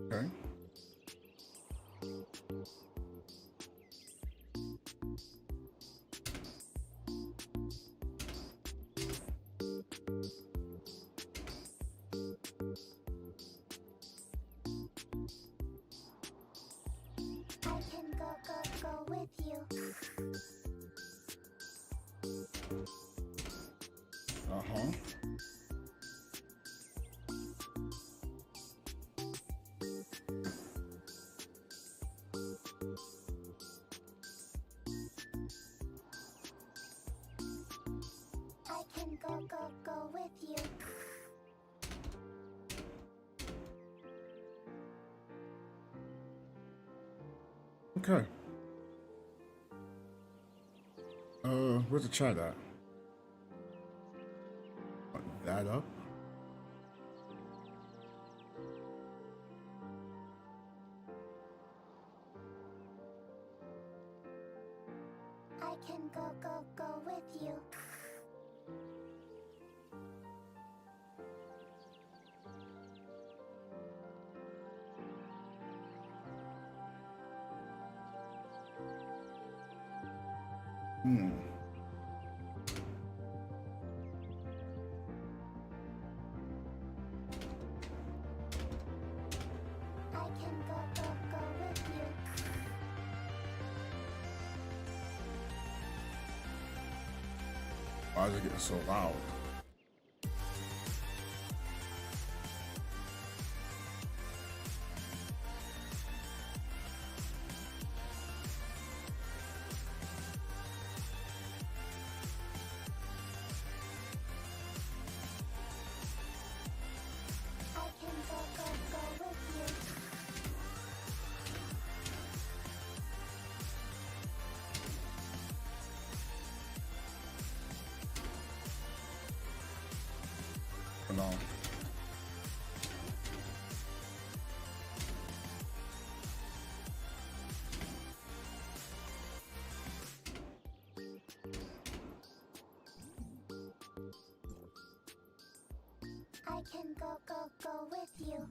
Okay. I can go with you. Uh-huh. I can go with you. Okay. Where's the chat at? That up? I can go with you. Hmm. I can go with you. Why is it getting so loud? I can go with you. Hold on. I can go with you.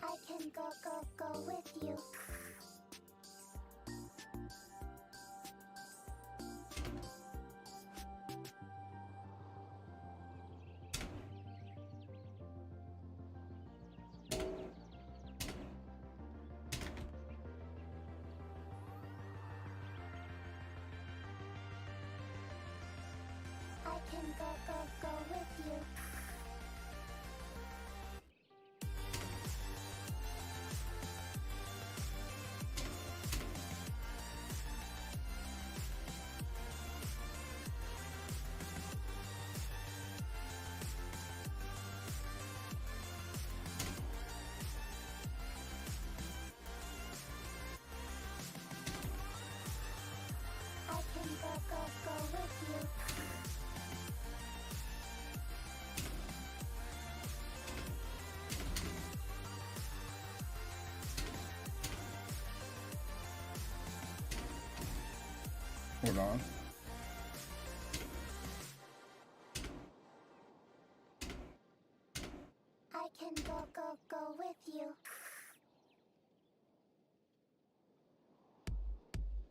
I can go with you. I can go with you. I can go with you. Hold on. I can go with you.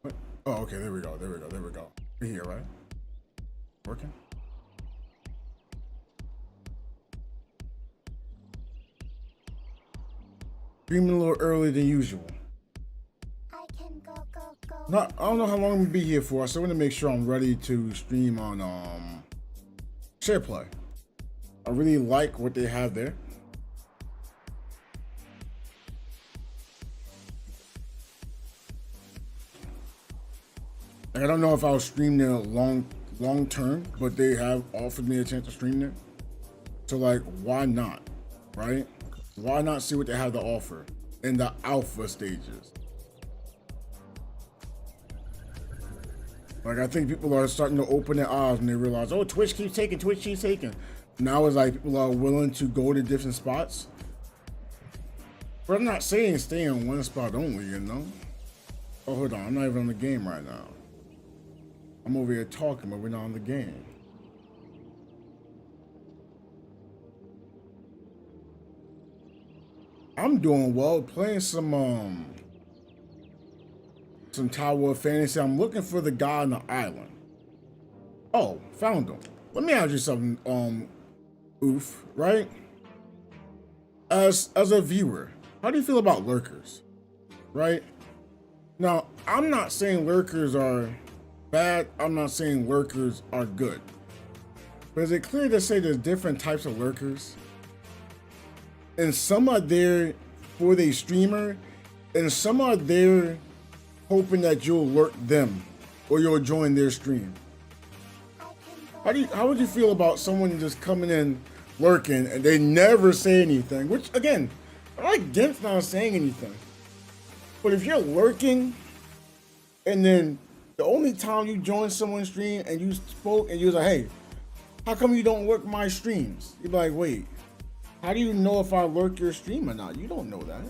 What? Oh, okay. There we go. There we go. There we go. We're here, right? Working? Streaming a little earlier than usual. I can go Not, I don't know how long I'm gonna be here for, so I want to make sure I'm ready to stream on SharePlay. I really like what they have there. Like, I don't know if I'll stream there long term, but they have offered me a chance to stream there. So like, why not, right? Why not see what they have to offer in the alpha stages? Like, I think people are starting to open their eyes when they realize, oh, Twitch keeps taking, Twitch keeps taking. Now it's like people are willing to go to different spots. But I'm not saying stay in one spot only, you know? Oh, hold on, I'm not even on the game right now. I'm over here talking, but we're not on the game. I'm doing well, playing some Tower of Fantasy. I'm looking for the guy on the island. Oh, found him. Let me ask you something, Oof, right? As a viewer, how do you feel about lurkers? Right? Now, I'm not saying lurkers are bad. I'm not saying lurkers are good. But is it clear to say there's different types of lurkers? And some are there for the streamer, and some are there hoping that you'll lurk them or you'll join their stream. How would you feel about someone just coming in lurking and they never say anything? Which again, I like against not saying anything. But if you're lurking and then the only time you join someone's stream and you spoke and you was like, hey, how come you don't lurk my streams? You'd be like, wait, how do you know if I lurk your stream or not? You don't know that.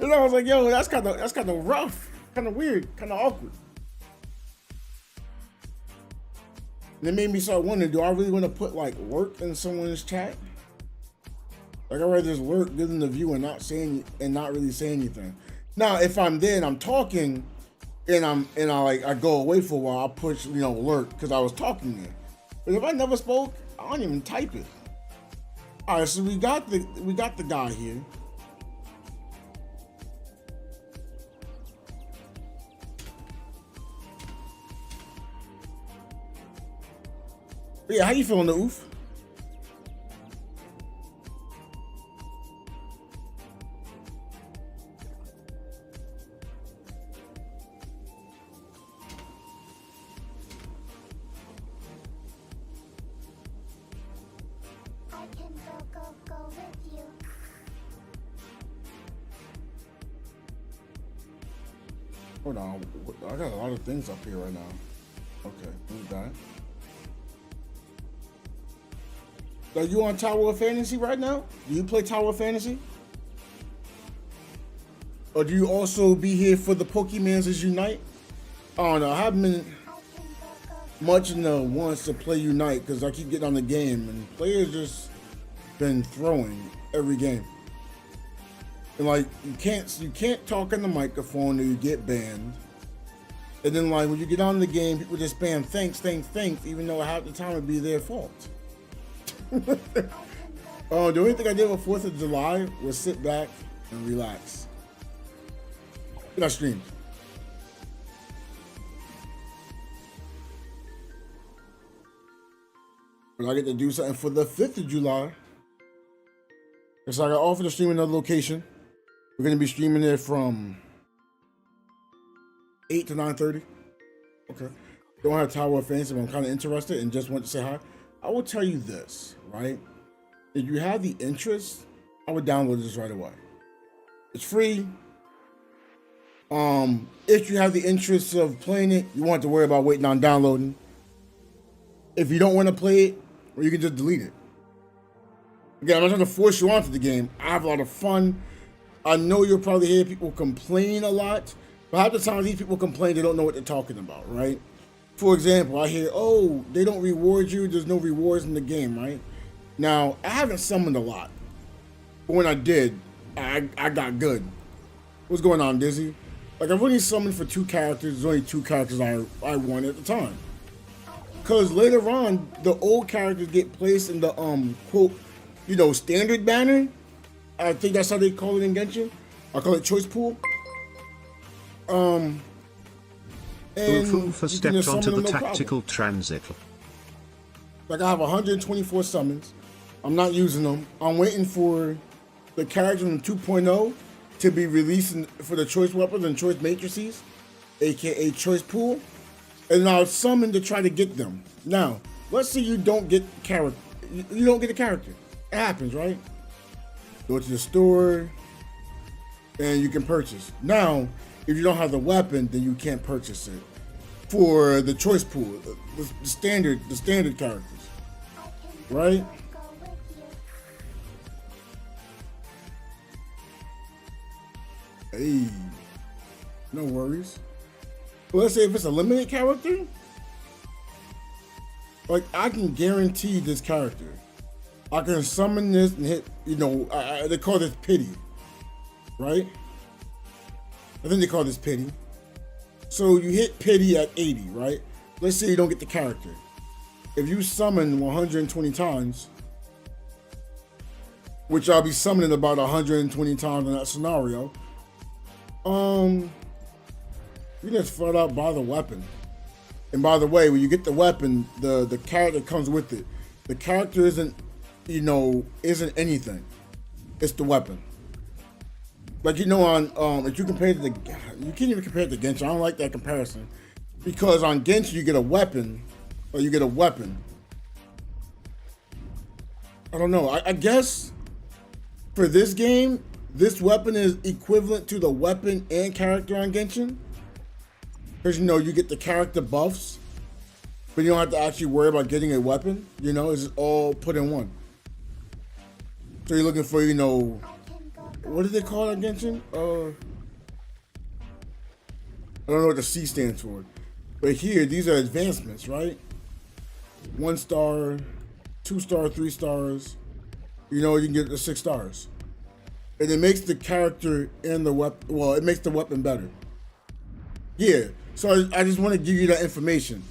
And I was like, yo, that's kind of rough, kind of weird, kind of awkward. And it made me start wondering, do I really want to put like lurk in someone's chat? Like, I'd rather just lurk, give them the view and not really say anything. Now, if I'm there and I'm talking and I go away for a while, I'll push, lurk because I was talking there. But if I never spoke, I don't even type it. All right, so we got the guy here. But yeah, how you feeling, the oof? I can go with you. Hold on, I got a lot of things up here right now. Okay, move that. Are you on Tower of Fantasy right now? Do you play Tower of Fantasy? Or do you also be here for the Pokemans as Unite? I don't know. I haven't been much in the wants to play Unite because I keep getting on the game and players just been throwing every game. And like you can't talk in the microphone or you get banned. And then like when you get on the game, people just spam thanks, even though half the time it'd be their fault. The only thing I did with 4th of July was sit back and relax. I streamed. But I get to do something for the 5th of July. So I got offered to stream another location. We're gonna be streaming there from 8 to 9:30. Okay. Don't have Tower of Fantasy, but I'm kind of interested and just want to say hi. I will tell you this, right? If you have the interest, I would download this right away. It's free. If you have the interest of playing it, you won't have to worry about waiting on downloading. If you don't want to play it, or you can just delete it. Again, I'm not trying to force you onto the game. I have a lot of fun. I know you'll probably hear people complain a lot, but half the time these people complain they don't know what they're talking about, right? For example, I hear, oh, they don't reward you. There's no rewards in the game, right? Now, I haven't summoned a lot. But when I did, I got good. What's going on, Dizzy? Like, I've only summoned for 2 characters. There's only 2 characters I won at the time. Because later on, the old characters get placed in the, quote, standard banner. I think that's how they call it in Genshin. I call it choice pool. And Ufu stepped onto the tactical transit. Like I have 124 summons. I'm not using them. I'm waiting for the characters in 2.0 to be released for the choice weapons and choice matrices, aka choice pool. And I'll summon to try to get them. Now, let's say you don't get character. You don't get a character. It happens, right? Go to the store and you can purchase. Now, if you don't have the weapon, then you can't purchase it. for the choice pool, the standard characters, right? Hey, no worries. But let's say if it's a limited character, like I can guarantee this character. I can summon this and hit, you know, they call this pity, right? I think they call this pity. So you hit pity at 80, right? Let's say you don't get the character. If you summon 120 times, which I'll be summoning about 120 times in that scenario, you just flat out buy the weapon. And by the way, when you get the weapon, the character comes with it. The character isn't anything. It's the weapon. Like, you know, on if you compare it to you can't even compare it to Genshin. I don't like that comparison. Because on Genshin you get a weapon, or you get a weapon. I don't know. I guess for this game, this weapon is equivalent to the weapon and character on Genshin. Because, you know, you get the character buffs, but you don't have to actually worry about getting a weapon. You know, it's all put in one. So you're looking for, you know, what do they call it on Genshin? I don't know what the C stands for. But here, these are advancements, right? 1 star, 2 star, 3 stars. You know, you can get the 6 stars. And it makes the character and the weapon, well, it makes the weapon better. Yeah, so I just want to give you that information.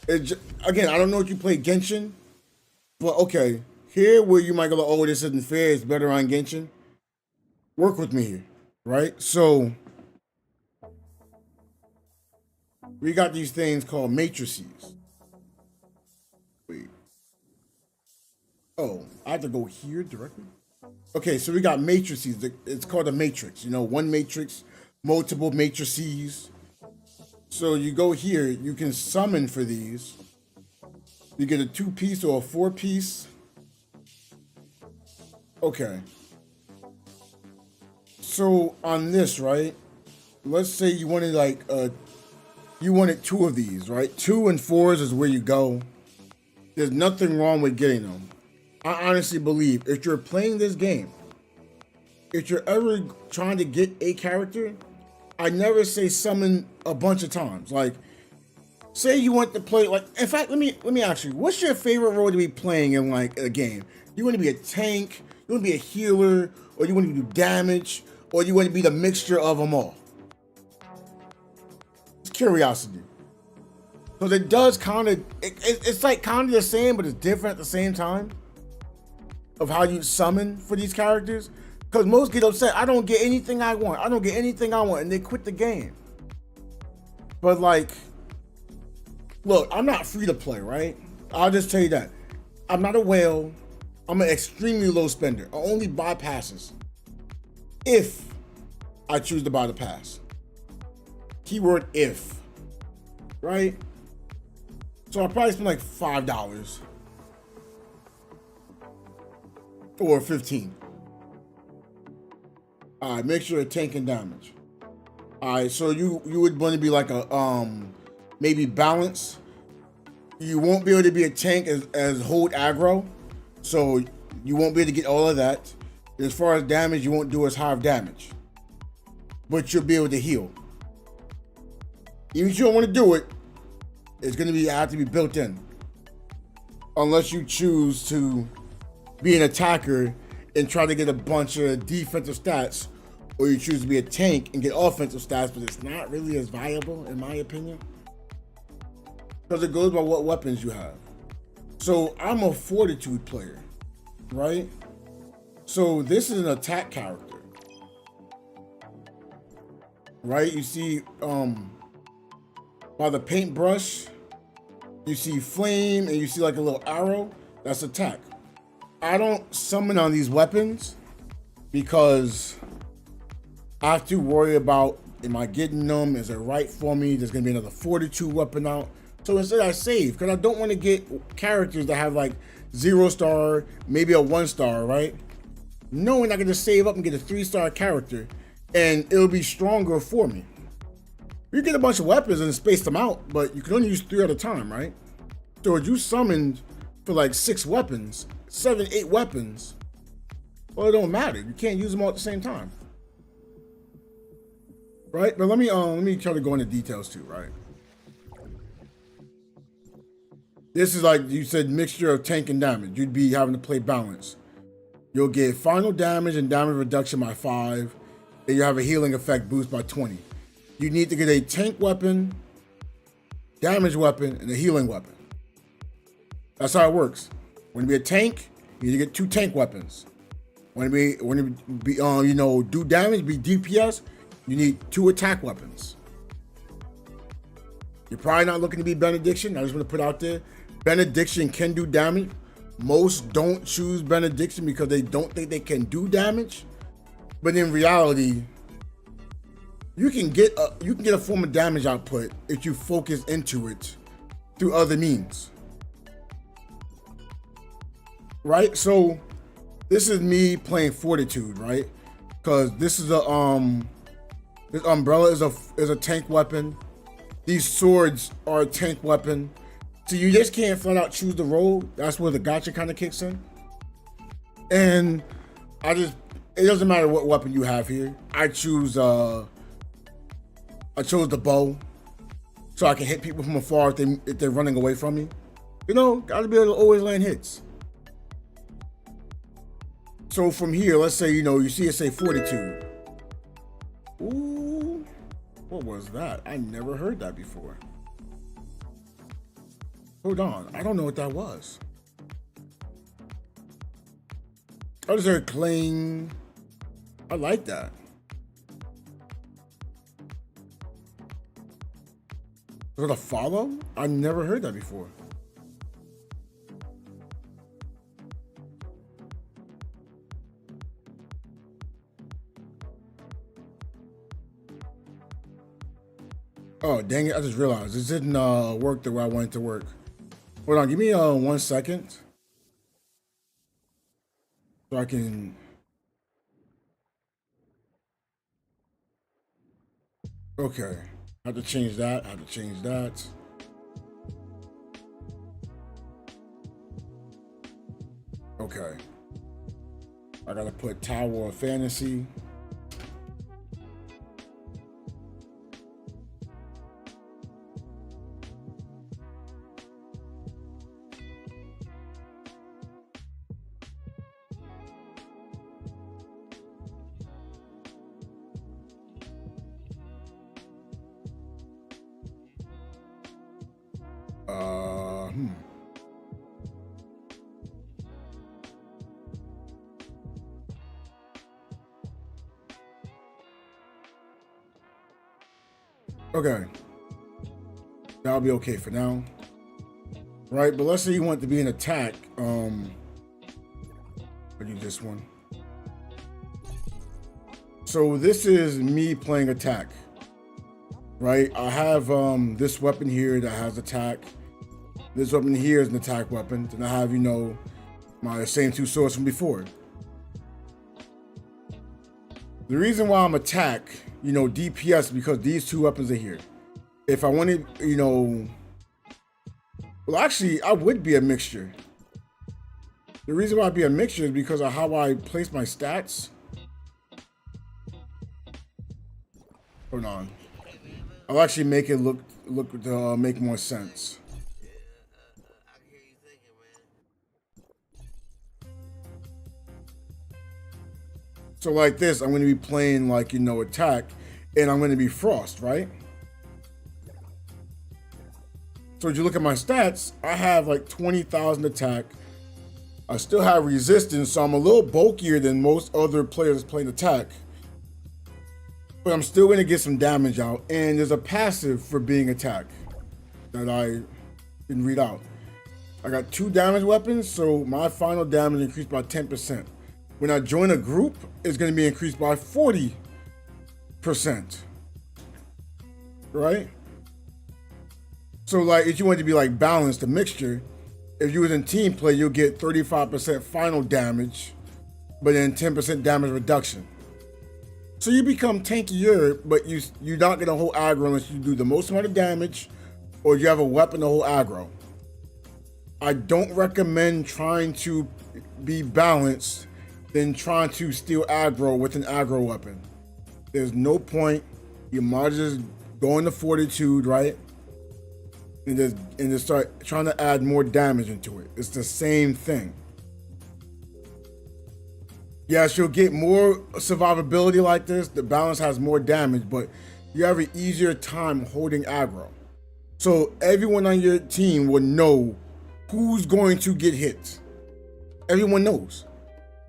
Again, I don't know if you play Genshin, but okay, here where you might go, oh, this isn't fair, it's better on Genshin. Work with me here, right? So, we got these things called matrices. Wait. Oh, I have to go here directly? Okay, so we got matrices. It's called a matrix. You know, one matrix, multiple matrices. So you go here, you can summon for these. You get a 2-piece or a 4-piece. Okay. So on this, right? Let's say you wanted you wanted 2 of these, right? 2 and 4s is where you go. There's nothing wrong with getting them. I honestly believe if you're playing this game, if you're ever trying to get a character, I never say summon a bunch of times. Like, say you want to play, like, in fact, let me ask you, what's your favorite role to be playing in, like, a game? You want to be a tank, you want to be a healer, or you want to do damage, or you want to be the mixture of them all? It's curiosity. Because it does kind of, it's like kind of the same, but it's different at the same time of how you summon for these characters. Because most get upset, I don't get anything I want. I don't get anything I want, and they quit the game. But like, look, I'm not free to play, right? I'll just tell you that. I'm not a whale. I'm an extremely low spender. I only buy passes if I choose to buy the pass. Keyword if, right? So I'll probably spend like $5 or $15. All right, make sure it's tank and damage. All right, so you would want to be like a maybe balance. You won't be able to be a tank as hold aggro, so you won't be able to get all of that. As far as damage, you won't do as high of damage, but you'll be able to heal. Even if you don't want to do it, it's going to have to be built in, unless you choose to be an attacker and try to get a bunch of defensive stats, or you choose to be a tank and get offensive stats, but it's not really as viable, in my opinion, because it goes by what weapons you have. So I'm a fortitude player, right? So this is an attack character, right? You see, by the paintbrush, you see flame, and you see like a little arrow. That's attack. I don't summon on these weapons because I have to worry about, am I getting them? Is it right for me? There's gonna be another fortitude weapon out. So instead I save, because I don't want to get characters that have like 0 star, maybe a 1 star, right? Knowing I can just save up and get a 3-star character and it'll be stronger for me. You get a bunch of weapons and space them out, but you can only use 3 at a time, right? So if you summoned for like 6 weapons, 7, 8 weapons, well, it don't matter. You can't use them all at the same time, right? But let me try to go into details too, right? This is like you said, mixture of tank and damage. You'd be having to play balance. You'll get final damage and damage reduction by 5, and you have a healing effect boost by 20. You need to get a tank weapon, damage weapon, and a healing weapon. That's how it works. When you be a tank, you need to get 2 tank weapons. When you be do damage, be DPS, you need 2 attack weapons. You're probably not looking to be Benediction. I just want to put out there, Benediction can do damage. Most don't choose Benediction because they don't think they can do damage. But in reality, you can get a form of damage output if you focus into it through other means. Right? So this is me playing Fortitude, right? Because this is this umbrella is a tank weapon. These swords are a tank weapon. So you just can't flat out choose the role. That's where the gotcha kind of kicks in. And it doesn't matter what weapon you have here. I chose the bow, so I can hit people from afar if they're running away from me. Gotta be able to always land hits. So from here, let's say, you see it say Fortitude. Ooh, what was that? I never heard that before. Hold on, I don't know what that was. I just heard cling. I like that. Was it a follow? I never heard that before. Oh, dang it, I just realized this didn't work the way I wanted it to work. Hold on, give me 1 second. So I can... Okay, I have to change that, Okay. I gotta put Tower of Fantasy. Okay, that'll be okay for now, right? But let's say you want to be an attack. I'll do this one. So this is me playing attack, right? I have this weapon here that has attack. This weapon here is an attack weapon. And I have, my same 2 swords from before. The reason why I'm attack, DPS, because these 2 weapons are here. If I wanted, well, actually, I would be a mixture. The reason why I'd be a mixture is because of how I place my stats. Hold on. I'll actually make it look make more sense. So like this, I'm going to be playing like, attack, and I'm going to be Frost, right? So if you look at my stats, I have like 20,000 attack. I still have resistance, so I'm a little bulkier than most other players playing attack. But I'm still going to get some damage out, and there's a passive for being attack that I didn't read out. I got 2 damage weapons, so my final damage increased by 10%. When I join a group, it's going to be increased by 40%, right? So like, if you want to be like balanced, a mixture, if you was in team play, you'll get 35% final damage, but then 10% damage reduction. So you become tankier, but you're not gonna hold aggro unless you do the most amount of damage, or you have a weapon to hold aggro. I don't recommend trying to be balanced than trying to steal aggro with an aggro weapon. There's no point. You might just go into fortitude, right? And just start trying to add more damage into it. It's the same thing. Yes, you'll get more survivability like this. The balance has more damage, but you have an easier time holding aggro. So everyone on your team will know who's going to get hit. Everyone knows,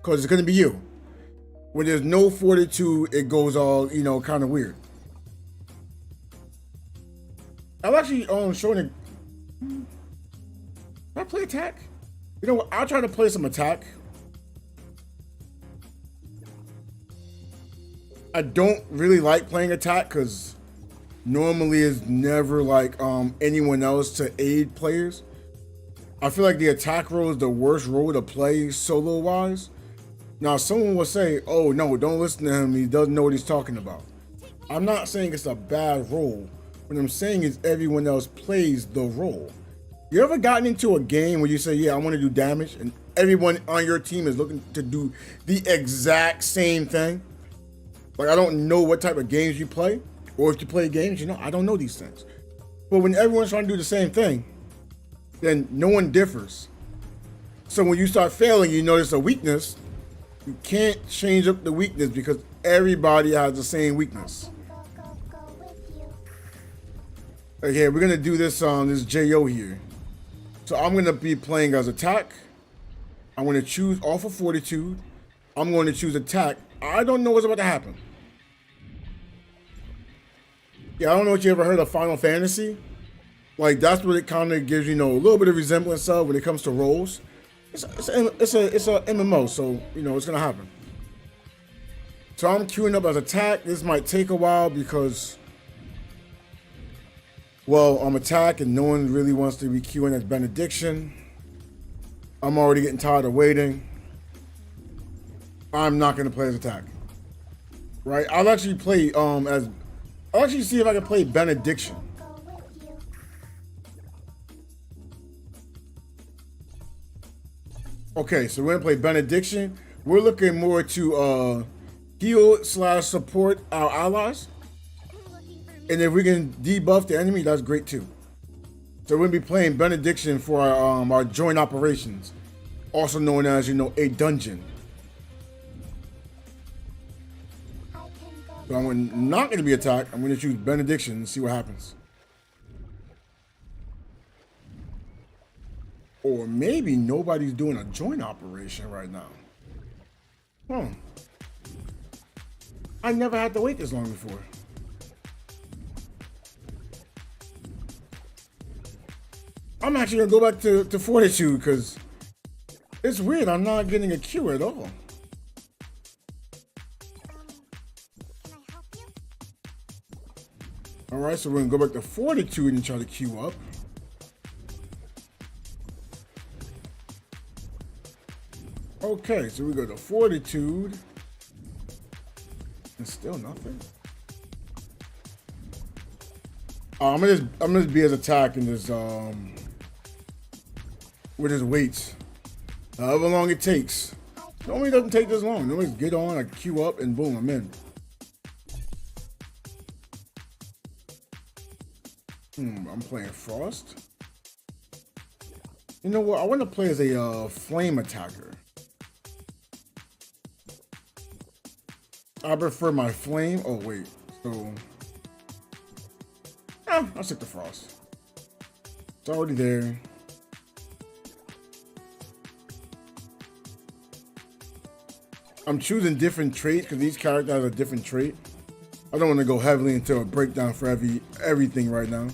because it's going to be you. When there's no fortitude, it goes all, kind of weird. I'm actually showing it. Can I play attack? You know what? I'll try to play some attack. I don't really like playing attack because normally it's never like anyone else to aid players. I feel like the attack role is the worst role to play solo wise. Now someone will say, oh no, don't listen to him, he doesn't know what he's talking about. I'm not saying it's a bad role. What I'm saying is everyone else plays the role. You ever gotten into a game where you say, yeah, I want to do damage, and everyone on your team is looking to do the exact same thing? Like, I don't know what type of games you play, or if you play games, I don't know these things. But when everyone's trying to do the same thing, then no one differs. So when you start failing, you notice a weakness. You can't change up the weakness because everybody has the same weakness. Okay, we're gonna do this on this JO here. So I'm gonna be playing as attack. I'm gonna choose off of fortitude. I'm going to choose attack. I don't know what's about to happen. Yeah, I don't know if you ever heard of Final Fantasy. Like, that's what it kind of gives, a little bit of resemblance of when it comes to roles. It's a MMO, so, it's going to happen. So I'm queuing up as attack. This might take a while because, well, I'm attack and no one really wants to be queuing as benediction. I'm already getting tired of waiting. I'm not going to play as attack. Right? I'll actually play I'll actually see if I can play benediction. Okay, so we're gonna play benediction. We're looking more to heal / support our allies. And if we can debuff the enemy, that's great too. So we're gonna be playing benediction for our joint operations, also known as a dungeon. So I'm not going to be attacked. I'm going to choose benediction and see what happens. Or maybe nobody's doing a joint operation right now. I never had to wait this long before. I'm actually going to go back to fortitude because it's weird. I'm not getting a queue at all. All right, so we're gonna go back to fortitude and try to queue up. Okay, so we go to fortitude. And still nothing. I'm gonna be as attack and just with his weights. However long it takes. Normally it doesn't take this long. Normally get on, I queue up, and boom, I'm in. I'm playing Frost. You know what? I want to play as a flame attacker. I prefer my flame. Oh wait, so I'll stick to Frost. It's already there. I'm choosing different traits because each character has a different trait. I don't want to go heavily into a breakdown for everything right now.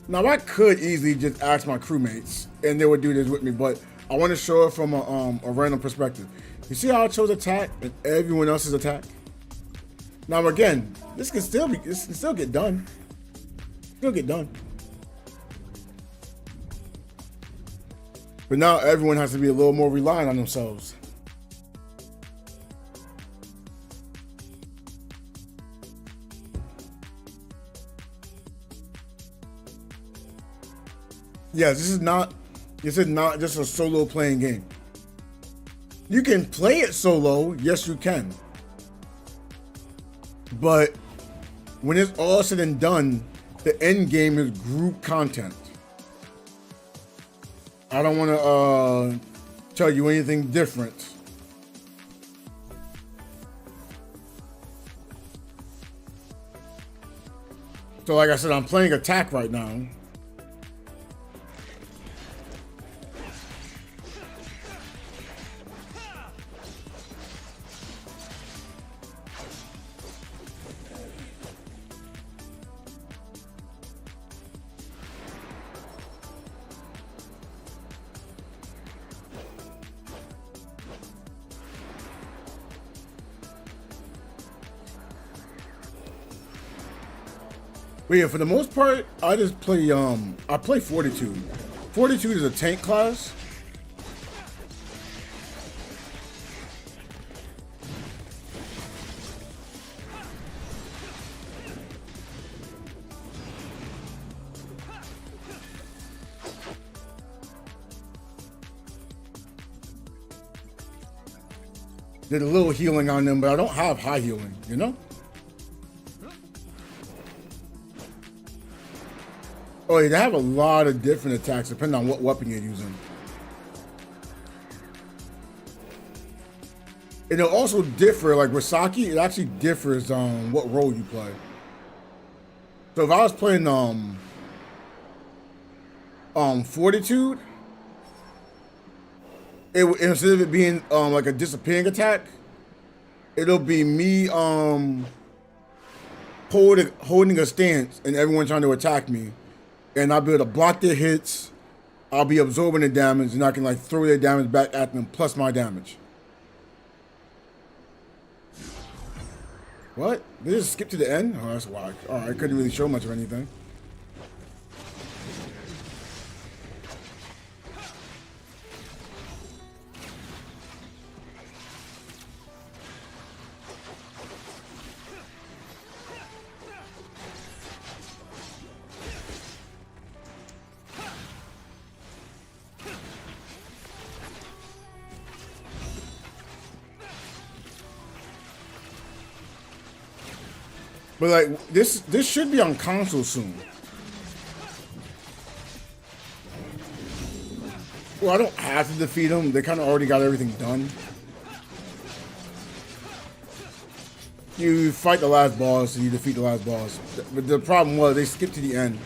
Now I could easily just ask my crewmates and they would do this with me, but I want to show it from a random perspective. You see how I chose attack and everyone else's attack? Now again, this can still get done. Still get done. But now everyone has to be a little more reliant on themselves. Yes, this is not just a solo playing game. You can play it solo, yes you can. But when it's all said and done, the end game is group content. I don't want to tell you anything different. So like I said, I'm playing attack right now. But yeah, for the most part, I just play I play Fortitude. Fortitude is a tank class. Did a little healing on them, but I don't have high healing, you know? Oh, yeah, they have a lot of different attacks depending on what weapon you're using. And it'll also differ, like with Saki, it actually differs on what role you play. So if I was playing Fortitude, instead of it being like a disappearing attack, it'll be me holding a stance and everyone trying to attack me. And I'll be able to block their hits, I'll be absorbing the damage, and I can like throw their damage back at them plus my damage. What? Did it just skip to the end? Oh, that's why. Alright, I couldn't really show much of anything. But like this should be on console soon. Well, I don't have to defeat them. They kind of already got everything done. You fight the last boss and you defeat the last boss. But the problem was they skipped to the end.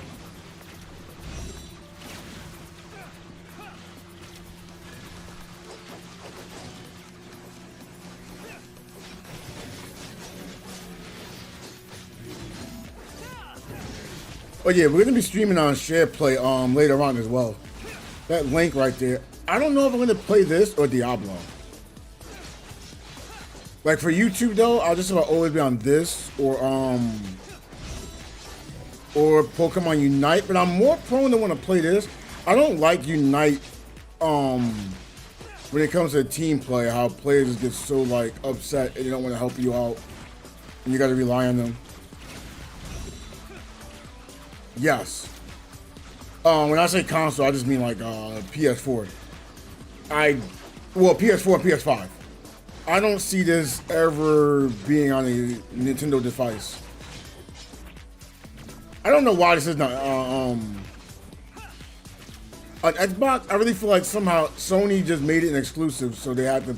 Oh yeah, we're gonna be streaming on SharePlay later on as well. That link right there. I don't know if I'm gonna play this or Diablo. Like for YouTube though, I'll just about always be on this or Pokemon Unite, but I'm more prone to want to play this. I don't like Unite when it comes to team play, how players just get so like upset and they don't want to help you out and you gotta rely on them. Yes. When I say console, I just mean like PS4. PS4 and PS5. I don't see this ever being on a Nintendo device. I don't know why this is not on Xbox. I really feel like somehow Sony just made it an exclusive, so they had to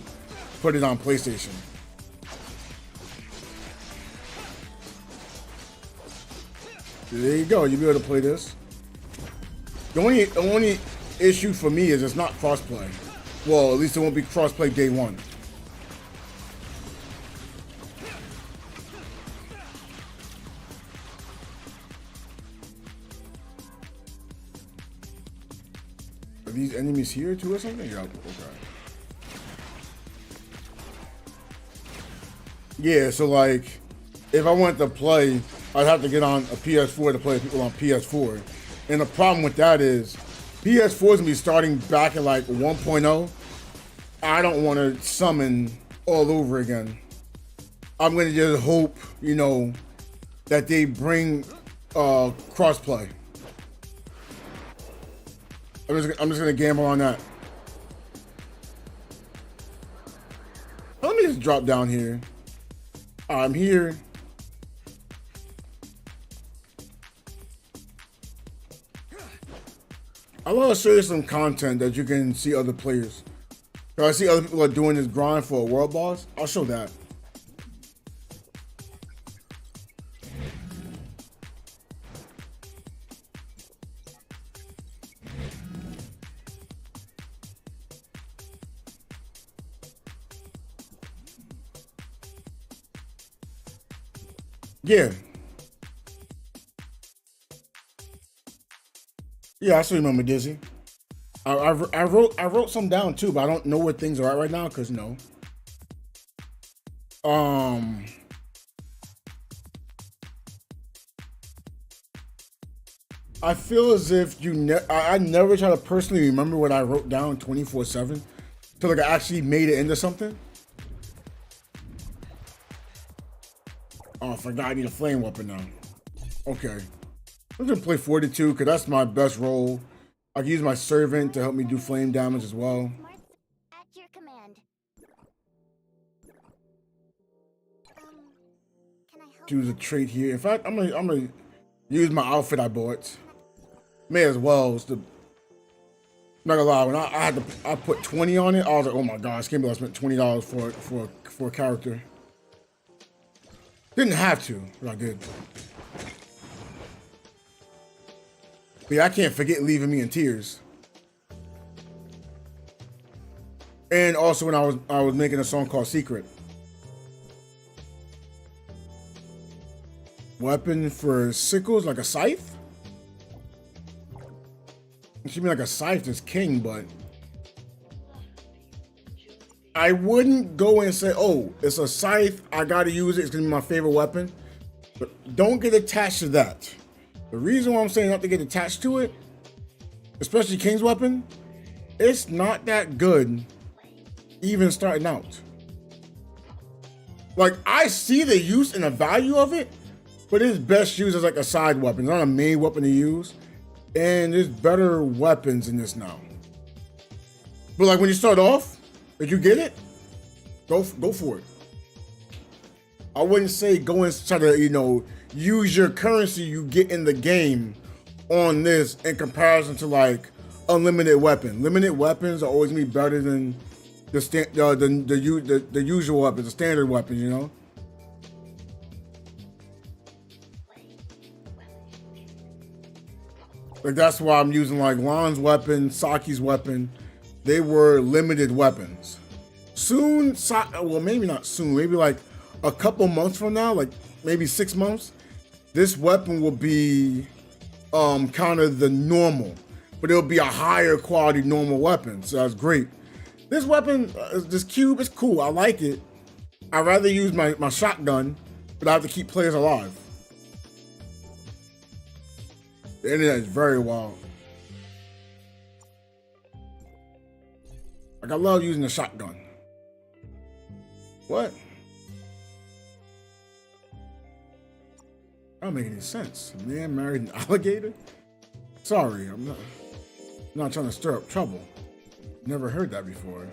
put it on PlayStation. There you go. You'll be able to play this. The only issue for me is it's not crossplay. Well, at least it won't be crossplay day one. Are these enemies here too or something? Yeah, okay. Yeah, so like, if I wanted to play, I'd have to get on a PS4 to play with people on PS4. And the problem with that is, PS4 is going to be starting back at like 1.0. I don't want to summon all over again. I'm going to just hope, you know, that they bring crossplay. I'm just gonna gamble on that. Let me just drop down here. I'm here. I want to show you some content that you can see other players. I see other people are doing this grind for a world boss. I'll show that. Yeah. Yeah, I still remember Dizzy. I wrote some down too, but I don't know where things are at right now because no. I feel as if I never try to personally remember what I wrote down 24/7 till like I actually made it into something. Oh, I forgot I need a flame weapon now. Okay. I'm gonna play Fortitude because that's my best role. I can use my servant to help me do flame damage as well. At your command. Can I help? Choose a trait here. In fact, I'm gonna use my outfit I bought. May as well. Not gonna lie, when I put 20 on it, I was like, oh my gosh, can't believe I spent $20 for a character. Didn't have to, but I did. But yeah, I can't forget leaving me in tears. And also when I was making a song called Secret. Weapon for sickles, like a scythe? It should be like a scythe is king, but I wouldn't go and say, oh, it's a scythe, I gotta use it, it's gonna be my favorite weapon. But don't get attached to that. The reason why I'm saying not to get attached to it, especially King's weapon, it's not that good even starting out. Like, I see the use and the value of it, but it's best used as like a side weapon. It's not a main weapon to use. And there's better weapons in this now. But like when you start off, if you get it, go for it. I wouldn't say go and try to, use your currency you get in the game on this in comparison to like unlimited weapon. Limited weapons are always gonna be better than the usual weapons, the standard weapons, Like that's why I'm using like Lon's weapon, Saki's weapon. They were limited weapons. Soon, well maybe not soon, maybe like a couple months from now, like maybe 6 months, this weapon will be kind of the normal, but it'll be a higher quality normal weapon. So that's great. This weapon, this cube is cool. I like it. I'd rather use my shotgun, but I have to keep players alive. The internet is very wild. Like I love using the shotgun. What? That don't make any sense. A man married an alligator? Sorry, I'm not trying to stir up trouble. Never heard that before.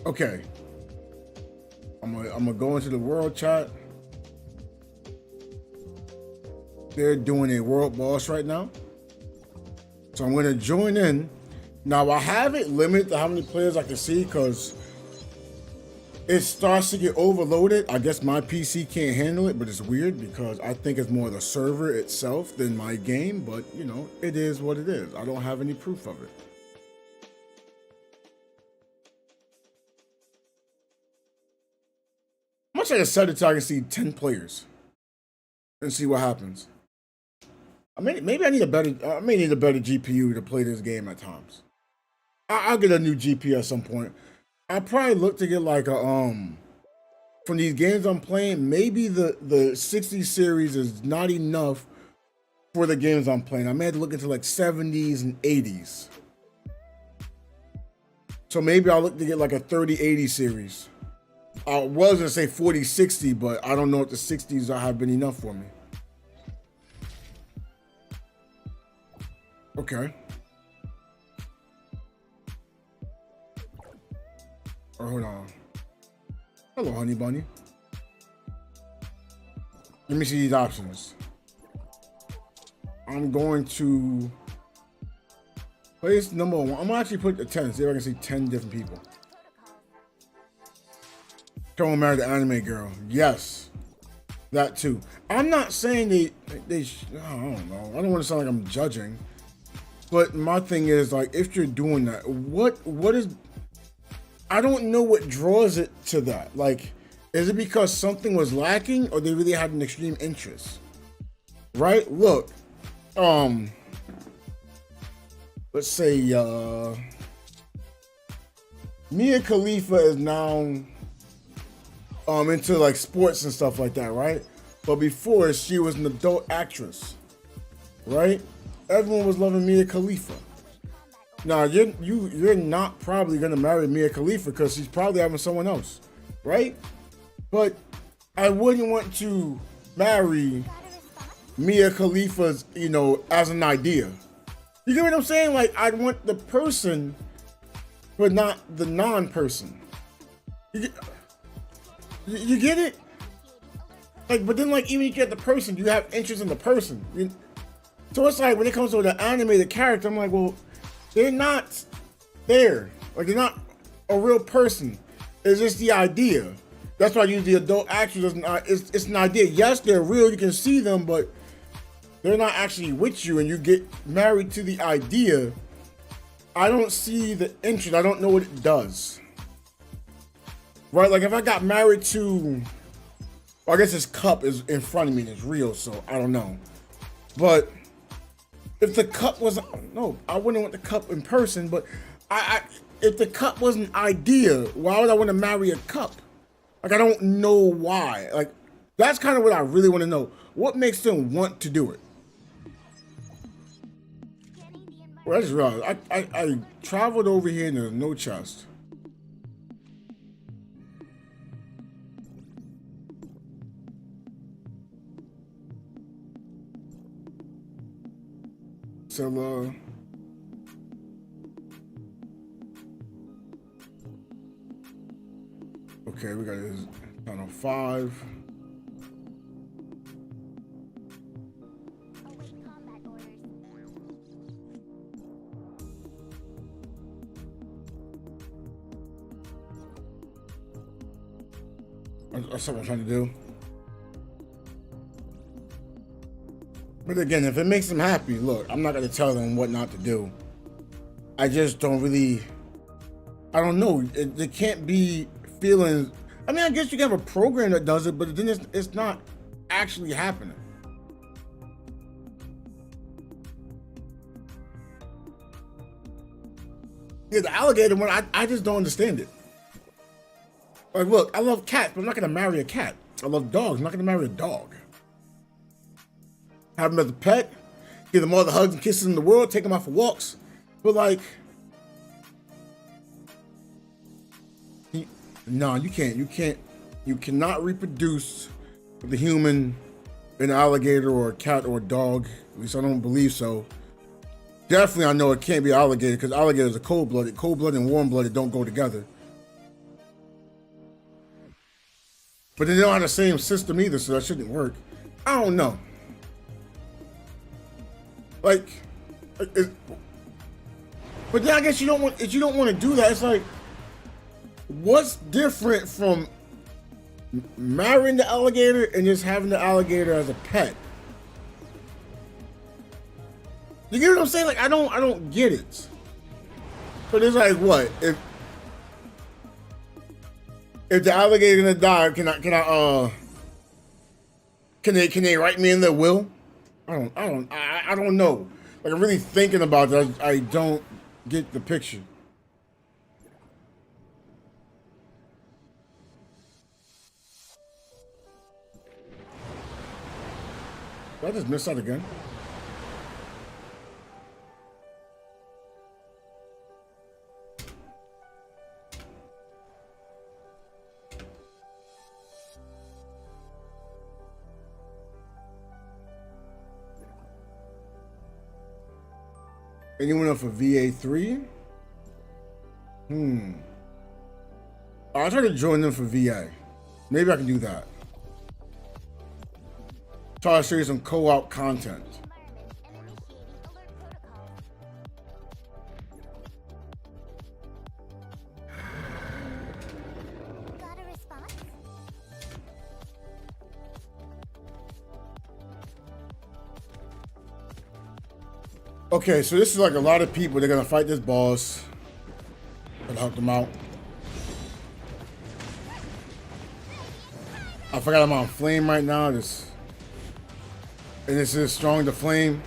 Okay. I'm gonna go into the world chat. They're doing a world boss right now. So I'm gonna join in. Now I have it limited to how many players I can see because it starts to get overloaded. I guess my PC can't handle it, but it's weird because I think it's more the server itself than my game, but it is what it is. I don't have any proof of it. I'm gonna try to set it so I can see 10 players and see what happens. Maybe I need a better. I may need a better GPU to play this game at times. I'll get a new GPU at some point. I'll probably look to get like a from these games I'm playing. Maybe the 60 series is not enough for the games I'm playing. I may have to look into like 70s and 80s. So maybe I'll look to get like a 3080 series. I was gonna say 4060, but I don't know if the 60s have been enough for me. Okay. Oh, hold on. Hello, honey bunny. Let me see these options. I'm going to place number 1. I'm gonna actually put the 10. See if I can see 10 different people. Don't marry the anime girl. Yes, that too. I'm not saying I don't know. I don't want to sound like I'm judging, but my thing is like, if you're doing that, what is? I don't know what draws it to that. Like, is it because something was lacking, or they really had an extreme interest? Right? Look, let's say Mia Khalifa is now into like sports and stuff like that, right? But before, she was an adult actress, right? Everyone was loving Mia Khalifa. Now you're not probably gonna marry Mia Khalifa because she's probably having someone else, right? But I wouldn't want to marry Mia Khalifa's, as an idea. You get what I'm saying? Like, I'd want the person, but not the non-person. You get it? Like, but then, like, even if you get the person, you have interest in the person. So it's like, when it comes to the animated character, I'm like, well, they're not there. Like, they're not a real person. It's just the idea. That's why I use the adult actors. It's an idea. Yes, they're real. You can see them, but they're not actually with you, and you get married to the idea. I don't see the interest. I don't know what it does. Right? Like, if I got married to, well, I guess this cup is in front of me and it's real, so I don't know. But if the cup wasn't, no, I wouldn't want the cup in person, but if the cup was an idea, why would I want to marry a cup? Like, I don't know why. Like, that's kind of what I really want to know. What makes them want to do it? Well, I just realized I traveled over here and there's no chest. So, okay, we got this channel 5. That's what I'm trying to do. But again, if it makes them happy, look, I'm not going to tell them what not to do. I just don't really, I don't know. There can't be feelings. I mean, I guess you can have a program that does it, but then it's not actually happening. Yeah, the alligator one, I just don't understand it. Like, look, I love cats, but I'm not going to marry a cat. I love dogs. I'm not going to marry a dog. Have them as a pet, give them all the hugs and kisses in the world, take them out for walks. But like, no, you can't. You cannot reproduce with a human, an alligator, or a cat, or a dog. At least I don't believe so. Definitely, I know it can't be alligator because alligators are cold-blooded. Cold-blooded and warm-blooded don't go together. But they don't have the same system either, so that shouldn't work. I don't know. But then I guess you don't want, if you don't want to do that, it's like, what's different from marrying the alligator and just having the alligator as a pet? You get what I'm saying? Like, I don't get it. But it's like, what if the alligator gonna die? Can they write me in their will? I don't know. Like, I'm really thinking about that. I don't get the picture. Did I just miss that again? Anyone up for VA3? I'll try to join them for VA. Maybe I can do that. Try to show you some co-op content. Got a response? Okay, so this is like a lot of people. They're gonna fight this boss. Gotta help them out. I forgot I'm on flame right now. And this is strong to flame.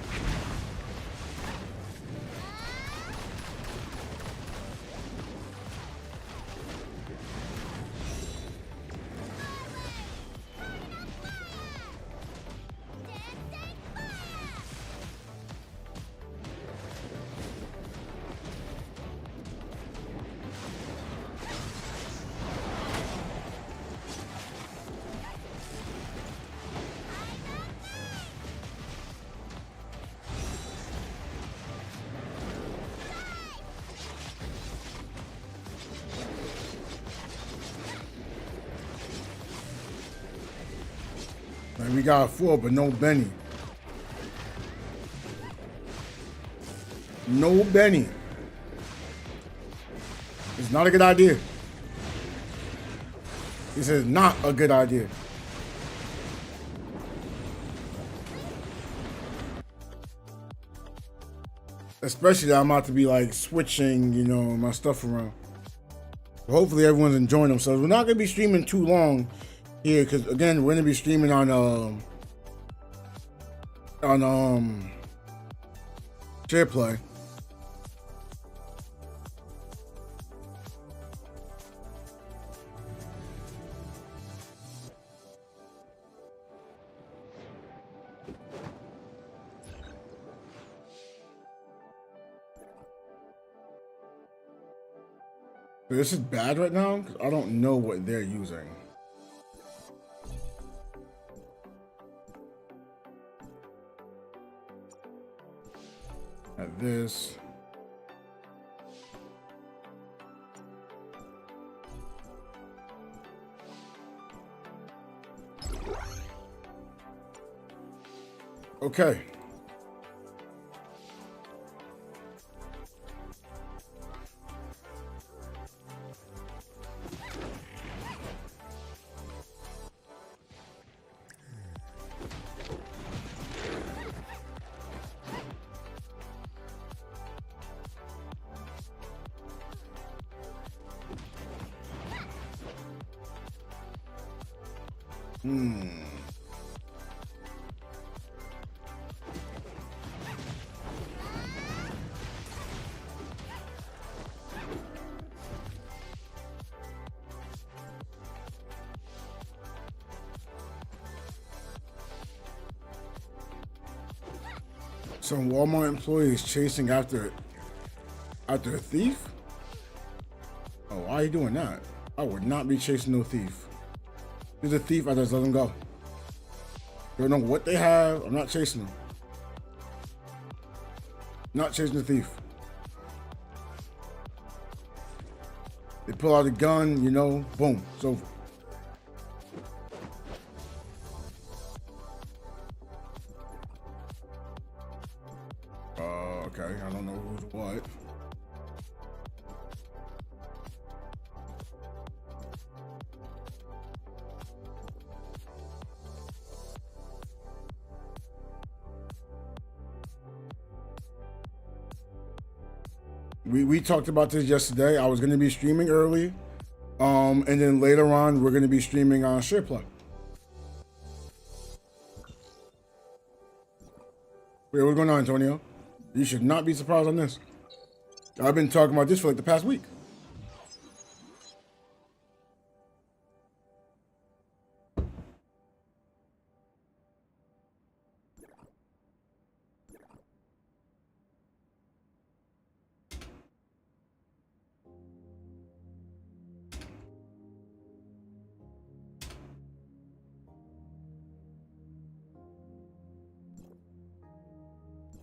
And we got 4, but no Benny. No Benny. It's not a good idea. This is not a good idea. Especially that I'm about to be like switching, you know, my stuff around. Hopefully everyone's enjoying themselves. We're not gonna be streaming too long here, because again, we're gonna be streaming on share play. This is bad right now because I don't know what they're using. At this. Okay. Some Walmart employee is chasing after a thief? Oh, why are you doing that? I would not be chasing no thief. If there's a thief, I just let them go. Don't know what they have. I'm not chasing them. Not chasing the thief. They pull out a gun, you know, boom, it's over. Okay, I don't know who's what. We talked about this yesterday. I was going to be streaming early, and then later on we're going to be streaming on SharePlay. Wait, what's going on, Antonio? You should not be surprised on this. I've been talking about this for like the past week.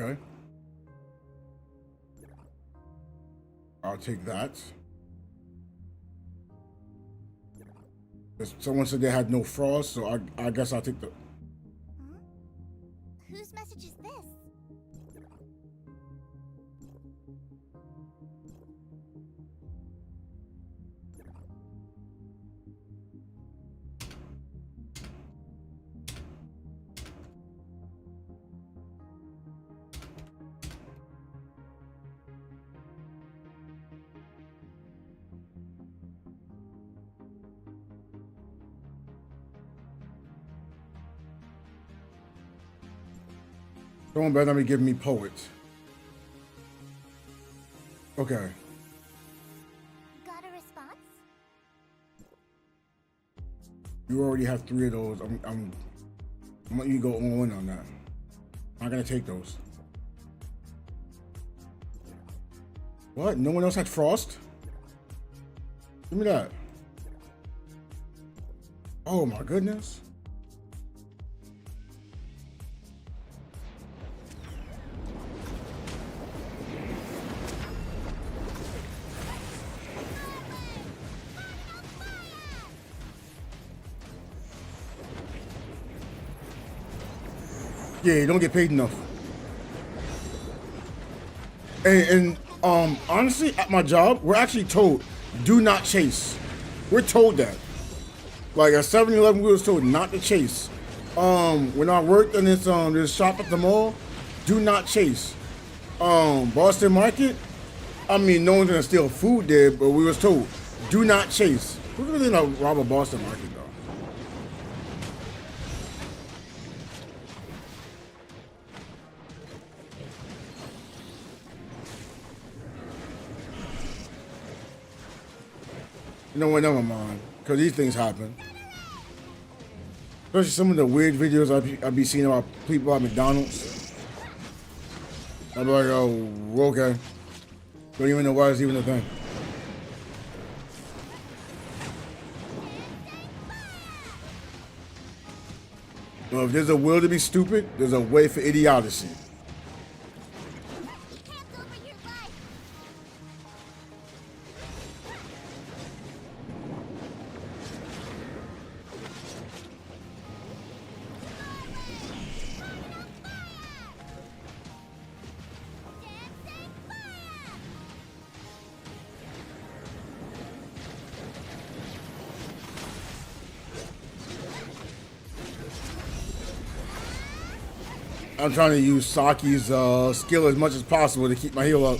Okay. I'll take that. Someone said they had no frost, so I guess I'll take the... Huh? Whose message is this? Someone better not be giving me poets. Okay. Got a response? You already have 3 of those. I'm letting you go on that. I'm not gonna take those. What? No one else had frost? Give me that. Oh my goodness. Yeah, you don't get paid enough. And honestly, at my job, we're actually told, do not chase. We're told that. Like at 7-Eleven, we was told not to chase. When I worked in this shop at the mall, do not chase. Boston Market, I mean, no one's gonna steal food there, but we was told, do not chase. Who's really gonna rob a Boston Market though? You know what, never mind. Because these things happen. Especially some of the weird videos I be seeing about people at McDonald's. I'll be like, oh, okay. Don't even know why it's even a thing. Well, if there's a will to be stupid, there's a way for idiocy. I'm trying to use Saki's skill as much as possible to keep my heal up.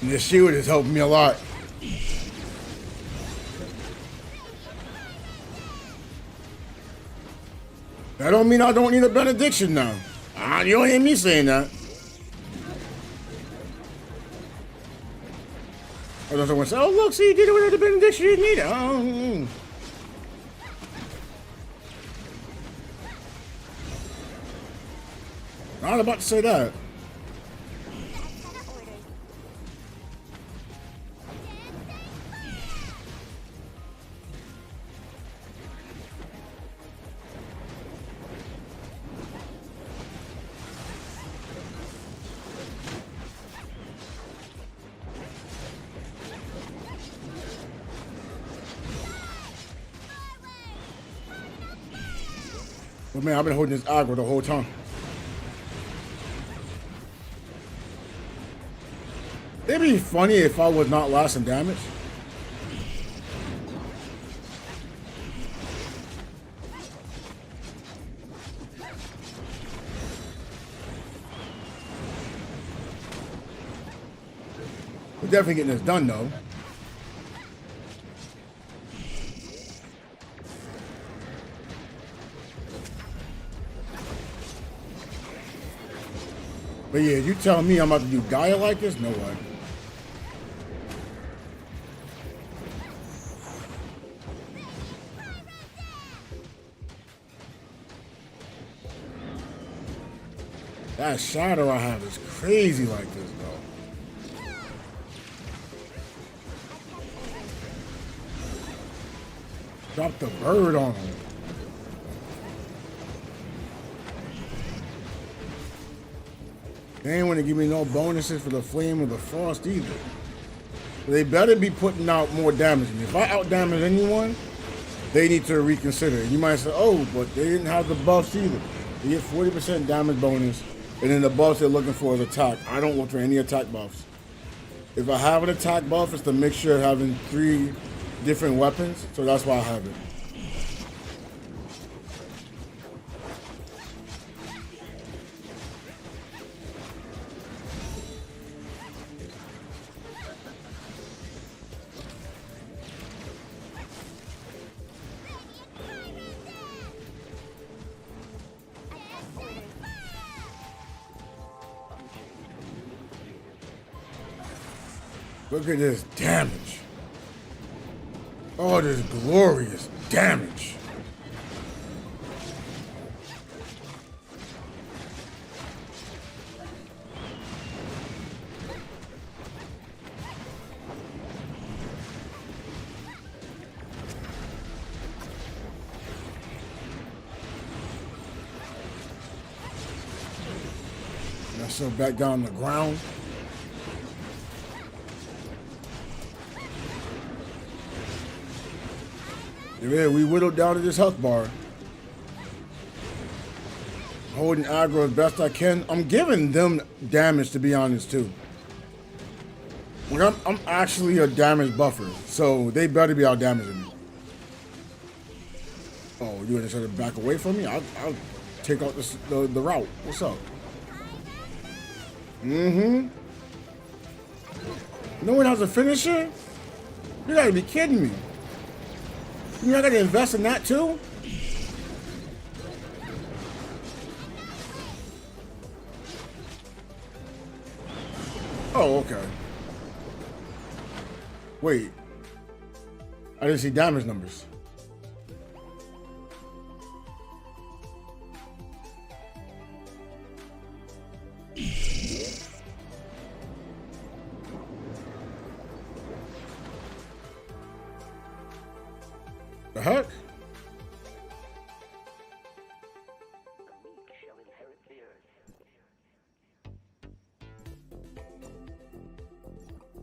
And this shield is helping me a lot. That don't mean I don't need a benediction now. You don't hear me saying that. I don't want to say, oh look, see, you did it without the benediction, you didn't need it. Oh. I'm not about to say that. But man, I've been holding this aggro the whole time. It'd be funny if I was not lasting damage. We're definitely getting this done though. But yeah, you tell me I'm about to do Gaia like this? No way. That shadow I have is crazy like this though. Drop the bird on him. They ain't want to give me no bonuses for the flame or the frost either. They better be putting out more damage. And if I out damage anyone, they need to reconsider. You might say, oh, but they didn't have the buffs either. They get 40% damage bonus, and then the buffs they're looking for is attack. I don't look for any attack buffs. If I have an attack buff, it's the mixture of having 3 different weapons, so that's why I have it. Look at this damage. Oh, this glorious damage. Now, so back down on the ground. Yeah, we whittled down to this health bar. Holding aggro as best I can. I'm giving them damage, to be honest, too. Like, I'm actually a damage buffer, so they better be out damaging me. Oh, you want to try to back away from me? I'll take out the route. What's up? Mm-hmm. No one has a finisher? You gotta be kidding me. You're not gonna invest in that too? Oh, okay. Wait. I didn't see damage numbers. The heck?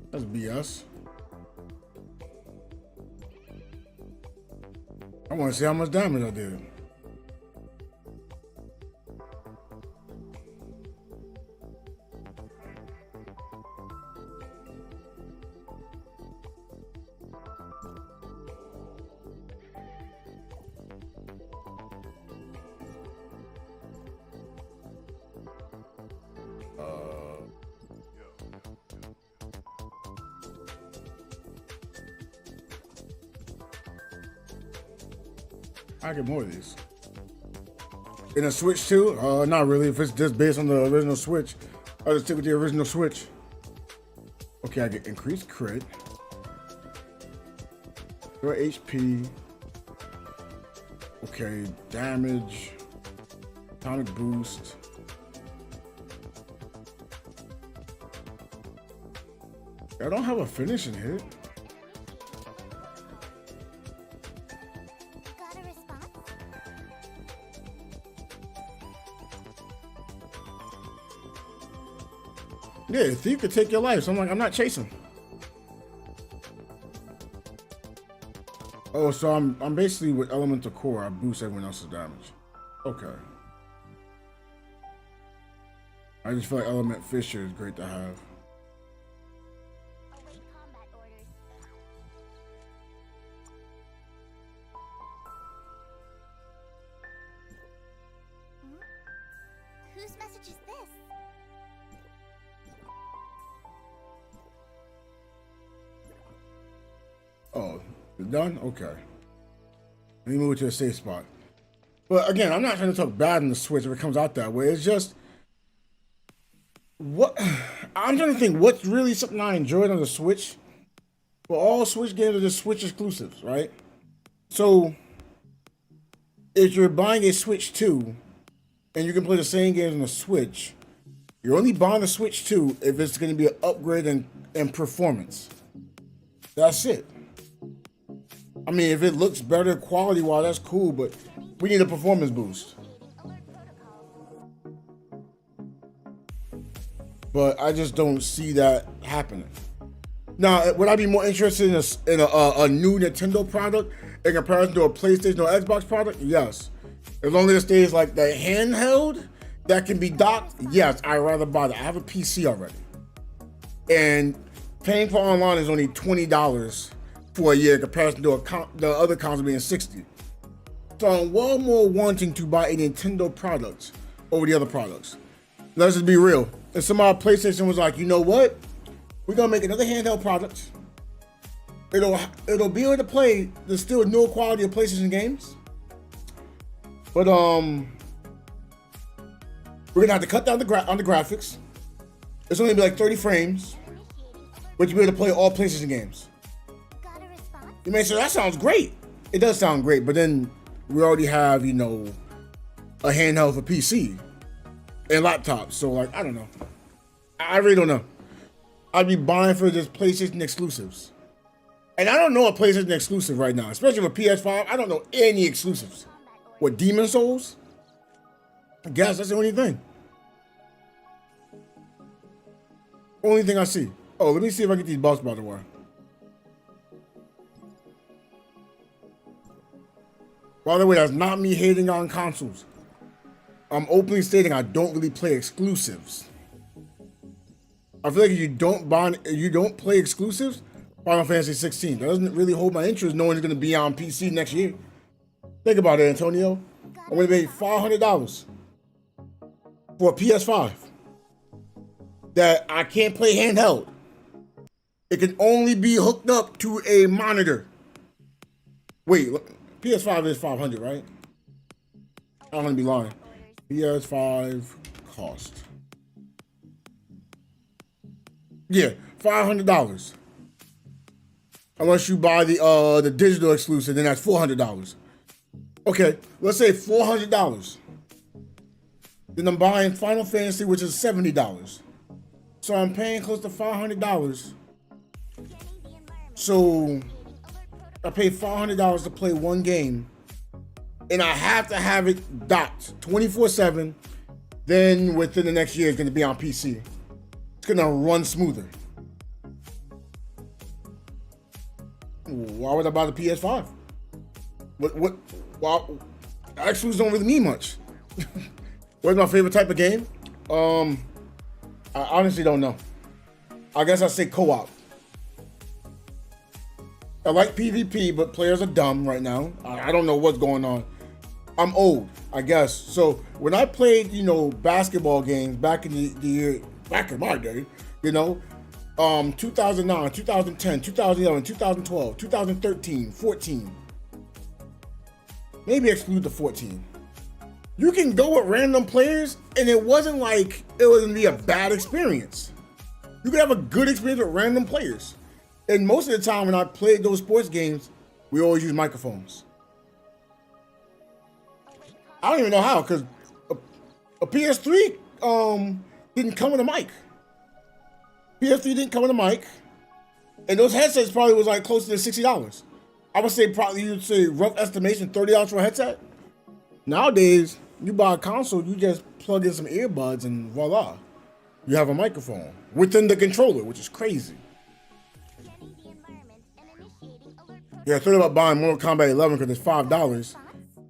That's BS. I want to see how much damage I did. I get more of these. In a Switch too? Not really. If it's just based on the original Switch, I'll just stick with the original Switch. Okay, I get increased crit. Your HP. Okay, damage. Atomic boost. I don't have a finishing hit. Yeah, a thief could take your life, so I'm like, I'm not chasing. Oh, so I'm basically with Elemental Core, I boost everyone else's damage. Okay. I just feel like Element Fisher is great to have. Await combat orders. Whose message is this? Oh, it's done? Okay. Let me move to a safe spot. But again, I'm not trying to talk bad on the Switch if it comes out that way. It's just what I'm trying to think what's really something I enjoyed on the Switch. Well, all Switch games are just Switch exclusives, right? So if you're buying a Switch 2 and you can play the same games on the Switch, you're only buying the Switch 2 if it's going to be an upgrade in performance. That's it. I mean, if it looks better quality-wise, that's cool, but we need a performance boost. But I just don't see that happening. Now, would I be more interested in a new Nintendo product in comparison to a PlayStation or Xbox product? Yes. As long as it stays like the handheld that can be docked, yes, I'd rather buy that. I have a PC already. And paying for online is only $20 for a year in comparison to the other consoles being $60. So I'm well more wanting to buy a Nintendo product over the other products. Let's just be real. If somehow PlayStation was like, you know what? We're gonna make another handheld product. It'll be able to play the still no quality of PlayStation games. But we're gonna have to cut down on the graphics. It's only gonna be like 30 frames, but you'll be able to play all PlayStation games. You may say that sounds great. It does sound great, but then we already have, you know, a handheld for PC and laptops. So like, I don't know. I really don't know. I'd be buying for just PlayStation exclusives. And I don't know a PlayStation exclusive right now, especially with PS5. I don't know any exclusives. What, Demon Souls? I guess that's the only thing. Only thing I see. Oh, let me see if I get these buffs, by the way. By the way, that's not me hating on consoles. I'm openly stating I don't really play exclusives. I feel like if you don't play exclusives, Final Fantasy 16 doesn't really hold my interest knowing it's going to be on PC next year. Think about it, Antonio. I'm going to pay $500 for a PS5 that I can't play handheld. It can only be hooked up to a monitor. Wait, PS5 is $500, right? I don't want to be lying. PS5 cost. Yeah, $500. Unless you buy the digital exclusive, then that's $400. Okay, let's say $400. Then I'm buying Final Fantasy, which is $70. So I'm paying close to $500. So I pay $500 to play one game, and I have to have it docked 24/7. Then within the next year, it's going to be on PC. It's going to run smoother. Why would I buy the PS5? Well, exclusives don't really mean much. What's my favorite type of game? I honestly don't know. I guess I'd say co-op. I like PvP, but players are dumb right now. I don't know what's going on. I'm old, I guess. So when I played, you know, basketball games back in the year, back in my day, you know, 2009, 2010, 2011, 2012, 2013, 14. Maybe exclude the 14. You can go with random players, and it wasn't like it was gonna be a bad experience. You could have a good experience with random players. And most of the time when I played those sports games, we always use microphones. I don't even know how, because a PS3 didn't come with a mic. PS3 didn't come with a mic. And those headsets probably was like close to $60. I would say probably, you'd say rough estimation, $30 for a headset. Nowadays, you buy a console, you just plug in some earbuds and voila. You have a microphone within the controller, which is crazy. Yeah, I thought about buying Mortal Kombat 11 because it's $5.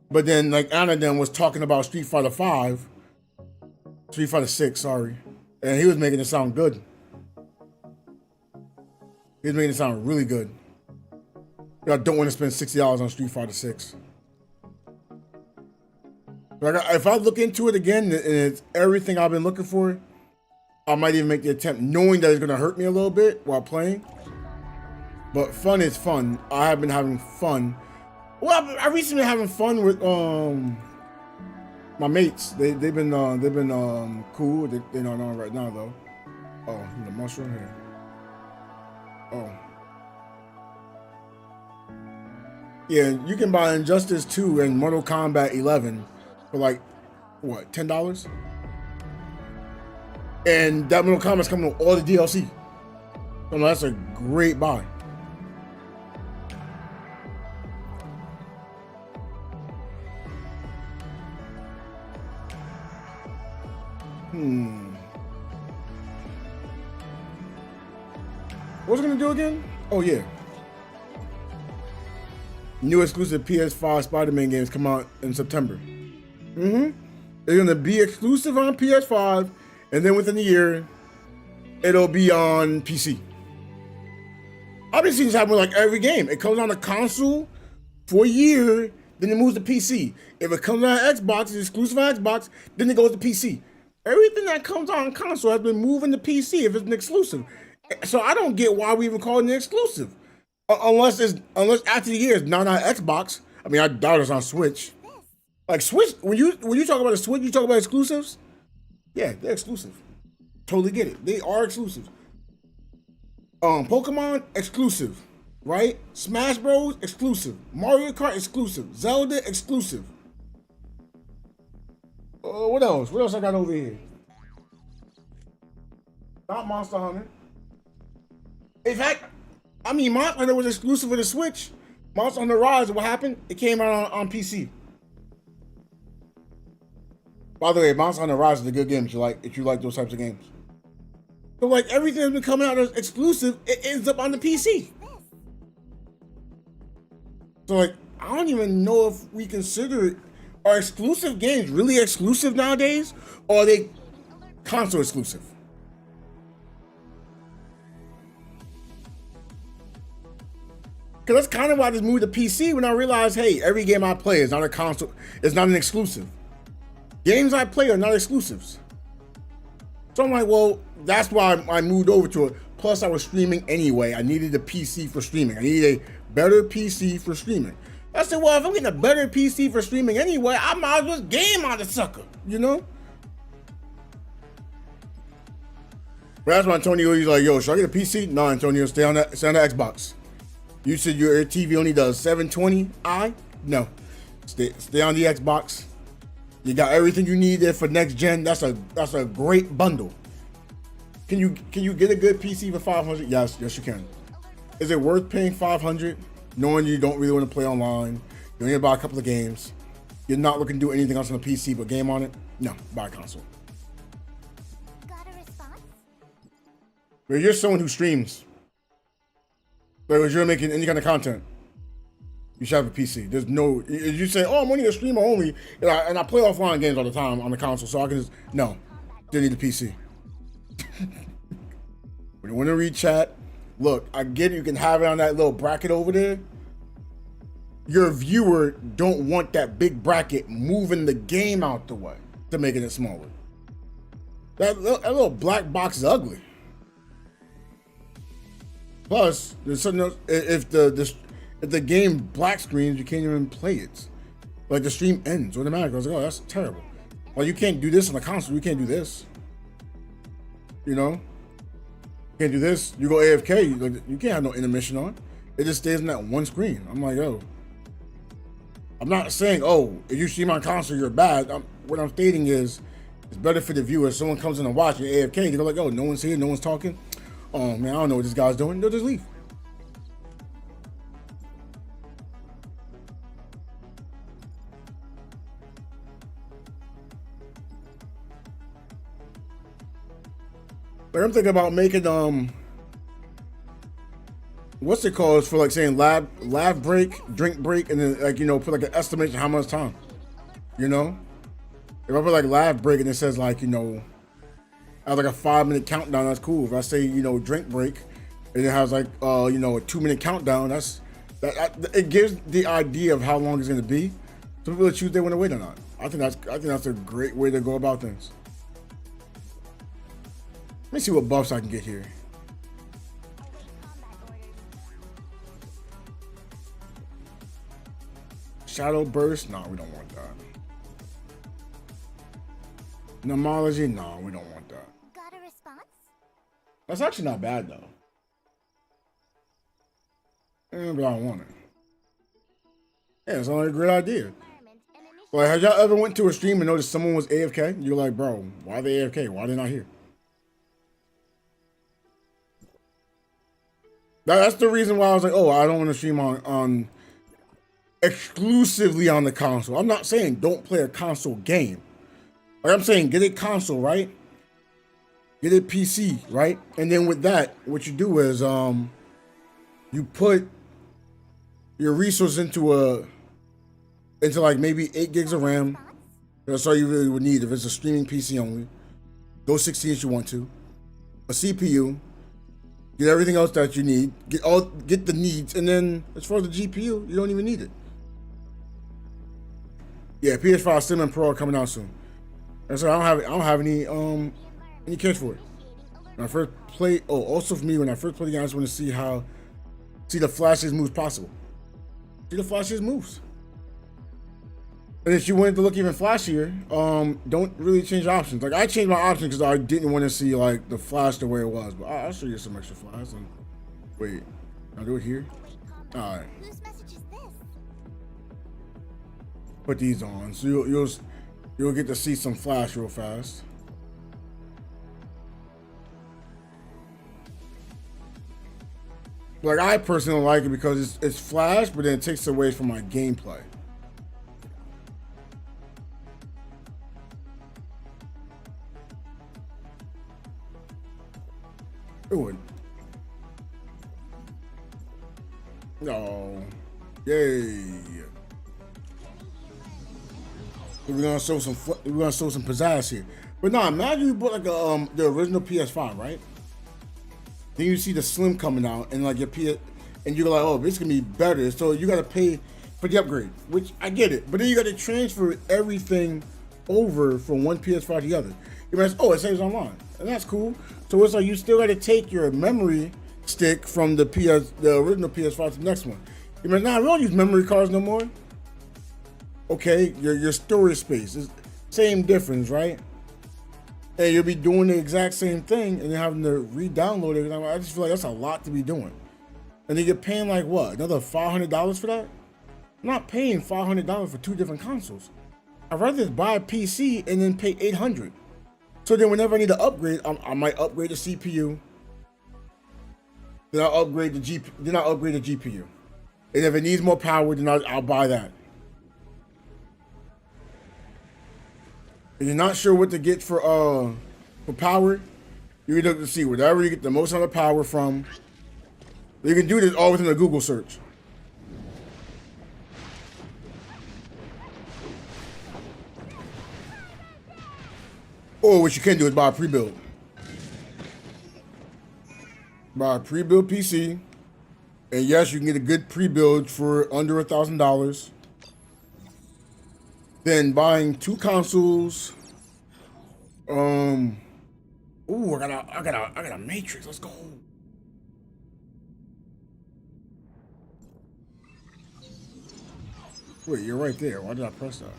But then, like, Anna then was talking about Street Fighter 6, sorry. And he was making it sound good. He was making it sound really good. I don't want to spend $60 on Street Fighter 6. Like, if I look into it again and it's everything I've been looking for, I might even make the attempt knowing that it's going to hurt me a little bit while playing. But fun is fun. I have been having fun. Well, I recently been having fun with my mates. They've been cool. They're not on right now though. Oh, the mushroom here. Oh. Yeah, you can buy Injustice 2 and Mortal Kombat 11 for like, what, $10? And that Mortal Kombat's coming with all the DLC. So that's a great buy. What's it gonna do again? Oh yeah. New exclusive PS5 Spider-Man games come out in September. It's gonna be exclusive on PS5, and then within a year, it'll be on PC. I've been seeing this happen with like every game. It comes on a console for a year, then it moves to PC. If it comes on Xbox, it's exclusive on Xbox, then it goes to PC. Everything that comes on console has been moving to PC if it's an exclusive. So I don't get why we even call it an exclusive. Unless after the year it's not on Xbox. I mean, I doubt it's on Switch. Like Switch, when you talk about a Switch, you talk about exclusives. Yeah, they're exclusive. Totally get it. They are exclusive. Pokemon exclusive, right? Smash Bros exclusive. Mario Kart exclusive. Zelda exclusive. What else? What else I got over here? Not Monster Hunter. In fact, I mean, Monster Hunter was exclusive for the Switch. Monster Hunter Rise, what happened? It came out on PC. By the way, Monster Hunter Rise is a good game if you like those types of games. So like everything that's been coming out as exclusive, it ends up on the PC. So like, I don't even know if we consider are exclusive games really exclusive nowadays, or are they console exclusive? Because that's kind of why I just moved to PC when I realized, hey, every game I play is not a console, it's not an exclusive. Games I play are not exclusives. So I'm like, well, that's why I moved over to it. Plus, I was streaming anyway. I needed a PC for streaming. I needed a better PC for streaming. I said, well, if I'm getting a better PC for streaming anyway, I might as well game on the sucker, you know? But that's why Antonio, he's like, yo, should I get a PC? No, Antonio, stay on the Xbox. You said your TV only does 720i? No. Stay on the Xbox. You got everything you need there for next gen. That's a great bundle. Can you get a good PC for 500? Yes, you can. Is it worth paying 500 knowing you don't really want to play online? You only buy a couple of games. You're not looking to do anything else on the PC but game on it? No, buy a console. Got a response? But you're someone who streams. Like if you're making any kind of content, you should have a PC. There's no, if you say, oh, I'm only a streamer only, and I play offline games all the time on the console, so I can just, no, you need a PC. When you want to read chat, look, I get it, you can have it on that little bracket over there. Your viewer don't want that big bracket moving the game out the way to making it smaller. That little black box is ugly. Plus, there's something else. If the game black screens, you can't even play it. Like the stream ends automatically. I was like, oh, that's terrible. Well, you can't do this on the console. You can't do this. You know, you can't do this. You go AFK. You can't have no intermission on. It just stays in that one screen. I'm like, oh. I'm not saying, oh, if you stream on console, you're bad. What I'm stating is, it's better for the viewer. If someone comes in and watch you AFK, they're like, oh, no one's here, no one's talking. Oh man, I don't know what this guy's doing. They'll just leave. Like I'm thinking about making what's it called for like saying lab break, drink break, and then like put like an estimation how much time. You know, if I put like lab break and it says like I have like a 5-minute countdown, that's cool. If I say, drink break, and it has like, a 2-minute countdown, that it gives the idea of how long it's gonna be. So people choose they want to wait or not. I think that's a great way to go about things. Let me see what buffs I can get here. Shadow burst? No, we don't want that. Nomology? No, we don't want that. Got a response? That's actually not bad though. But I don't want it. Yeah, it's only a great idea. Like, have y'all ever went to a stream and noticed someone was AFK? You're like, bro, why are they AFK? Why are they not here? That's the reason why I was like, oh, I don't want to stream on exclusively on the console. I'm not saying don't play a console game. Like I'm saying, get a console, right? get a PC, right? And then with that, what you do is you put your resource into like maybe 8 gigs of RAM. That's all you really would need if it's a streaming PC only. Go 16 if you want to. A CPU. Get everything else that you need. Get the needs, and then as far as the GPU, you don't even need it. Yeah, PS5 Slim and Pro are coming out soon. And so I don't have any cash for it. When I first played, also for me, when I first played the game, I just want to see the flashiest moves possible. See the flashiest moves. And if you wanted to look even flashier, don't really change options. Like, I changed my options because I didn't want to see like the flash the way it was. But I'll show you some extra flash. Wait, I'll do it here. All right. Whose message is this? Put these on, so you'll get to see some flash real fast. Like, I personally don't like it because it's flash, but then it takes away from my gameplay. Ooh. No. Yay. We're gonna show some pizzazz here. But nah, imagine you bought like the original PS5, right? Then you see the Slim coming out, and like your and you're like, oh, this is gonna be better. So you gotta pay for the upgrade, which I get it. But then you gotta transfer everything over from one PS5 to the other. You realize, oh, it saves online, and that's cool. So it's like you still gotta take your memory stick from the original PS5 to the next one. You realize, nah, we don't use memory cards no more. Okay, your storage space is same difference, right? And you'll be doing the exact same thing and then having to re-download it. I just feel like that's a lot to be doing. And then you're paying like what, another $500 for that? I'm not paying $500 for 2 different consoles. I'd rather just buy a PC and then pay $800. So then whenever I need to upgrade, I might upgrade the CPU. Then I'll upgrade the GPU. And if it needs more power, then I'll buy that. If you're not sure what to get for power, you can look to see whatever you get the most amount of power from. You can do this all within a Google search. Or what you can do is buy a pre-build. Buy a pre-build PC. And yes, you can get a good pre-build for under $1,000. Then buying 2 consoles. Ooh, I got a Matrix. Let's go. Wait, you're right there. Why did I press that?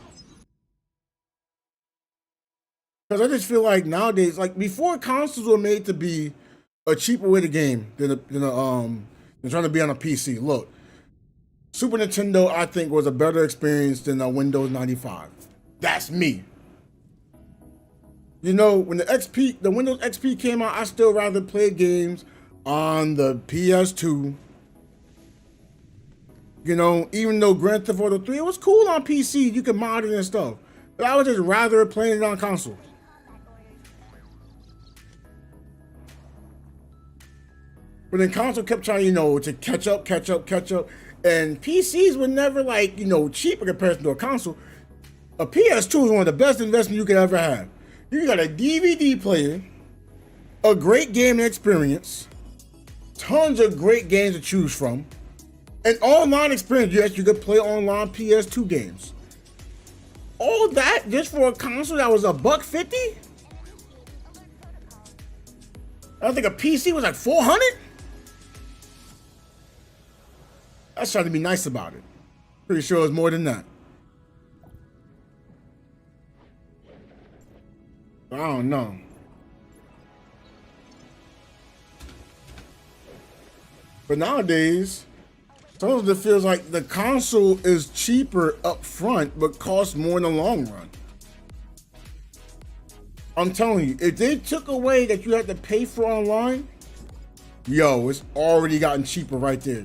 Because I just feel like nowadays, like before, consoles were made to be a cheaper way to game than trying to be on a PC. Look. Super Nintendo, I think, was a better experience than a Windows 95. That's me. You know, when the Windows XP came out, I still rather play games on the PS2. You know, even though Grand Theft Auto 3, it was cool on PC, you could mod it and stuff. But I would just rather playing it on console. But then console kept trying, to catch up. And PCs were never like, cheap in comparison to a console. A PS2 is one of the best investments you could ever have. You got a DVD player, a great gaming experience, tons of great games to choose from, an online experience. Yes, you could play online PS2 games. All that just for a console that was $150? I think a PC was like $400? That's trying to be nice about it. Pretty sure it's more than that. I don't know. But nowadays, sometimes it feels like the console is cheaper up front, but costs more in the long run. I'm telling you, if they took away that you had to pay for online, yo, it's already gotten cheaper right there.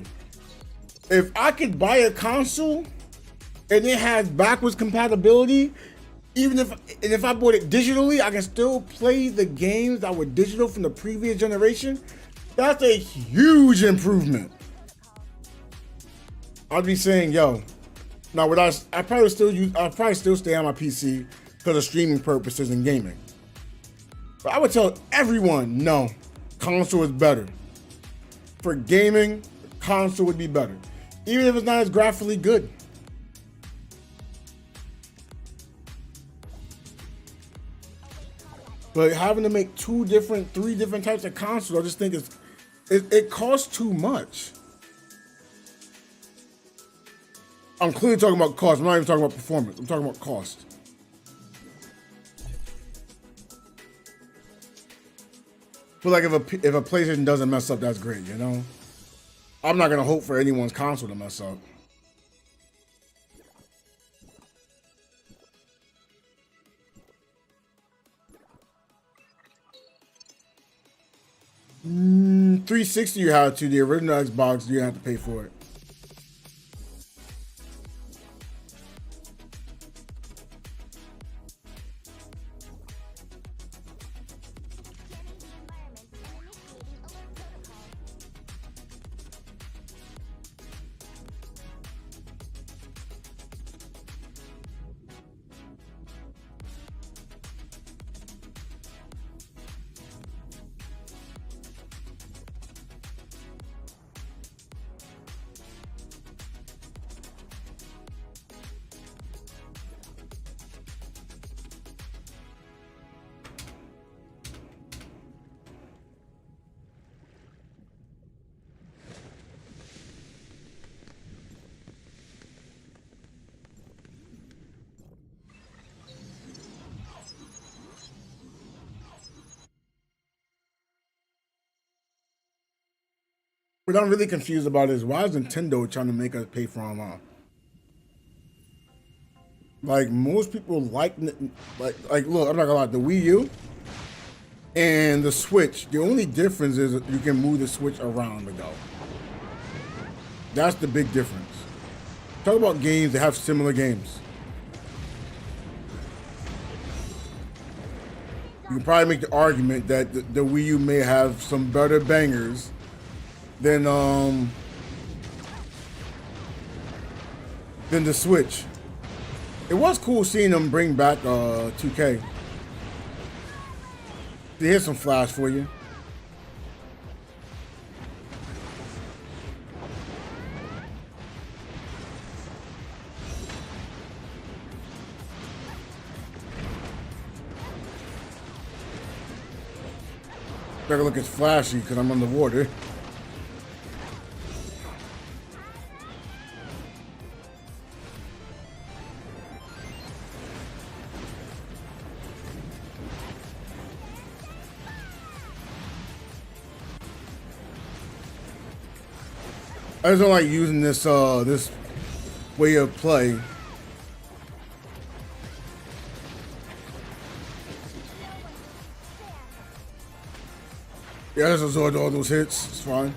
If I could buy a console and it has backwards compatibility, Even if I bought it digitally, I can still play the games that were digital from the previous generation. That's a huge improvement. I'd be saying, yo, now would I probably still stay on my PC because of streaming purposes and gaming. But I would tell everyone, no, console is better. For gaming, console would be better. Even if it's not as graphically good. But having to make 3 different types of consoles, I just think it costs too much. I'm clearly talking about cost. I'm not even talking about performance. I'm talking about cost. But like if a PlayStation doesn't mess up, that's great, you know? I'm not gonna hope for anyone's console to mess up. $360 you had to. The original Xbox, you have to pay for it. What I'm really confused about is why is Nintendo trying to make us pay for online? Like most people like look, I'm not gonna lie, the Wii U and the Switch, the only difference is you can move the Switch around to go. That's the big difference. Talk about games that have similar games. You can probably make the argument that the Wii U may have some better bangers than the Switch. It was cool seeing them bring back 2K. Here's some flash for you. Better look as flashy because I'm underwater. I just don't like using this this way of play. Yeah, I just absorbed all those hits. It's fine.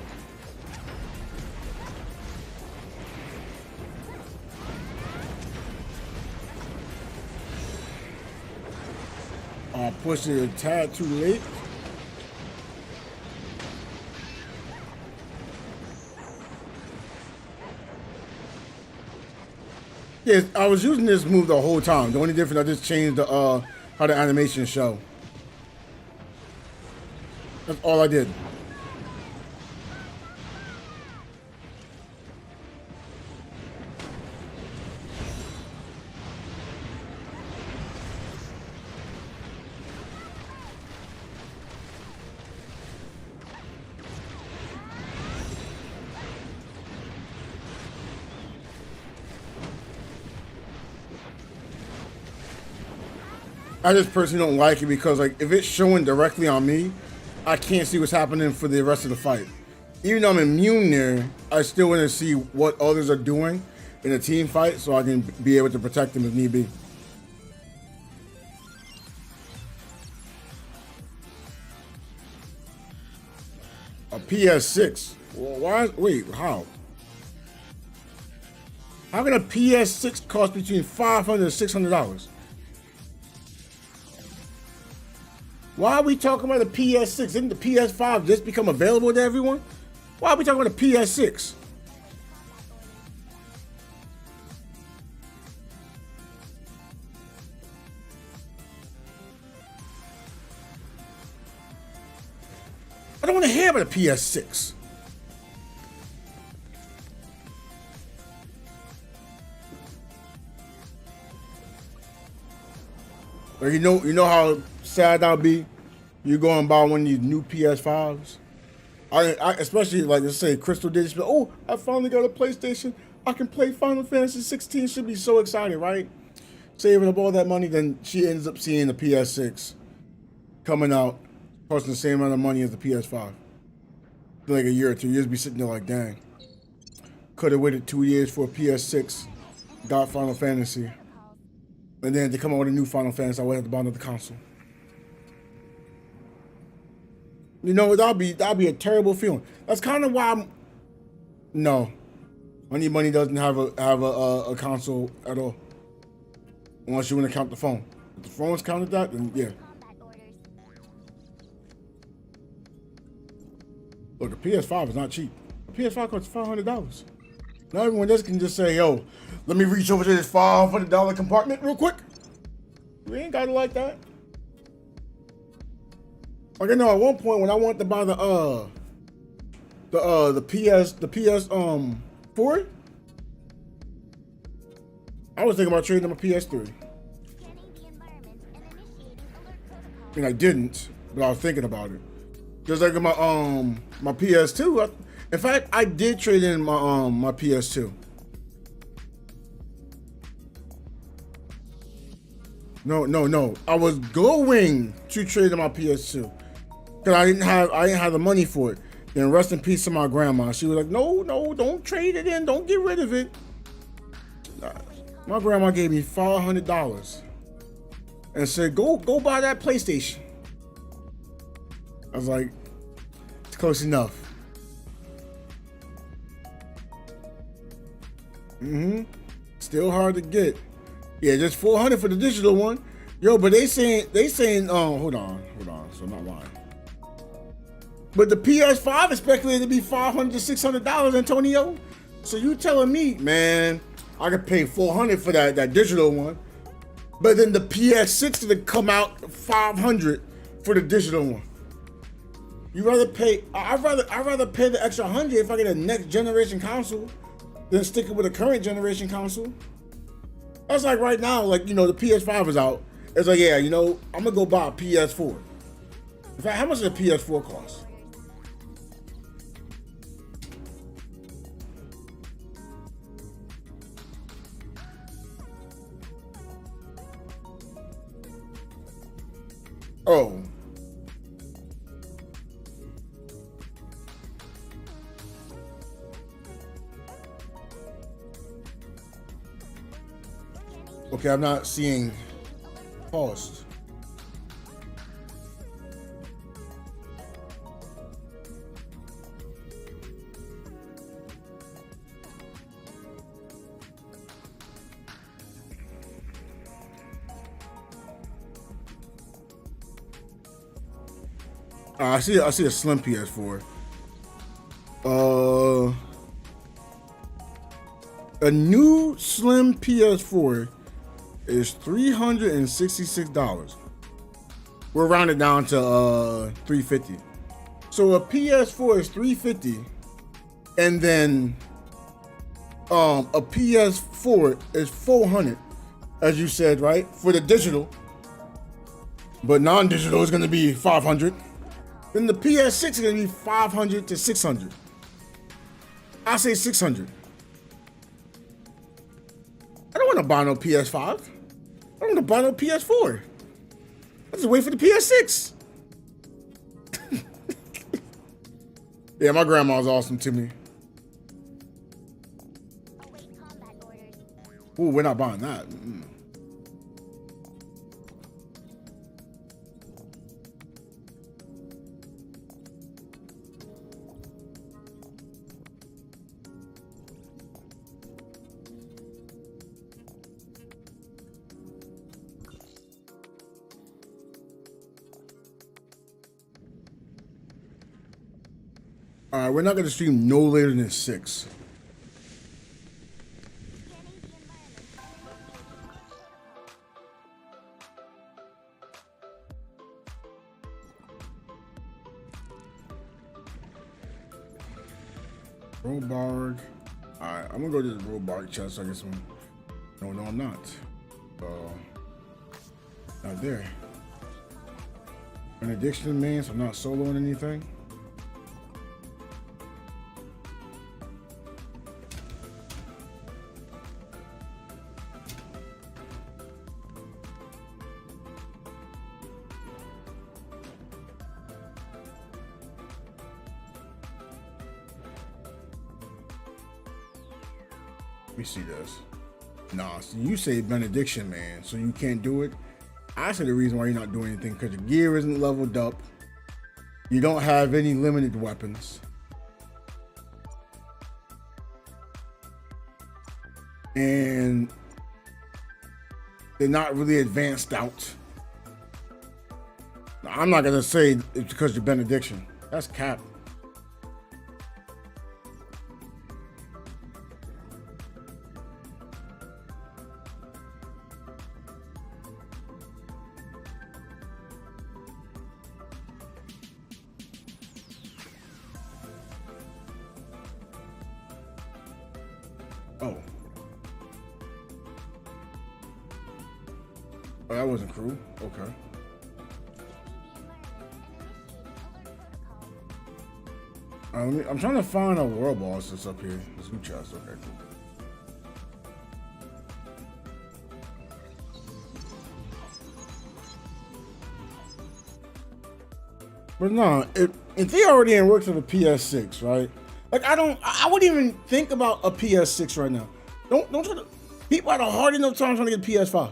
I pushed it a tad too late. Yes, I was using this move the whole time. The only difference, I just changed the how the animation show. That's all I did. I just personally don't like it because, like, if it's showing directly on me, I can't see what's happening for the rest of the fight. Even though I'm immune there, I still want to see what others are doing in a team fight so I can be able to protect them if need be. A PS6? Well, why? Wait, how? How can a PS6 cost between $500 and $600? Why are we talking about the PS6? Didn't the PS5 just become available to everyone? Why are we talking about the PS6? I don't want to hear about the PS6. Like, you know how sad I'll be. You go and buy one of these new PS5s. I especially like, let's say Crystal did. She, oh, I finally got a PlayStation. I can play Final Fantasy 16. She'll be so excited, right? Saving up all that money, then she ends up seeing the PS6 coming out, costing the same amount of money as the PS5. Like a year or 2 years, be sitting there like, dang. Could have waited 2 years for a PS6. Got Final Fantasy. And then to come out with a new Final Fantasy, I would have to buy another console. You know, that'd be a terrible feeling. That's kind of why I'm. No, Money Money doesn't have a console at all, unless you want to count the phone. If the phone's counted that, then yeah. Look, a PS5 is not cheap. A PS5 costs $500. Now everyone else can just say, yo, let me reach over to this $500 compartment real quick. We ain't got it like that. Like, I know at one point when I wanted to buy the PS 4, I was thinking about trading my PS3. And I didn't, but I was thinking about it. Just like my PS2. In fact, I did trade in my PS2. No. I was going to trade in my PS2 because I didn't have the money for it. Then rest in peace to my grandma. She was like, no, don't trade it in. Don't get rid of it. My grandma gave me $500 and said, go buy that PlayStation. I was like, it's close enough. Still hard to get. Yeah, just $400 for the digital one. Yo, but they saying hold on, so I'm not lying. But the PS5 is speculated to be $500 to $600, Antonio. So you telling me, man, I could pay $400 for that digital one, but then the PS6 to come out $500 for the digital one. I'd rather pay the extra $100 if I get a next generation console than sticking with a current generation console. That's like right now, like, you know, the PS5 is out. It's like, yeah, you know, I'm gonna go buy a PS4. In fact, how much does a PS4 cost? Oh. Okay, I'm not seeing cost. I see a slim PS4. A new slim PS4 is $366. We're rounded down to $350. So a PS4 is $350, and then a PS4 is $400, as you said, right? For the digital. But non-digital is gonna be $500. Then the PS6 is gonna be $500 to $600. I say $600. I don't want to buy no PS5. I don't want to buy no PS4. I just wait for the PS6. Yeah, my grandma's awesome to me. Ooh, we're not buying that. All right, we're not gonna stream no later than 6. Robarg. Alright, I'm gonna go to the Robarg chest. So I guess no, I'm not. Not there. An addiction man, so I'm not soloing anything. Let me see this. Nah, so you say benediction, man, so you can't do it. I say the reason why you're not doing anything because your gear isn't leveled up. You don't have any limited weapons. And they're not really advanced out. Now, I'm not gonna say it's because you're benediction. That's cap. Oh, that wasn't crew. Okay. I'm trying to find a world boss that's up here. This new chest. Okay, cool. But no, if they already in works with a PS6, right? Like I wouldn't even think about a PS6 right now. Don't try to. People had a hard enough time trying to get a PS5.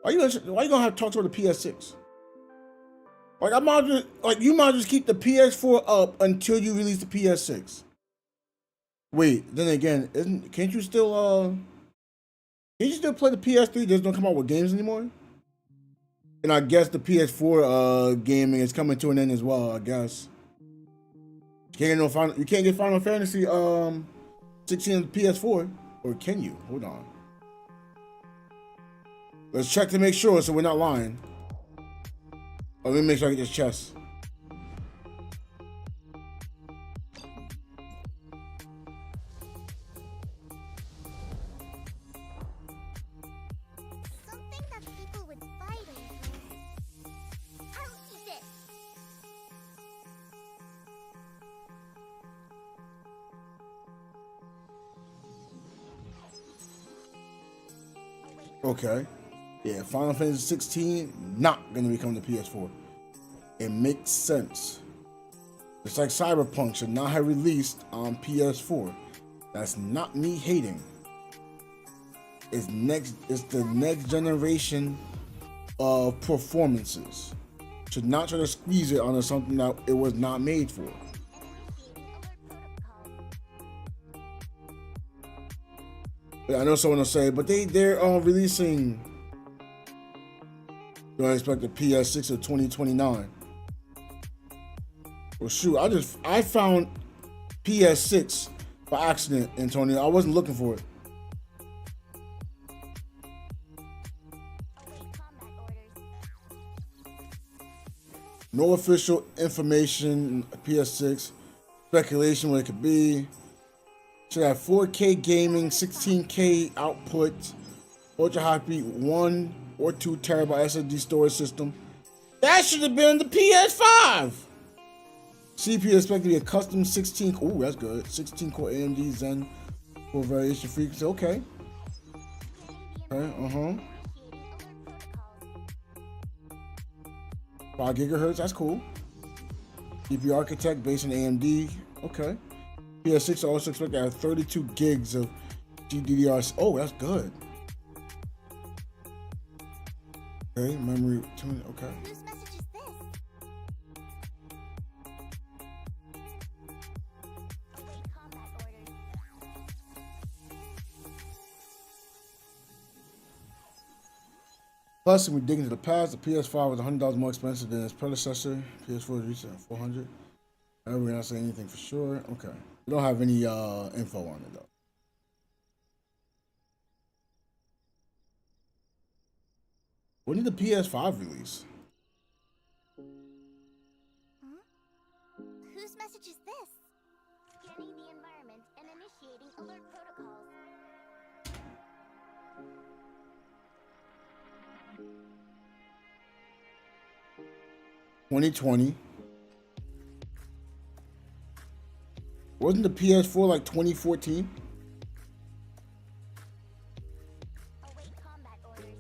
Why you gonna have to talk to the PS6? Like you might just keep the PS4 up until you release the PS6. Wait, then again, can't you still play the PS3? Just don't come out with games anymore. And I guess the PS4 gaming is coming to an end as well. I guess you can't get Final Fantasy 16 on the PS4, or can you? Hold on. Let's check to make sure so we're not lying. Oh, let me make sure I get this chest. Something that people would fight over. I'll eat it. Okay. Yeah, Final Fantasy 16 not gonna become the PS4. It makes sense. Just like Cyberpunk should not have released on PS4. That's not me hating. It's the next generation of performances. Should not try to squeeze it onto something that it was not made for. I know someone will say, but they're releasing. Do I expect the PS6 of 2029? Well, shoot, I found PS6 by accident, Antonio. I wasn't looking for it. No official information. PS6 speculation what it could be. Should have 4K gaming, 16K output, ultra high speed 1 or 2 terabyte SSD storage system. That should have been the PS5. CPU expected to be a custom 16. Ooh, that's good. 16 core AMD Zen for variation frequency. Okay. Okay. 5 gigahertz. That's cool. GPU architect based on AMD. Okay. PS6 also expect to have 32 gigs of GDDR. Oh, that's good. Okay, memory. Okay. Whose message is this? Await combat orders. Plus, when we dig into the past, the PS5 was $100 more expensive than its predecessor. PS4 was reaching $400. We're not saying anything for sure. Okay. We don't have any info on it though. When did the PS5 release? Whose message is this? Scanning the environment and initiating alert protocols. $2020. Wasn't the PS4 like 2014? Await combat orders.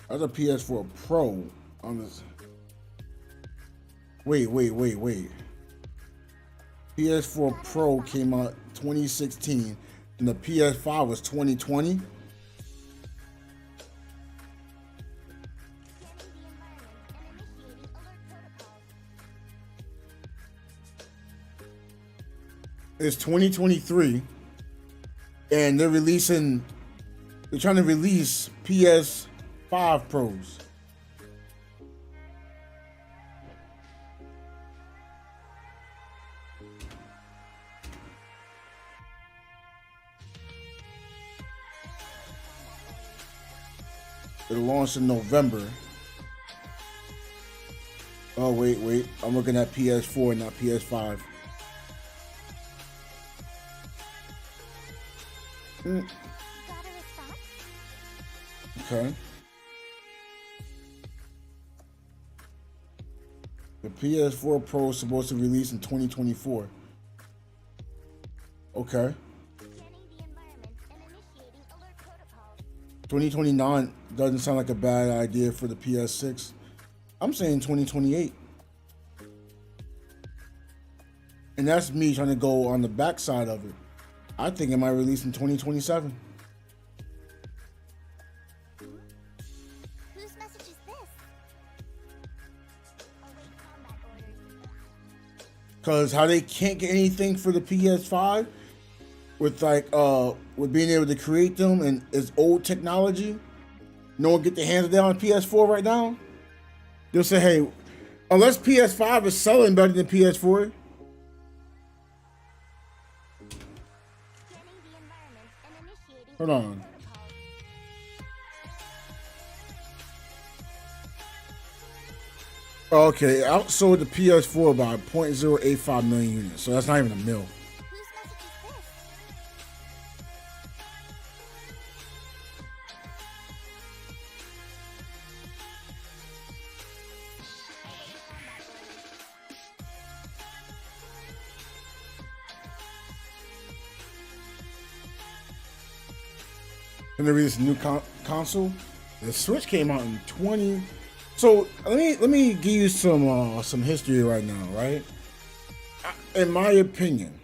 That's a PS4 Pro on this. Wait. PS4 Pro came out 2016 and the PS5 was 2020? It's 2023 and they're trying to release PS5 Pros. It'll launch in November. Oh, wait. I'm looking at PS4, not PS5. Got a response? Okay. The PS4 Pro is supposed to release in 2024. Okay. Scanning the environment and initiating alert protocols. 2029 doesn't sound like a bad idea for the PS6. I'm saying 2028. And that's me trying to go on the backside of it. I think it might release in 2027. Whose message is this? Await combat orders. Cause how they can't get anything for the PS5 with with being able to create them and it's old technology. No one get their hands down on PS4 right now. They'll say, hey, unless PS5 is selling better than PS4. Scanning the environment and initiating Hold on. protocols. Okay, outsold the PS4 by 0.085 million units, so that's not even a mil. Whose message is this? And they released a new console. The Switch came out in 20. So let me give you some history right now, right? In my opinion,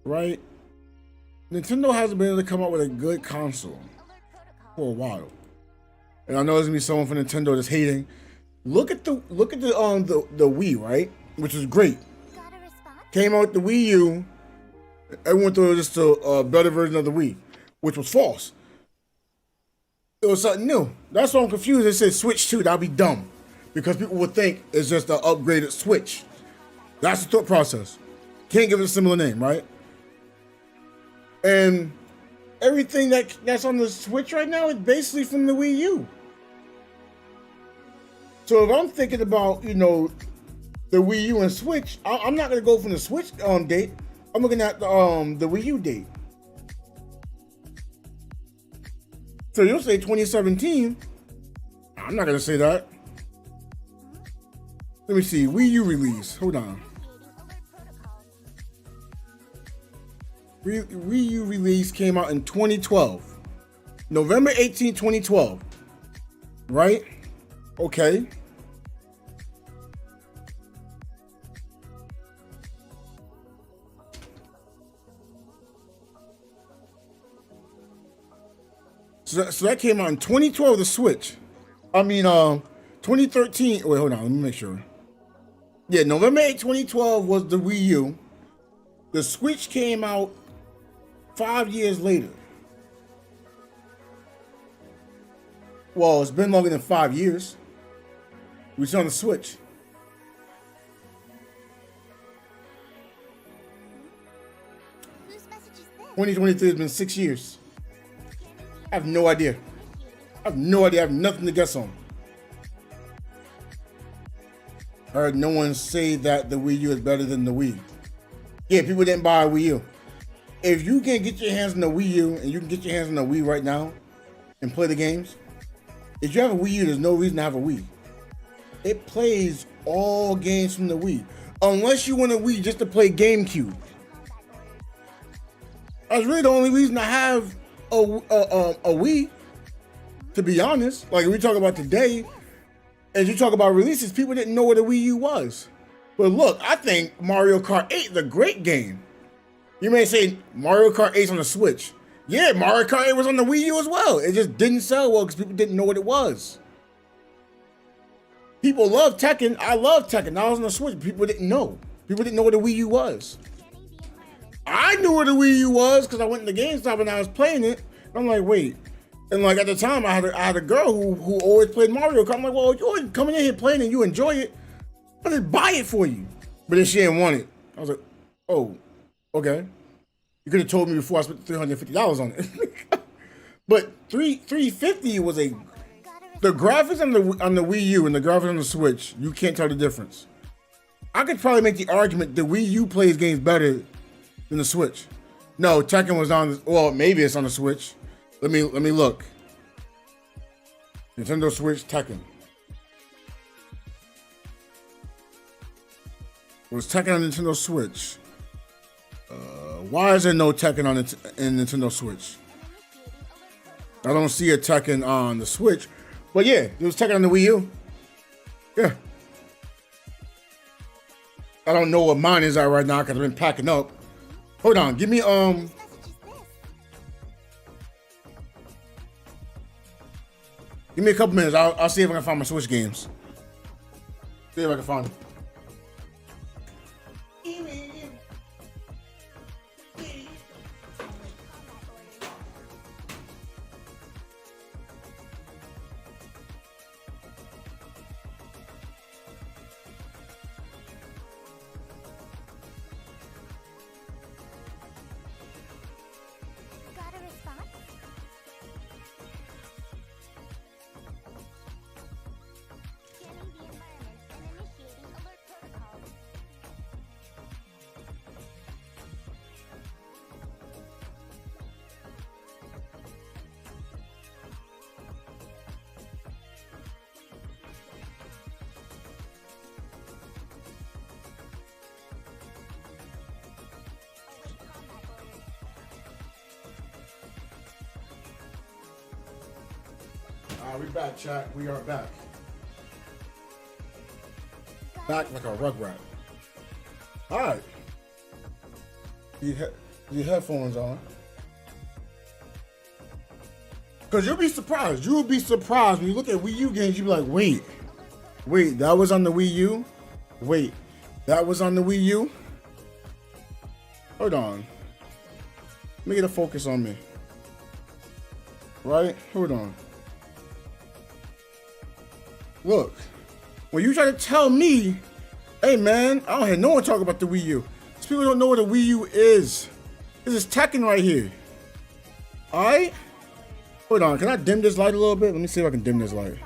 right? Nintendo hasn't been able to come up with a good console for a while, and I know there's gonna be someone from Nintendo that's hating. Look at the Wii, right? Which is great. Got a response? Came out with the Wii U. Everyone thought it was just a better version of the Wii, which was false. It was something new. That's why I'm confused. It said Switch 2. That'd be dumb. Because people would think it's just an upgraded Switch. That's the thought process. Can't give it a similar name, right? And everything that's on the Switch right now is basically from the Wii U. So if I'm thinking about, the Wii U and Switch, I'm not going to go from the Switch date. I'm looking at the Wii U date. So you'll say 2017. I'm not going to say that. Let me see. Wii U release. Hold on. Wii U release came out in 2012. November 18, 2012. Right? Okay. So that came out in 2012, the Switch. 2013. Wait, hold on. Let me make sure. Yeah, November 8, 2012 was the Wii U. The Switch came out 5 years later. Well, it's been longer than 5 years. We still on the Switch. Whose message is this? 2023 has been 6 years. I have no idea. I have no idea. I have nothing to guess on. I heard no one say that the Wii U is better than the Wii. Yeah, people didn't buy a Wii U. If you can get your hands on the Wii U and you can get your hands on the Wii right now and play the games, if you have a Wii U, there's no reason to have a Wii. It plays all games from the Wii. Unless you want a Wii just to play GameCube. That's really the only reason to have a Wii, to be honest. Like, we talk about today, as you talk about releases, people didn't know what a Wii U was. But look, I think Mario Kart 8 is a great game. You may say Mario Kart 8 is on the Switch. Yeah, Mario Kart 8 was on the Wii U as well. It just didn't sell well because people didn't know what it was. People love Tekken. I love Tekken. I was on the Switch. People didn't know. People didn't know what the Wii U was. I knew what the Wii U was because I went to GameStop and I was playing it. And I'm like, wait. And like at the time, I had a girl who always played Mario Kart. I'm like, well, you're coming in here playing and you enjoy it. I'll just buy it for you. But then she didn't want it. I was like, oh, okay. You could have told me before I spent $350 on it. But $350 was the graphics on the Wii U and the graphics on the Switch. You can't tell the difference. I could probably make the argument the Wii U plays games better than the Switch. No, Tekken was on. Well, maybe it's on the Switch. Let me look. Nintendo Switch Tekken. Was Tekken on Nintendo Switch? Why is there no Tekken on in Nintendo Switch? I don't see a Tekken on the Switch, but yeah, there was Tekken on the Wii U. Yeah. I don't know what mine is at right now because I've been packing up. Hold on, give me Give me a couple minutes. I'll see if I can find my Switch games. See if I can find them. Got a response? Scanning the environment and initiating alert protocols. Await combat orders. We back, chat. We are back. Back like a rugrat. All right. Your headphones on. Because you'll be surprised. You'll be surprised when you look at Wii U games. You'll be like, wait, that was on the Wii U? Wait, that was on the Wii U? Hold on. Let me get a focus on me. Right? Hold on. Look, when you try to tell me, hey man, I don't hear no one talk about the Wii U. These people don't know what a Wii U is. This is Tekken right here. Alright? Hold on, can I dim this light a little bit? Let me see if I can dim this light.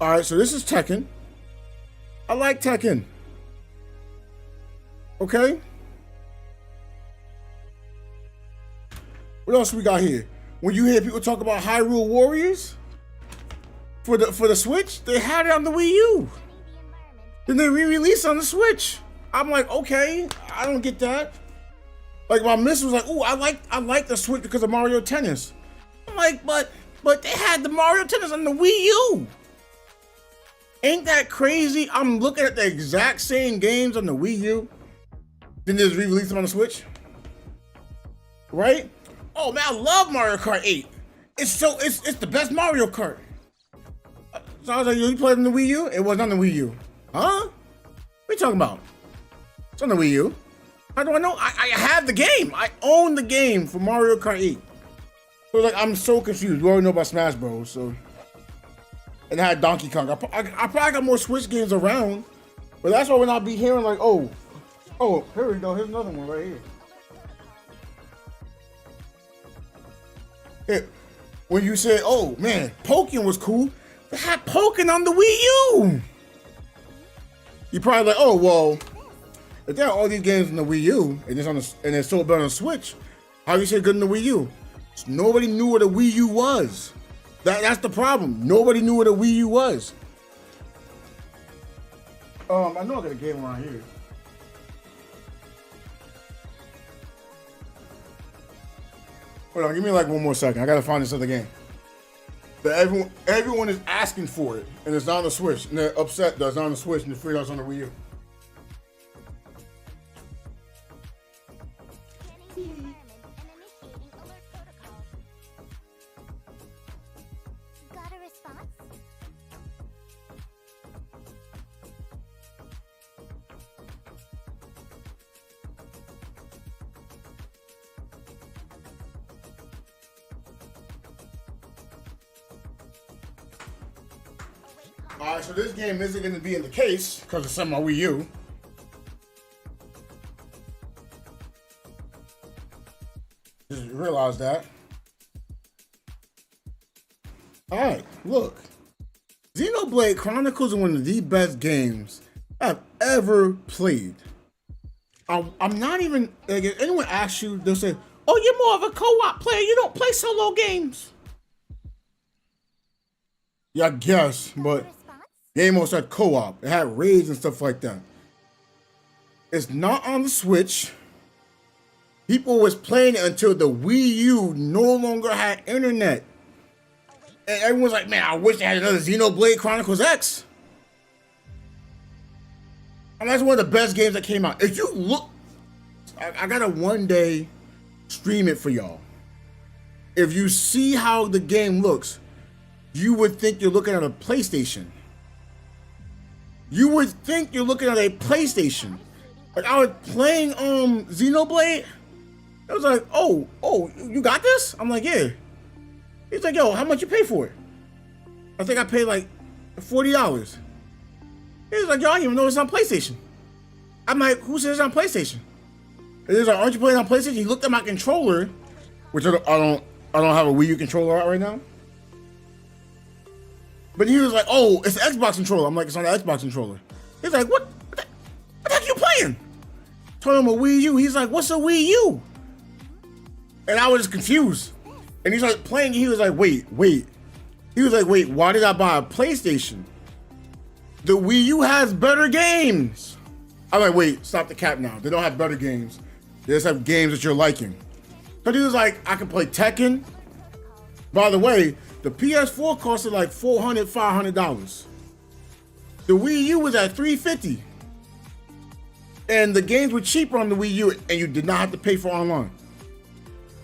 Alright, so this is Tekken. I like Tekken. Okay? What else we got here? When you hear people talk about Hyrule Warriors for the Switch, they had it on the Wii U. Then they re-released on the Switch. I'm like, okay, I don't get that. Like my miss was like, ooh, I like the Switch because of Mario Tennis. I'm like, but they had the Mario Tennis on the Wii U. Ain't that crazy? I'm looking at the exact same games on the Wii U. Then they just re-released them on the Switch. Right? Oh man, I love Mario Kart 8. It's the best Mario Kart. So I was like, you played on the Wii U? It wasn't on the Wii U. Huh? What are you talking about? It's on the Wii U. How do I know? I have the game. I own the game for Mario Kart 8. So like I'm so confused. We already know about Smash Bros. So, and I had Donkey Kong. I probably got more Switch games around, but that's why when I be hearing like, oh, here we go. Here's another one right here. Here, when you said, oh man, Pokken was cool, they had Pokken on the Wii U. You probably like, oh well, if there are all these games on the Wii U and it's so bad on the Switch, how you say good on the Wii U? Nobody knew what a Wii U was. That's the problem. Nobody knew what a Wii U was. I know I got a game around here. Hold on, give me like one more second. I gotta find this other game. But everyone is asking for it, and it's on the Switch, and they're upset that it's on the Switch and the $3 on the Wii U. Got a response? Alright, so this game isn't going to be in the case because it's on my Wii U. Just realized that. Alright, look. Xenoblade Chronicles is one of the best games I've ever played. I'm not even, like, if anyone asks you, they'll say, oh, you're more of a co-op player. You don't play solo games. Yeah, I guess, but game also had co-op. It had raids and stuff like that. It's not on the Switch. People was playing it until the Wii U no longer had internet. And everyone's like, man, I wish they had another Xenoblade Chronicles X. And that's one of the best games that came out. If you look, I gotta one day stream it for y'all. If you see how the game looks, you would think you're looking at a PlayStation. You would think you're looking at a PlayStation. Like I was playing Xenoblade. It was like, oh, you got this? I'm like, yeah. He's like, yo, how much you pay for it? I think I paid like $40. He's like, yo, I didn't even know it's on PlayStation. I'm like, who says it's on PlayStation? And he's like, aren't you playing on PlayStation? He looked at my controller, which I don't have a Wii U controller out right now. But he was like, oh, it's an Xbox controller. I'm like, it's on the Xbox controller. He's like, what the heck are you playing? Told him a Wii U. He's like, what's a Wii U? And I was just confused. And he's like playing. He was like, wait. He was like, wait, why did I buy a PlayStation? The Wii U has better games. I'm like, wait, stop the cap now. They don't have better games. They just have games that you're liking. But he was like, I can play Tekken. By the way, the PS4 costed like $400, $500. The Wii U was at $350. And the games were cheaper on the Wii U, and you did not have to pay for online.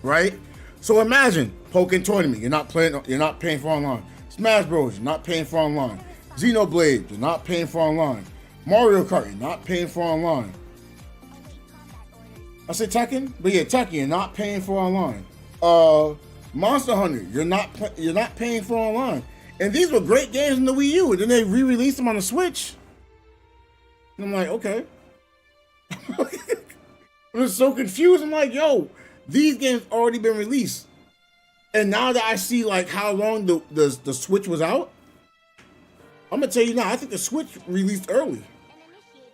Right? So imagine Pokken Tournament, you're not paying for online. Smash Bros, you're not paying for online. Xenoblade, you're not paying for online. Mario Kart, you're not paying for online. I said Tekken, but yeah, Tekken, you're not paying for online. Monster Hunter, you're not paying for online. And these were great games in the Wii U, and then they re-released them on the Switch. And I'm like, okay. I was so confused. I'm like, yo, these games already been released. And now that I see like how long the Switch was out, I'm gonna tell you now, I think the Switch released early.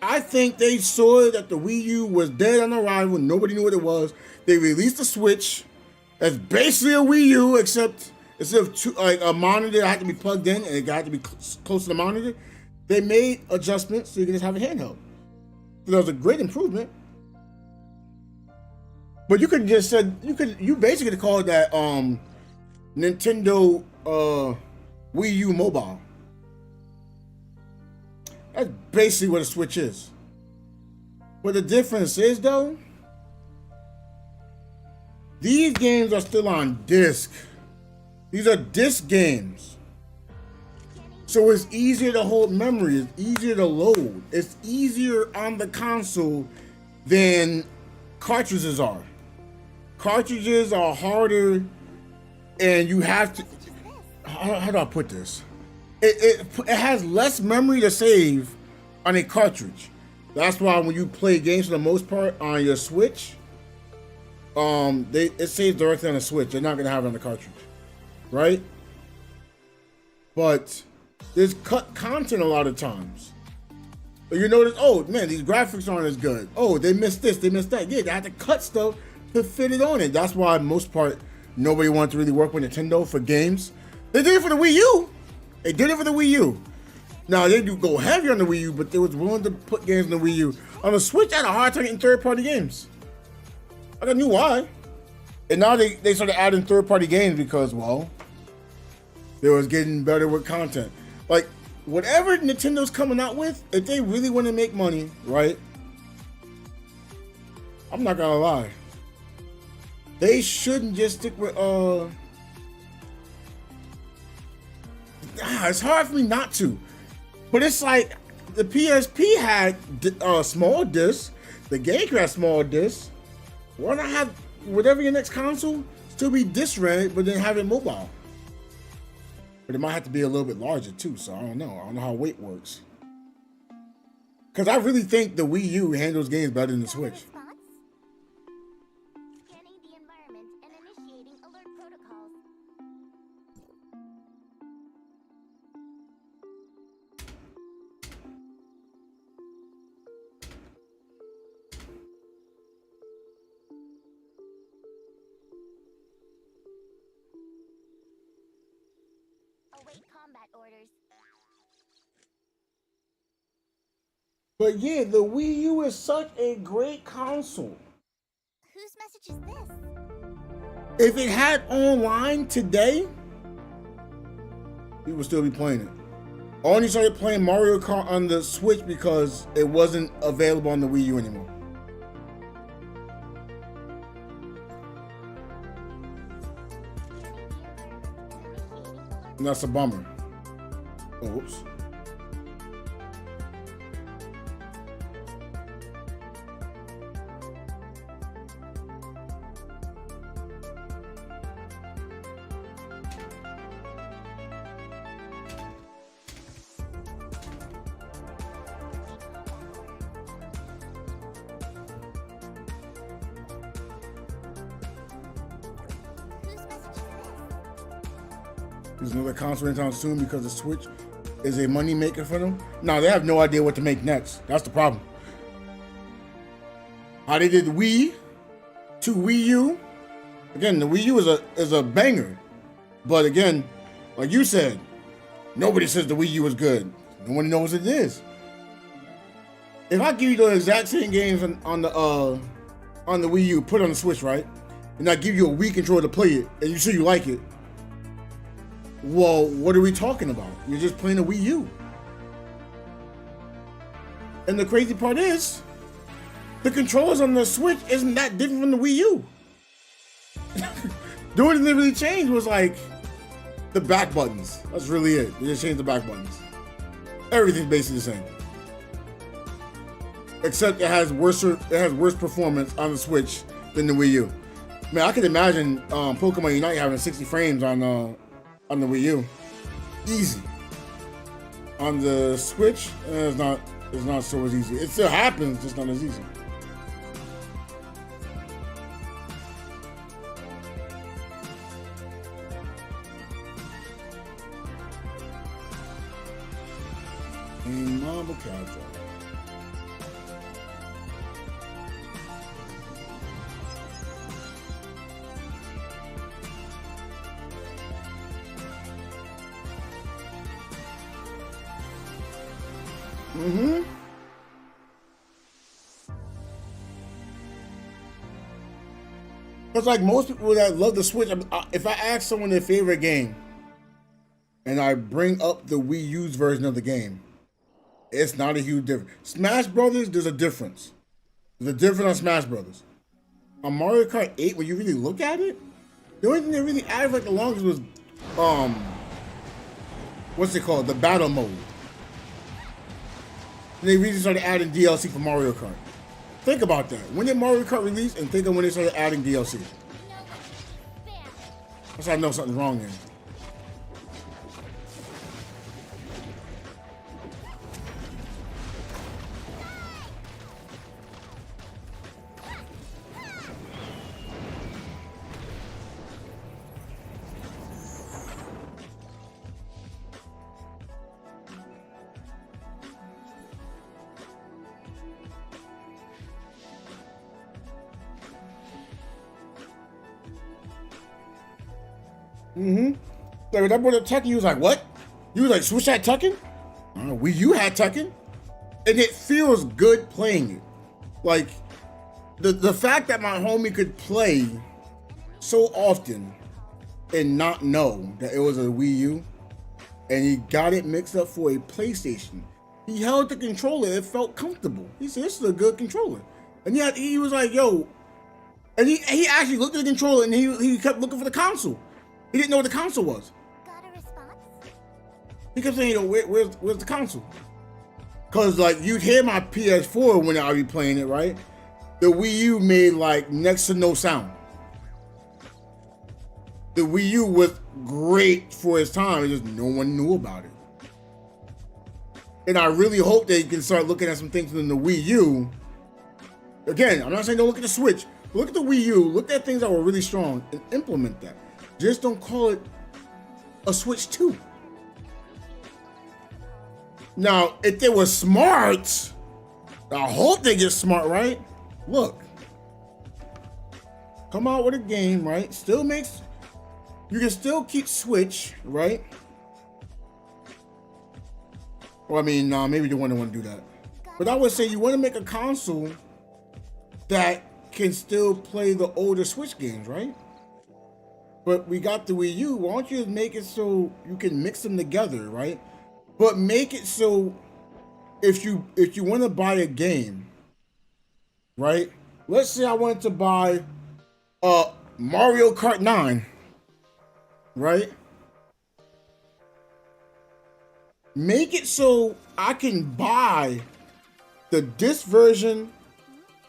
I think they saw that the Wii U was dead on arrival. Nobody knew what it was. They released the Switch. That's basically a Wii U, except instead of like a monitor that had to be plugged in and it had to be close to the monitor, they made adjustments so you can just have a handheld. So that was a great improvement. But you could just said you basically call it that Nintendo Wii U Mobile. That's basically what a Switch is. What the difference is though, these games are still on disc. These are disc games. So it's easier to hold memory, it's easier to load. It's easier on the console than cartridges are. Cartridges are harder and you have to. How do I put this? It has less memory to save on a cartridge. That's why when you play games for the most part on your Switch, it saves directly on the Switch. They're not gonna have it on the cartridge, right? But there's cut content a lot of times. But you notice, oh man, these graphics aren't as good. Oh, they missed this, they missed that. Yeah, they had to cut stuff to fit it on it. That's why most part nobody wanted to really work with Nintendo for games. They did it for the Wii U. They did it for the Wii U. Now they do go heavy on the Wii U, but they was willing to put games on the Wii U. On the Switch, I had a hard time getting third-party games. I knew why. And now they started adding third-party games because, well, they was getting better with content. Like, whatever Nintendo's coming out with, if they really want to make money, right? I'm not gonna lie. They shouldn't just stick with it's hard for me not to. But it's like the PSP had small discs, the GameCube had small discs. Why not have whatever your next console still be disc rented, but then have it mobile? But it might have to be a little bit larger too, so I don't know. I don't know how weight works. Because I really think the Wii U handles games better than the Switch. Scanning the environment and initiating alert protocols. Await combat orders. But yeah, the Wii U is such a great console. Whose message is this? If it had online today, we would still be playing it. I only started playing Mario Kart on the Switch because it wasn't available on the Wii U anymore. And that's a bummer. Oh, whoops. There's another console anytime soon because the Switch is a money maker for them. No, they have no idea what to make next. That's the problem. How they did Wii to Wii U. Again, the Wii U is a banger. But again, like you said, nobody says the Wii U is good. No one knows it is. If I give you the exact same games on the Wii U, put it on the Switch, right? And I give you a Wii controller to play it, and you say you like it, well, what are we talking about? You're just playing a Wii U. And the crazy part is, the controllers on the Switch isn't that different from the Wii U. The only thing that really changed was like the back buttons. That's really it. They just changed the back buttons. Everything's basically the same. Except it has worse performance on the Switch than the Wii U. Man, I could imagine Pokemon Unite having 60 frames on the Wii U. Easy. On the Switch, it's not so as easy. It still happens, just not as easy. And Marble Cowboy. It's like most people that love the Switch, if I ask someone their favorite game and I bring up the Wii U's version of the game, it's not a huge difference. Smash Brothers, there's a difference. There's a difference on Smash Brothers. On Mario Kart 8, when you really look at it, the only thing they really added for like the longest was, what's it called? The battle mode. And they really started adding DLC for Mario Kart. Think about that. When did Mario Kart release? And think of when they started adding DLC. That's how I know something's wrong there. Like when that boy up Tekken, he was like, what? You was like, Switch had Tekken? Wii U had Tekken? And it feels good playing it. Like, the fact that my homie could play so often and not know that it was a Wii U, and he got it mixed up for a PlayStation. He held the controller, it felt comfortable. He said, this is a good controller. And yet he was like, yo, and he actually looked at the controller and he kept looking for the console. He didn't know what the console was. Got a response? He kept saying, where's the console? Cause like you'd hear my PS4 when I'd be playing it, right? The Wii U made like next to no sound. The Wii U was great for its time, it's just no one knew about it. And I really hope they can start looking at some things in the Wii U. Again, I'm not saying don't look at the Switch. Look at the Wii U, look at things that were really strong and implement that. Just don't call it a Switch 2. Now, if they were smart, I hope they get smart, right? Look, come out with a game, right? Still makes, you can still keep Switch, right? Well, I mean, maybe they wouldn't want to do that. But I would say you want to make a console that can still play the older Switch games, right? But we got the Wii U. Why don't you make it so you can mix them together, right? But make it so if you want to buy a game, right? Let's say I wanted to buy Mario Kart 9, right? Make it so I can buy the disc version,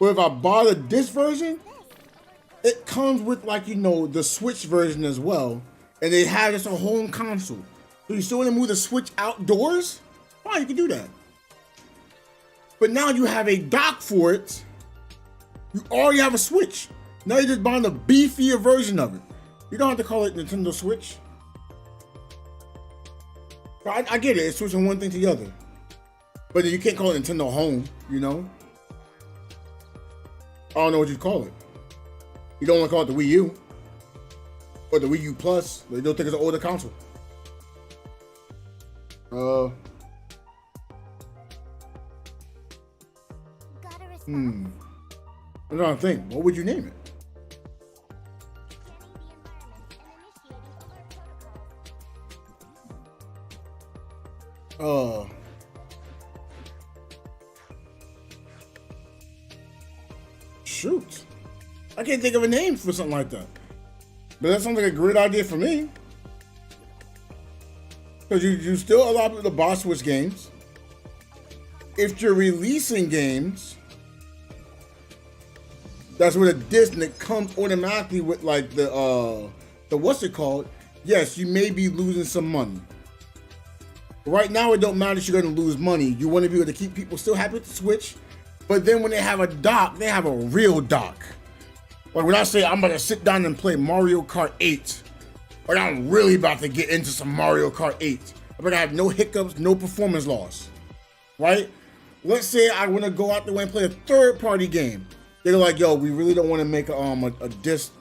or if I buy the disc version, it comes with, like, you know, the Switch version as well, and they have this a home console. So you still want to move the Switch outdoors? Fine, you can do that. But now you have a dock for it. You already have a Switch. Now you're just buying the beefier version of it. You don't have to call it Nintendo Switch. I get it, it's switching one thing to the other. But you can't call it Nintendo Home, you know? I don't know what you'd call it. You don't want to call it the Wii U. Or the Wii U Plus. They don't think it's an older console. Got a response? I'm trying to think. What would you name it? Shoot. I can't think of a name for something like that. But that sounds like a great idea for me. Because you still allow people to buy Switch games. If you're releasing games, that's with a disc and it comes automatically with like the what's it called? Yes, you may be losing some money. Right now, it don't matter if you're going to lose money. You want to be able to keep people still happy with the Switch. But then when they have a dock, they have a real dock. Like when I say I'm going to sit down and play Mario Kart 8, or I'm really about to get into some Mario Kart 8. I'm going to have no hiccups, no performance loss, right? Let's say I want to go out there and play a third-party game. They're like, yo, we really don't want to make a disc.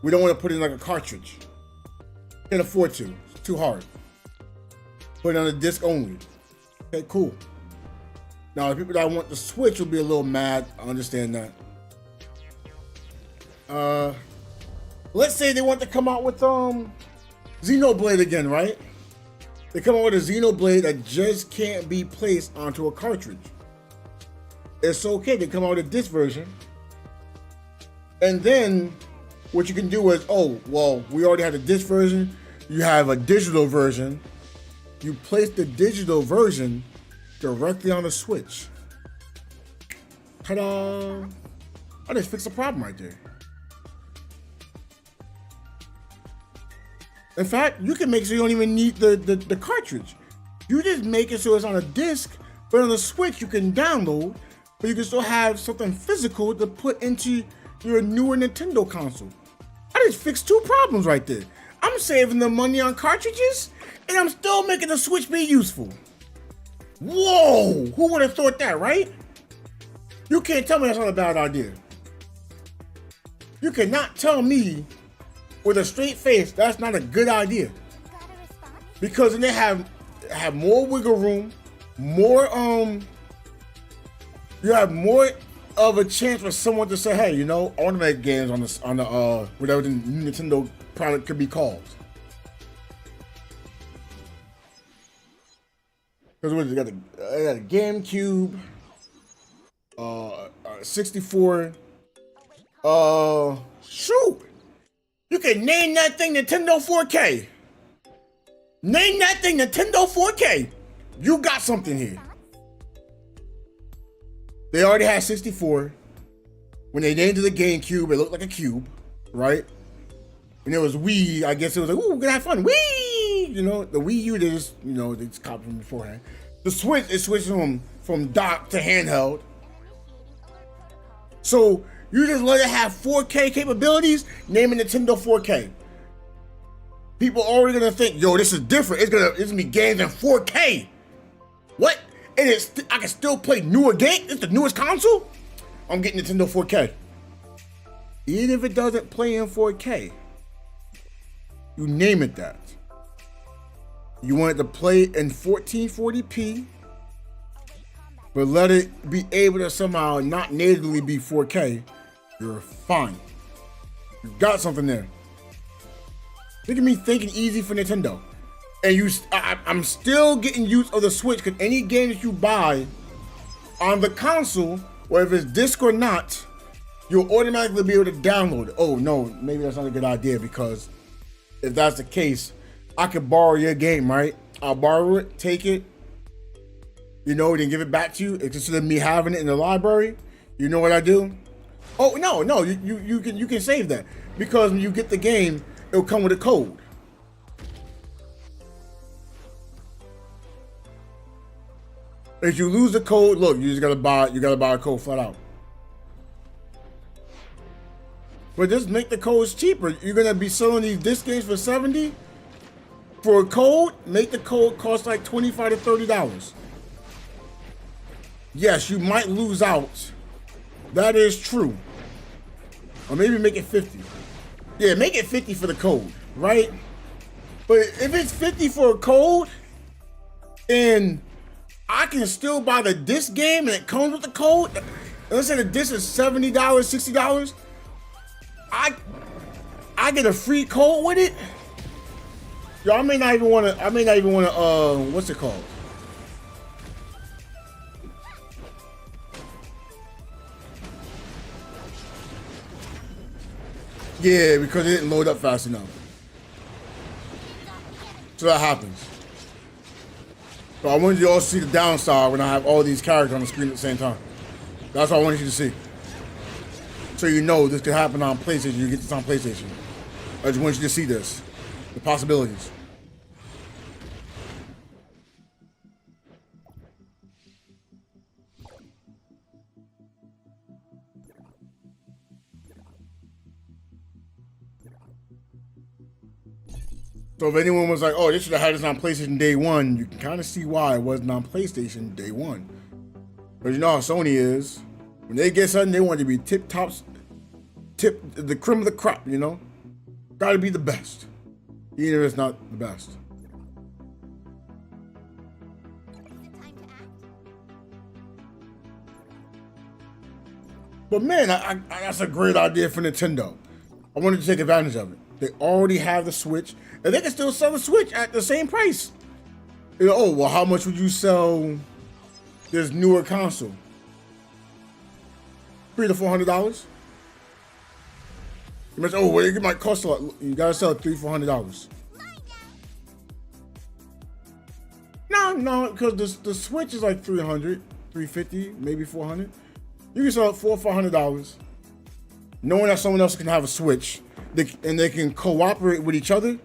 We don't want to put in like a cartridge. Can't afford to. It's too hard. Put it on a disc only. Okay, cool. Now, the people that want the Switch will be a little mad. I understand that. Let's say they want to come out with Xenoblade again, right? They come out with a Xenoblade that just can't be placed onto a cartridge. It's okay. They come out with a disc version. And then what you can do is, oh, well, we already had a disc version. You have a digital version. You place the digital version directly on the Switch. Ta-da! I just fixed the problem right there. In fact, you can make it so you don't even need the cartridge. You just make it so it's on a disc, but on the Switch you can download, but you can still have something physical to put into your newer Nintendo console. I just fixed 2 problems right there. I'm saving the money on cartridges, and I'm still making the Switch be useful. Whoa! Who would have thought that, right? You can't tell me that's not a bad idea. You cannot tell me with a straight face that's not a good idea. Got a response? Because then they have more wiggle room, more you have more of a chance for someone to say, hey, you know, I want to make games on the whatever the Nintendo product could be called. Because what, they got a GameCube, 64. Shoot! You can name that thing Nintendo 4K. Name that thing Nintendo 4K. You got something here. They already had 64. When they named it the GameCube, it looked like a cube, right? When it was Wii, I guess it was like, ooh, we're gonna have fun. Wii! You know, the Wii U, they just copied from beforehand. The Switch, it switched from dock to handheld. So you just let it have 4K capabilities, name it Nintendo 4K. People already gonna think, yo, this is different. It's gonna be games in 4K. What? And I can still play newer games. It's the newest console. I'm getting Nintendo 4K. Even if it doesn't play in 4K, you name it that. You want it to play in 1440p, but let it be able to somehow not natively be 4K. You're fine. You got something there. Look at me thinking easy for Nintendo. And I'm still getting use of the Switch because any game that you buy on the console, whether it's disc or not, you'll automatically be able to download it. Oh no, maybe that's not a good idea, because if that's the case, I could borrow your game, right? I'll borrow it, take it, then give it back to you. It's considered me having it in the library. You know what I do? Oh no, you can save that, because when you get the game, it'll come with a code. If you lose the code, look, you just gotta buy a code flat out. But just make the codes cheaper. You're gonna be selling these disc games for $70 for a code. Make the code cost like $25 to $30. Yes, you might lose out. That is true. Or maybe make it 50. Yeah, make it 50 for the code, right? But if it's 50 for a code, and I can still buy the disc game and it comes with the code. Let's say the disc is $70, $60. I get a free code with it. Yo, I may not even wanna what's it called? Yeah, because it didn't load up fast enough. So that happens. So I wanted you all to see the downside when I have all these characters on the screen at the same time. That's what I wanted you to see. So you know this could happen on PlayStation. You get this on PlayStation. I just want you to see this. The possibilities. So if anyone was like, oh, they should have had this on PlayStation day one, you can kind of see why it wasn't on PlayStation day one. But you know how Sony is. When they get something, they want it to be the cream of the crop, Gotta be the best. Even if it's not the best. Is it time to act? But man, that's a great idea for Nintendo. I wanted to take advantage of it. They already have the Switch, and they can still sell the Switch at the same price. Oh, well, how much would you sell this newer console? $300 to $400. You mentioned, oh, well, it might cost a lot. You gotta sell it $300 to $400. No, because the Switch is like $300, $350, maybe $400. You can sell it $400 or $500, knowing that someone else can have a Switch, and they can cooperate with each other.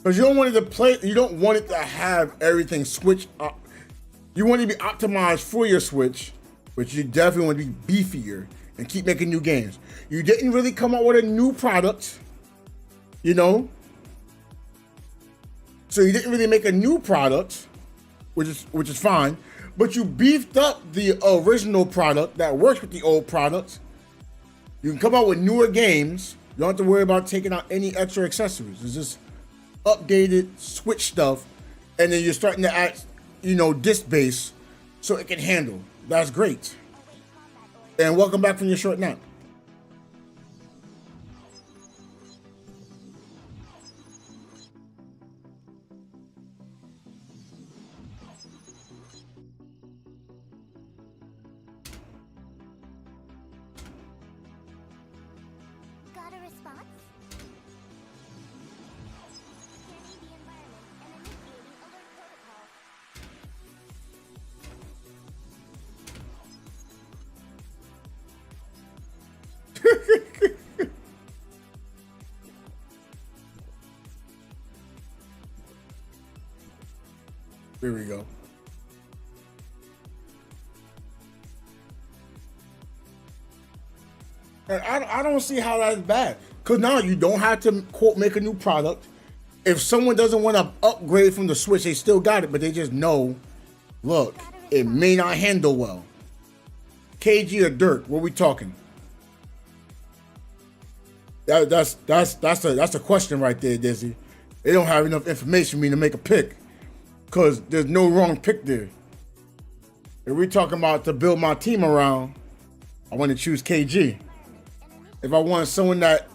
Because you don't want it to play, you don't want it to have everything switch up. You want it to be optimized for your Switch, but you definitely want to be beefier and keep making new games. You didn't really come out with a new product, you know? So you didn't really make a new product, which is fine, but you beefed up the original product that works with the old product. You can come out with newer games. You don't have to worry about taking out any extra accessories. It's just updated Switch stuff, and then you're starting to add, you know, disc base so it can handle. That's great. And welcome back from your short nap. Got a response? Scanning the environment and initiating alert protocol. Here we go. And I don't see how that's bad. Because now you don't have to, quote, make a new product. If someone doesn't want to upgrade from the Switch, they still got it, but they just know, look, it may not handle well. KG or Dirk, what we talking? That's a question right there, Dizzy. They don't have enough information for me to make a pick. Because there's no wrong pick there. If we're talking about to build my team around, I want to choose KG. If I want someone that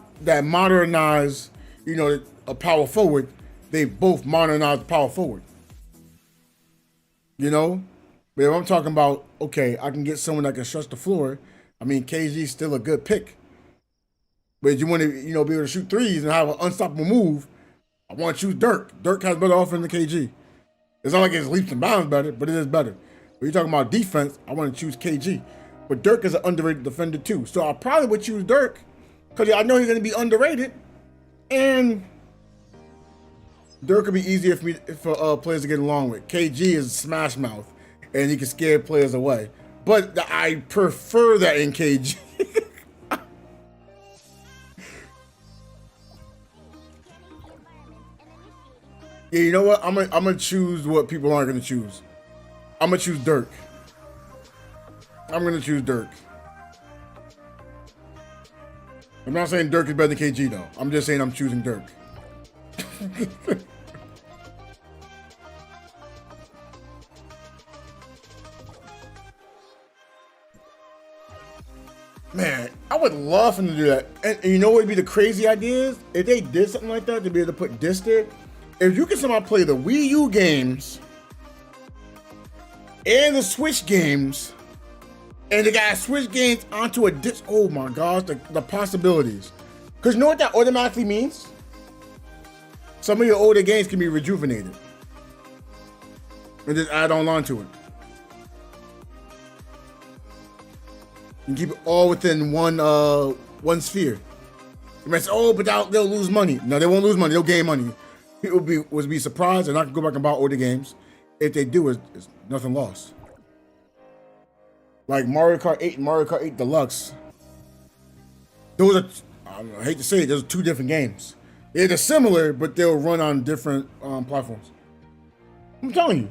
modernize, you know, a power forward, they both modernize the power forward. You know? But if I'm talking about, okay, I can get someone that can stretch the floor, I mean, KG's still a good pick. But if you want to, you know, be able to shoot threes and have an unstoppable move, I want to choose Dirk. Dirk has better offense than KG. It's not like it's leaps and bounds better, but it is better. When you're talking about defense, I want to choose KG. But Dirk is an underrated defender too. So I probably would choose Dirk because I know he's going to be underrated. And Dirk would be easier for players to get along with. KG is smash mouth and he can scare players away. But I prefer that in KG. Yeah, you know what? I'm gonna choose what people aren't gonna choose. I'm gonna choose Dirk. I'm gonna choose Dirk. I'm not saying Dirk is better than KG though. I'm just saying I'm choosing Dirk. Man, I would love for them to do that. And you know what would be the crazy idea is? If they did something like that, to be able to put disc there. If you can somehow play the Wii U games and the Switch games, and they got Switch games onto a disc, oh my gosh, the possibilities. Because you know what that automatically means? Some of your older games can be rejuvenated and just add on to it. You can keep it all within one sphere. You might say, oh, but they'll lose money. No, they won't lose money. They'll gain money. People would be surprised and not go back and buy older games. If they do, it's nothing lost. Like Mario Kart 8 and Mario Kart 8 Deluxe. Those are, I hate to say it, those are two different games. They're similar, but they'll run on different platforms. I'm telling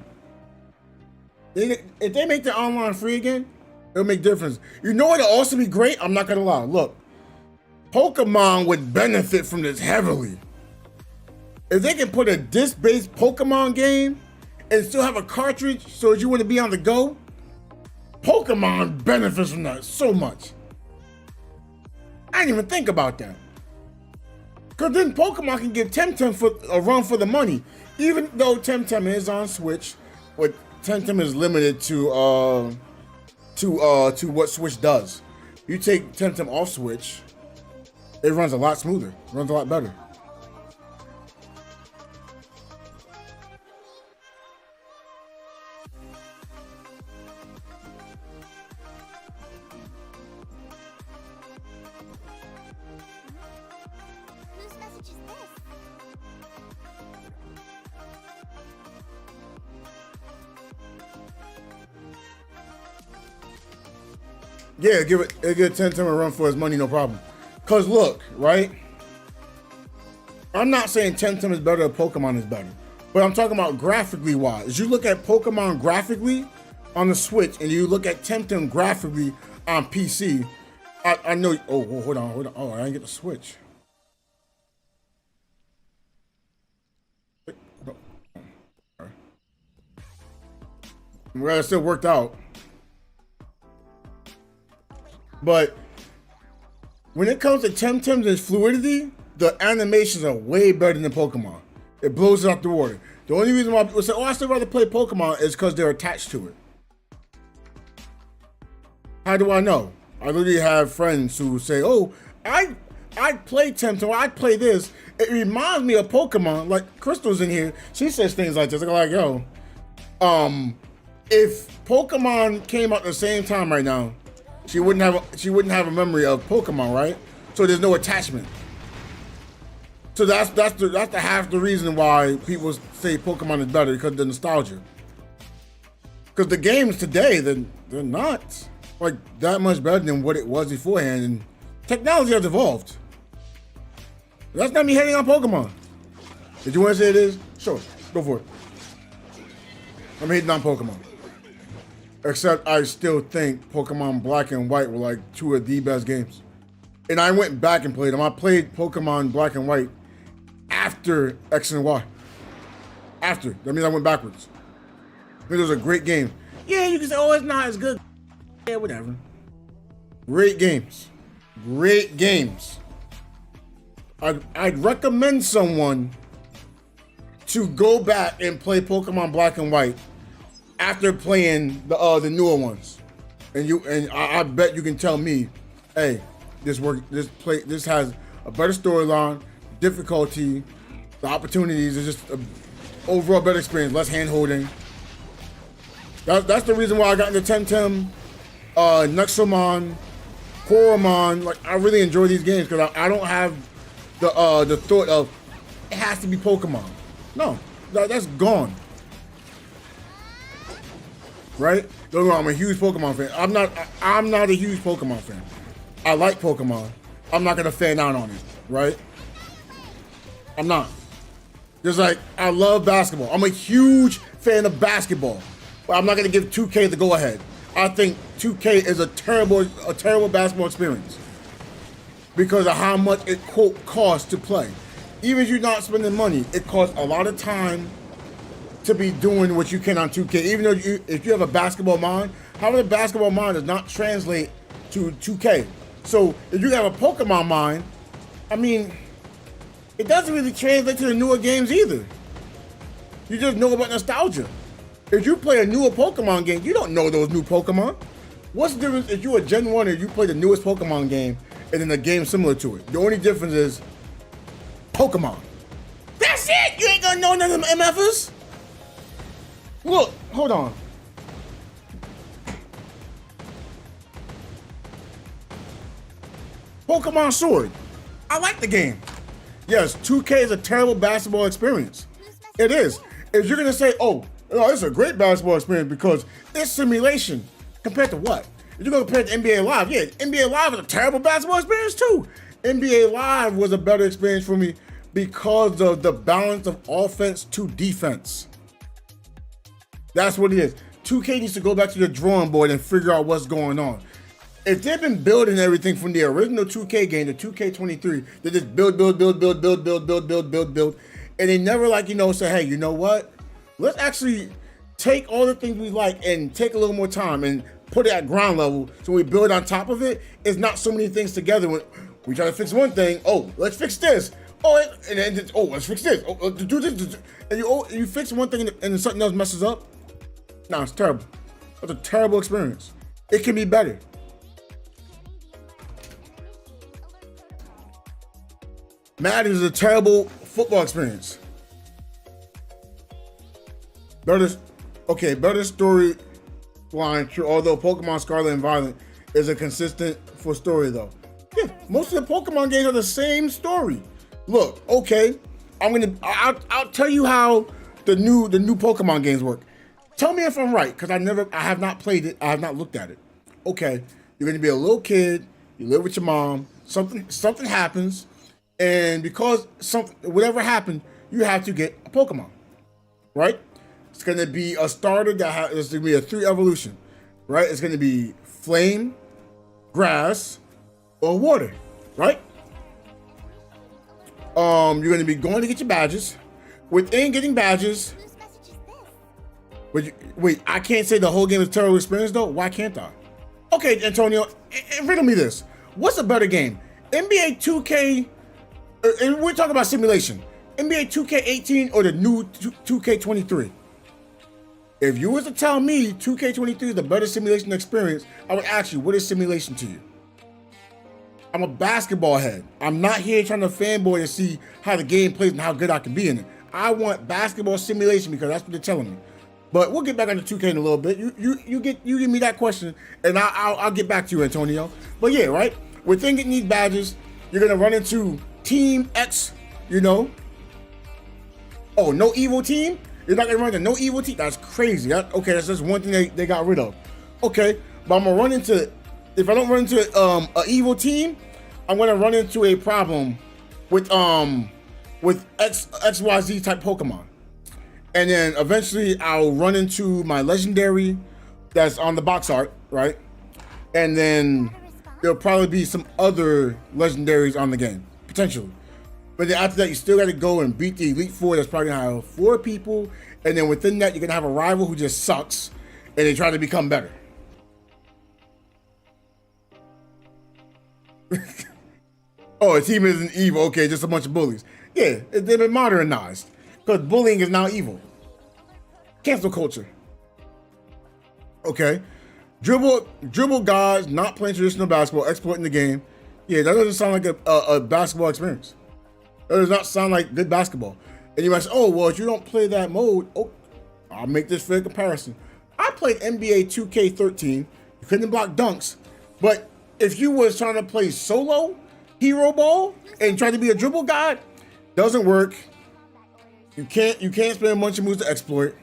you. If they make the online free again, it'll make a difference. You know what'll also be great? I'm not gonna lie. Look, Pokemon would benefit from this heavily. If they can put a disc-based Pokemon game and still have a cartridge so that you want to be on the go, Pokemon benefits from that so much. I didn't even think about that. Because then Pokemon can give Temtem for a run for the money. Even though Temtem is on Switch, but Temtem is limited to what Switch does. You take Temtem off Switch, it runs a lot smoother, runs a lot better. Whose message is this? Yeah, give it 10 a run for his money, no problem. Cause look, right? I'm not saying Temtem is better or Pokemon is better, but I'm talking about graphically wise. You look at Pokemon graphically on the Switch, and you look at Temtem graphically on PC. I know. Oh, hold on. Oh, I didn't get the Switch. Well, it still worked out. But when it comes to Temtem's and fluidity, the animations are way better than Pokemon. It blows it out the water. The only reason why people say, oh, I still rather play Pokemon is because they're attached to it. How do I know? I literally have friends who say, oh, I play Temtem, I play this. It reminds me of Pokemon. Like Crystal's in here. She says things like this. I'm like, yo, if Pokemon came out at the same time right now, she wouldn't have a memory of Pokemon, right? So there's no attachment. So that's the half the reason why people say Pokemon is better, because of the nostalgia. Because the games today, they're not like that much better than what it was beforehand, and technology has evolved. That's not me hating on Pokemon. Did you want to say it is? Sure, go for it. I'm hating on Pokemon. Except I still think Pokemon Black and White were like two of the best games. And I went back and played them. I played Pokemon Black and White after X and Y. After. That means I went backwards. It was a great game. Yeah, you can say, oh, it's not as good. Yeah, whatever. Great games. Great games. I'd recommend someone to go back and play Pokemon Black and White after playing the newer ones. And I bet you can tell me, hey, this has a better storyline, difficulty, the opportunities is just an overall better experience, less hand holding. That's the reason why I got into Temtem, Nexomon, Koromon. Like, I really enjoy these games because I don't have the thought of it has to be Pokemon. No, that's gone. Right? Don't know, I'm a huge Pokemon fan. I'm not a huge Pokemon fan. I like Pokemon. I'm not gonna fan out on it, right? I'm not. Just like I love basketball. I'm a huge fan of basketball, but I'm not gonna give 2K the go ahead. I think 2K is a terrible basketball experience because of how much it quote costs to play. Even if you're not spending money, it costs a lot of time to be doing what you can on 2K. Even though if you have a basketball mind, having a basketball mind does not translate to 2K. So if you have a Pokemon mind, I mean, it doesn't really translate to the newer games either. You just know about nostalgia. If you play a newer Pokemon game, you don't know those new Pokemon. What's the difference if you're a Gen 1 and you play the newest Pokemon game and then a game similar to it? The only difference is Pokemon. That's it! You ain't gonna know none of them MFers? Look, hold on. Pokemon Sword. I like the game. Yes, 2K is a terrible basketball experience. It is. If you're gonna say, oh, it's a great basketball experience because it's simulation, compared to what? If you're gonna compare it to NBA Live, yeah, NBA Live is a terrible basketball experience too. NBA Live was a better experience for me because of the balance of offense to defense. That's what it is. 2K needs to go back to the drawing board and figure out what's going on. If they've been building everything from the original 2K game to 2K23, they just build, and they never say, hey, you know what? Let's actually take all the things we like and take a little more time and put it at ground level so we build on top of it. It's not so many things together. When we try to fix one thing, oh, let's fix this. Oh, and then let's fix this. Oh, do this. And you fix one thing and then something else messes up. No, it's terrible. It's a terrible experience. It can be better. Madden is a terrible football experience. Better storyline, true, although Pokemon Scarlet and Violet is a consistent for story though. Yeah, most of the Pokemon games are the same story. Look, okay, I'll tell you how the new Pokemon games work. Tell me if I'm right, because I have not played it, I have not looked at it. Okay, You're going to be a little kid. You live with your mom. Something happens, and because whatever happened, you have to get a Pokemon, right? It's going to be a starter it's going to be a 3 evolution, right? It's going to be flame, grass, or water, right? You're going to be going to get your badges. Within getting badges, Whose message is this? wait, I can't say the whole game is a terrible experience though. Why can't I? Okay, Antonio, riddle me this. What's a better game? NBA 2K, and we're talking about simulation. NBA 2K18 or the new 2K23? If you was to tell me 2K23 is the better simulation experience, I would ask you, what is simulation to you? I'm a basketball head. I'm not here trying to fanboy to see how the game plays and how good I can be in it. I want basketball simulation because that's what they're telling me. But we'll get back on the 2K in a little bit. You give me that question, and I'll get back to you, Antonio. But yeah, right. Within getting these badges, you're gonna run into Team X. You know. Oh, no evil team. You're not gonna run into no evil team. That's crazy. Okay, that's just one thing they got rid of. Okay, but I'm gonna run into. If I don't run into an evil team, I'm gonna run into a problem with XYZ type Pokemon. And then eventually I'll run into my legendary that's on the box art, right? And then there'll probably be some other legendaries on the game, potentially. But then after that, you still got to go and beat the Elite Four. That's probably gonna have 4 people. And then within that, you're gonna have a rival who just sucks and they try to become better. Oh, a team isn't evil. Okay, just a bunch of bullies. Yeah, they've been modernized because bullying is now evil. Cancel culture. Okay, dribble guys not playing traditional basketball, exploiting the game. Yeah, that doesn't sound like a basketball experience. That does not sound like good basketball. And you might say, oh, well, if you don't play that mode, oh, I'll make this fair comparison. I played NBA 2K13. You couldn't block dunks, but if you was trying to play solo hero ball and try to be a dribble god, doesn't work. You can't spend a bunch of moves to exploit.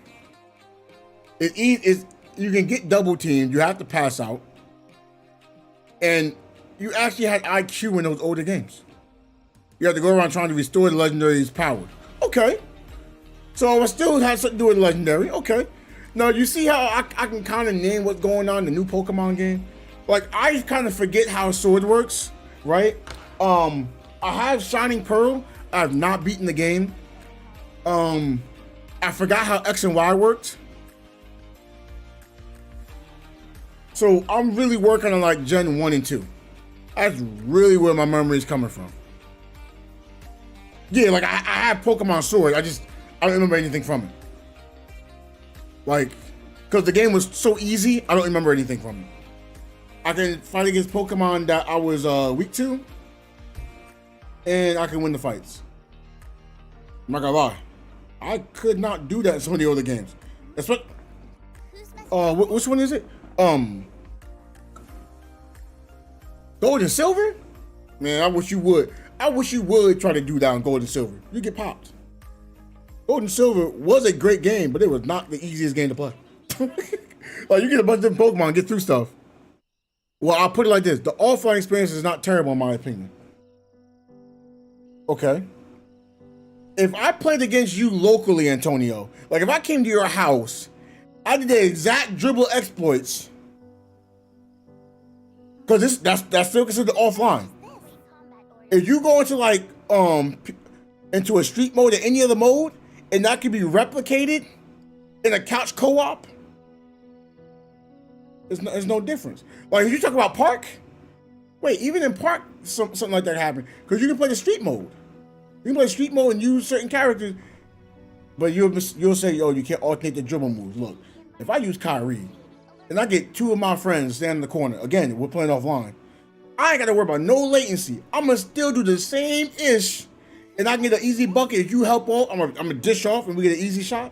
You can get double teamed. You have to pass out, and you actually had IQ in those older games. You have to go around trying to restore the legendary's power. Okay, so I still had something to do with legendary. Okay, now you see how I can kind of name what's going on in the new Pokemon game. Like, I kind of forget how Sword works, right? I have Shining Pearl. I have not beaten the game. I forgot how X and Y worked. So I'm really working on like Gen 1 and 2. That's really where my memory is coming from. Yeah, like I have Pokemon Sword. I don't remember anything from it. Like, because the game was so easy, I don't remember anything from it. I can fight against Pokemon that I was weak to, and I can win the fights. I'm not gonna lie, I could not do that in some of the other games. That's what. Which one is it? Gold and Silver? Man, I wish you would. I wish you would try to do that on Gold and Silver. You get popped. Gold and Silver was a great game, but it was not the easiest game to play. Like, you get a bunch of different Pokemon and get through stuff. Well, I'll put it like this. The offline experience is not terrible in my opinion. Okay. If I played against you locally, Antonio, like if I came to your house, I did the exact dribble exploits, because that's still considered offline. If you go into like into a street mode or any other mode, and that can be replicated in a couch co-op, there's no difference. Like if you talk about Park, wait, even in Park, something like that happened, because you can play the street mode. You can play street mode and use certain characters, but you'll say, oh, you can't alternate the dribble moves. Look, if I use Kyrie, and I get 2 of my friends standing in the corner, again, we're playing offline, I ain't got to worry about no latency. I'm going to still do the same ish, and I can get an easy bucket. If you help out, I'm going to dish off, and we get an easy shot.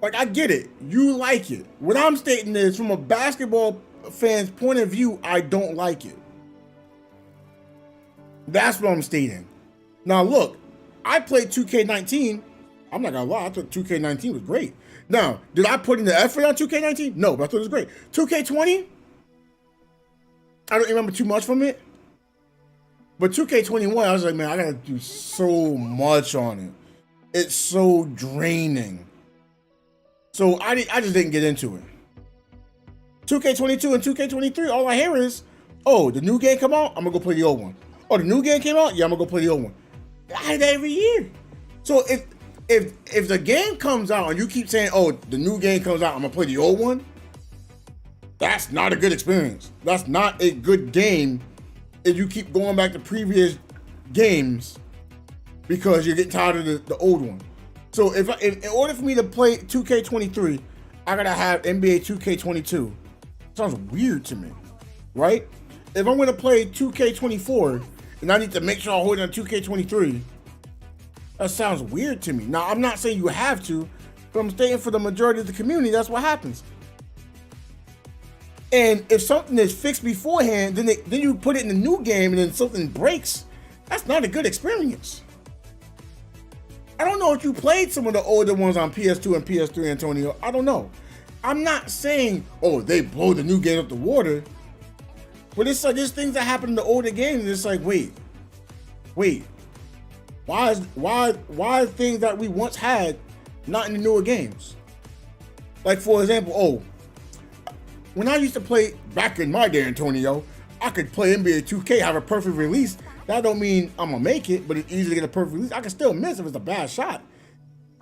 Like, I get it. You like it. What I'm stating is, from a basketball fan's point of view, I don't like it. That's what I'm stating. Now, look, I played 2K19, I'm not gonna lie, I thought 2K19 was great. Now, did I put in the effort on 2K19? No, but I thought it was great. 2K20, I don't remember too much from it. But 2K21, I was like, man, I gotta do so much on it. It's so draining. So I just didn't get into it. 2K22 and 2K23, all I hear is, oh, the new game come out, I'm gonna go play the old one. Oh, the new game came out, yeah, I'm gonna go play the old one. I hear that every year. So if the game comes out and you keep saying, oh, the new game comes out, I'm gonna play the old one, that's not a good experience. That's not a good game if you keep going back to previous games because you get tired of the old one. So if in order for me to play 2K23, I gotta have NBA 2K22. Sounds weird to me, right? If I'm gonna play 2K24 and I need to make sure I hold on 2K23, that sounds weird to me. Now, I'm not saying you have to, but I'm saying for the majority of the community, that's what happens. And if something is fixed beforehand, then you put it in the new game and then something breaks, that's not a good experience. I don't know if you played some of the older ones on PS2 and PS3, Antonio. I don't know. I'm not saying, oh, they blow the new game up the water. But it's like there's things that happen in the older games, and it's like, wait. Why things that we once had not in the newer games? Like, for example, when I used to play back in my day, Antonio, I could play NBA 2K, have a perfect release. That don't mean I'm gonna make it, but it's easy to get a perfect release. I can still miss if it's a bad shot.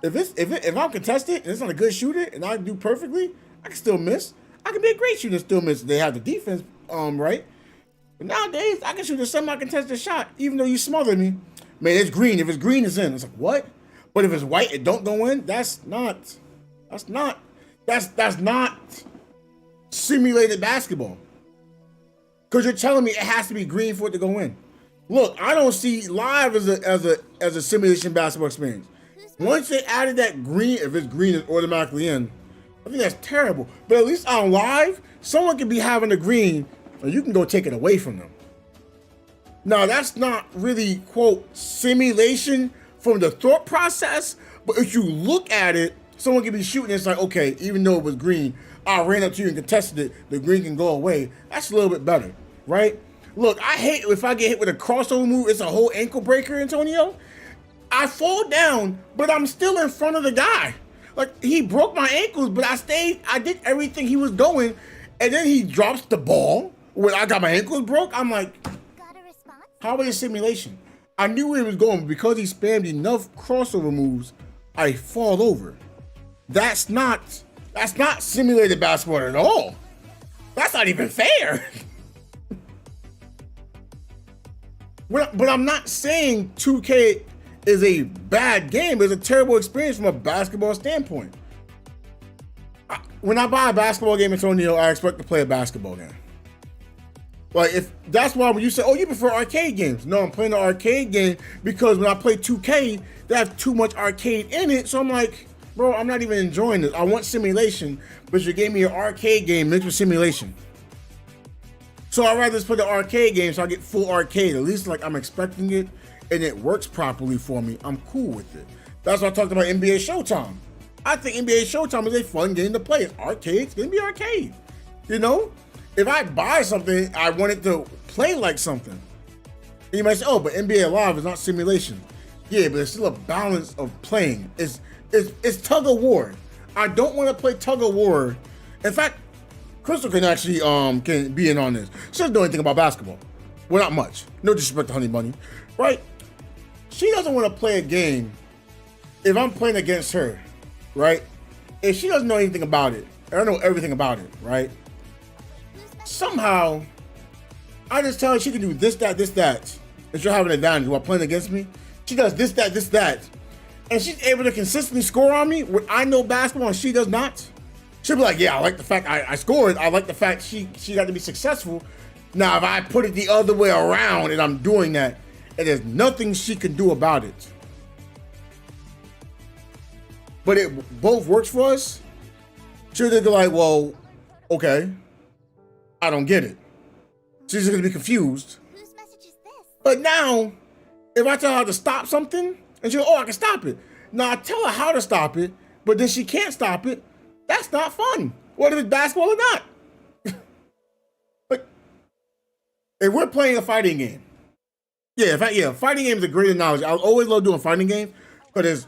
If I'm contested and it's not a good shooter and I do perfectly, I can still miss. I can be a great shooter and still miss. They have the defense right. But nowadays, I can shoot a semi-contested shot, even though you smothered me. Man, it's green. If it's green, it's in. It's like, what? But if it's white, it don't go in. That's not simulated basketball. Because you're telling me it has to be green for it to go in. Look, I don't see live as a simulation basketball experience. Once they added that green, if it's green, it's automatically in. I think that's terrible. But at least on live, someone can be having a green, and you can go take it away from them. Now, that's not really, quote, simulation from the thought process, but if you look at it, someone can be shooting, it's like, okay, even though it was green, I ran up to you and contested it, the green can go away. That's a little bit better, right? Look, I hate if I get hit with a crossover move, it's a whole ankle breaker, Antonio. I fall down, but I'm still in front of the guy. Like, he broke my ankles, but I did everything he was doing, and then he drops the ball when I got my ankles broke. I'm like, Got a response? how was it simulation? I knew where he was going, but because he spammed enough crossover moves, I fall over. That's not simulated basketball at all. That's not even fair. But I'm not saying 2K is a bad game. It's a terrible experience from a basketball standpoint. When I buy a basketball game, Antonio, I expect to play a basketball game. Like, if that's why when you say, oh, you prefer arcade games. No, I'm playing the arcade game because when I play 2K, they have too much arcade in it. So I'm like, bro, I'm not even enjoying this. I want simulation, but you gave me an arcade game mixed with simulation. So I'd rather just play the arcade game so I get full arcade. At least like I'm expecting it and it works properly for me. I'm cool with it. That's why I talked about NBA Showtime. I think NBA Showtime is a fun game to play. It's arcade, it's gonna be arcade. You know? If I buy something, I want it to play like something. And you might say, oh, but NBA Live is not simulation. Yeah, but it's still a balance of playing. It's tug of war. I don't want to play tug of war. In fact, Crystal can actually can be in on this. She doesn't know anything about basketball. Well, not much. No disrespect to Honey Bunny, right? She doesn't want to play a game if I'm playing against her, right? If she doesn't know anything about it, I don't know everything about it, right? Somehow, I just tell her she can do this, that, and she'll have an advantage while playing against me. She does this, that, and she's able to consistently score on me when I know basketball and she does not. She'll be like, yeah, I like the fact I scored. I like the fact she got to be successful. Now, if I put it the other way around and I'm doing that, and there's nothing she can do about it. But it both works for us. She'll just be like, well, okay, I don't get it. She's just gonna be confused. Whose message is this? But now, if I tell her to stop something, and she'll, oh, I can stop it. Now I tell her how to stop it, but then she can't stop it. That's not fun. Whether it's basketball or not. Like, if we're playing a fighting game, fighting games are great analogy. I always love doing fighting games because there's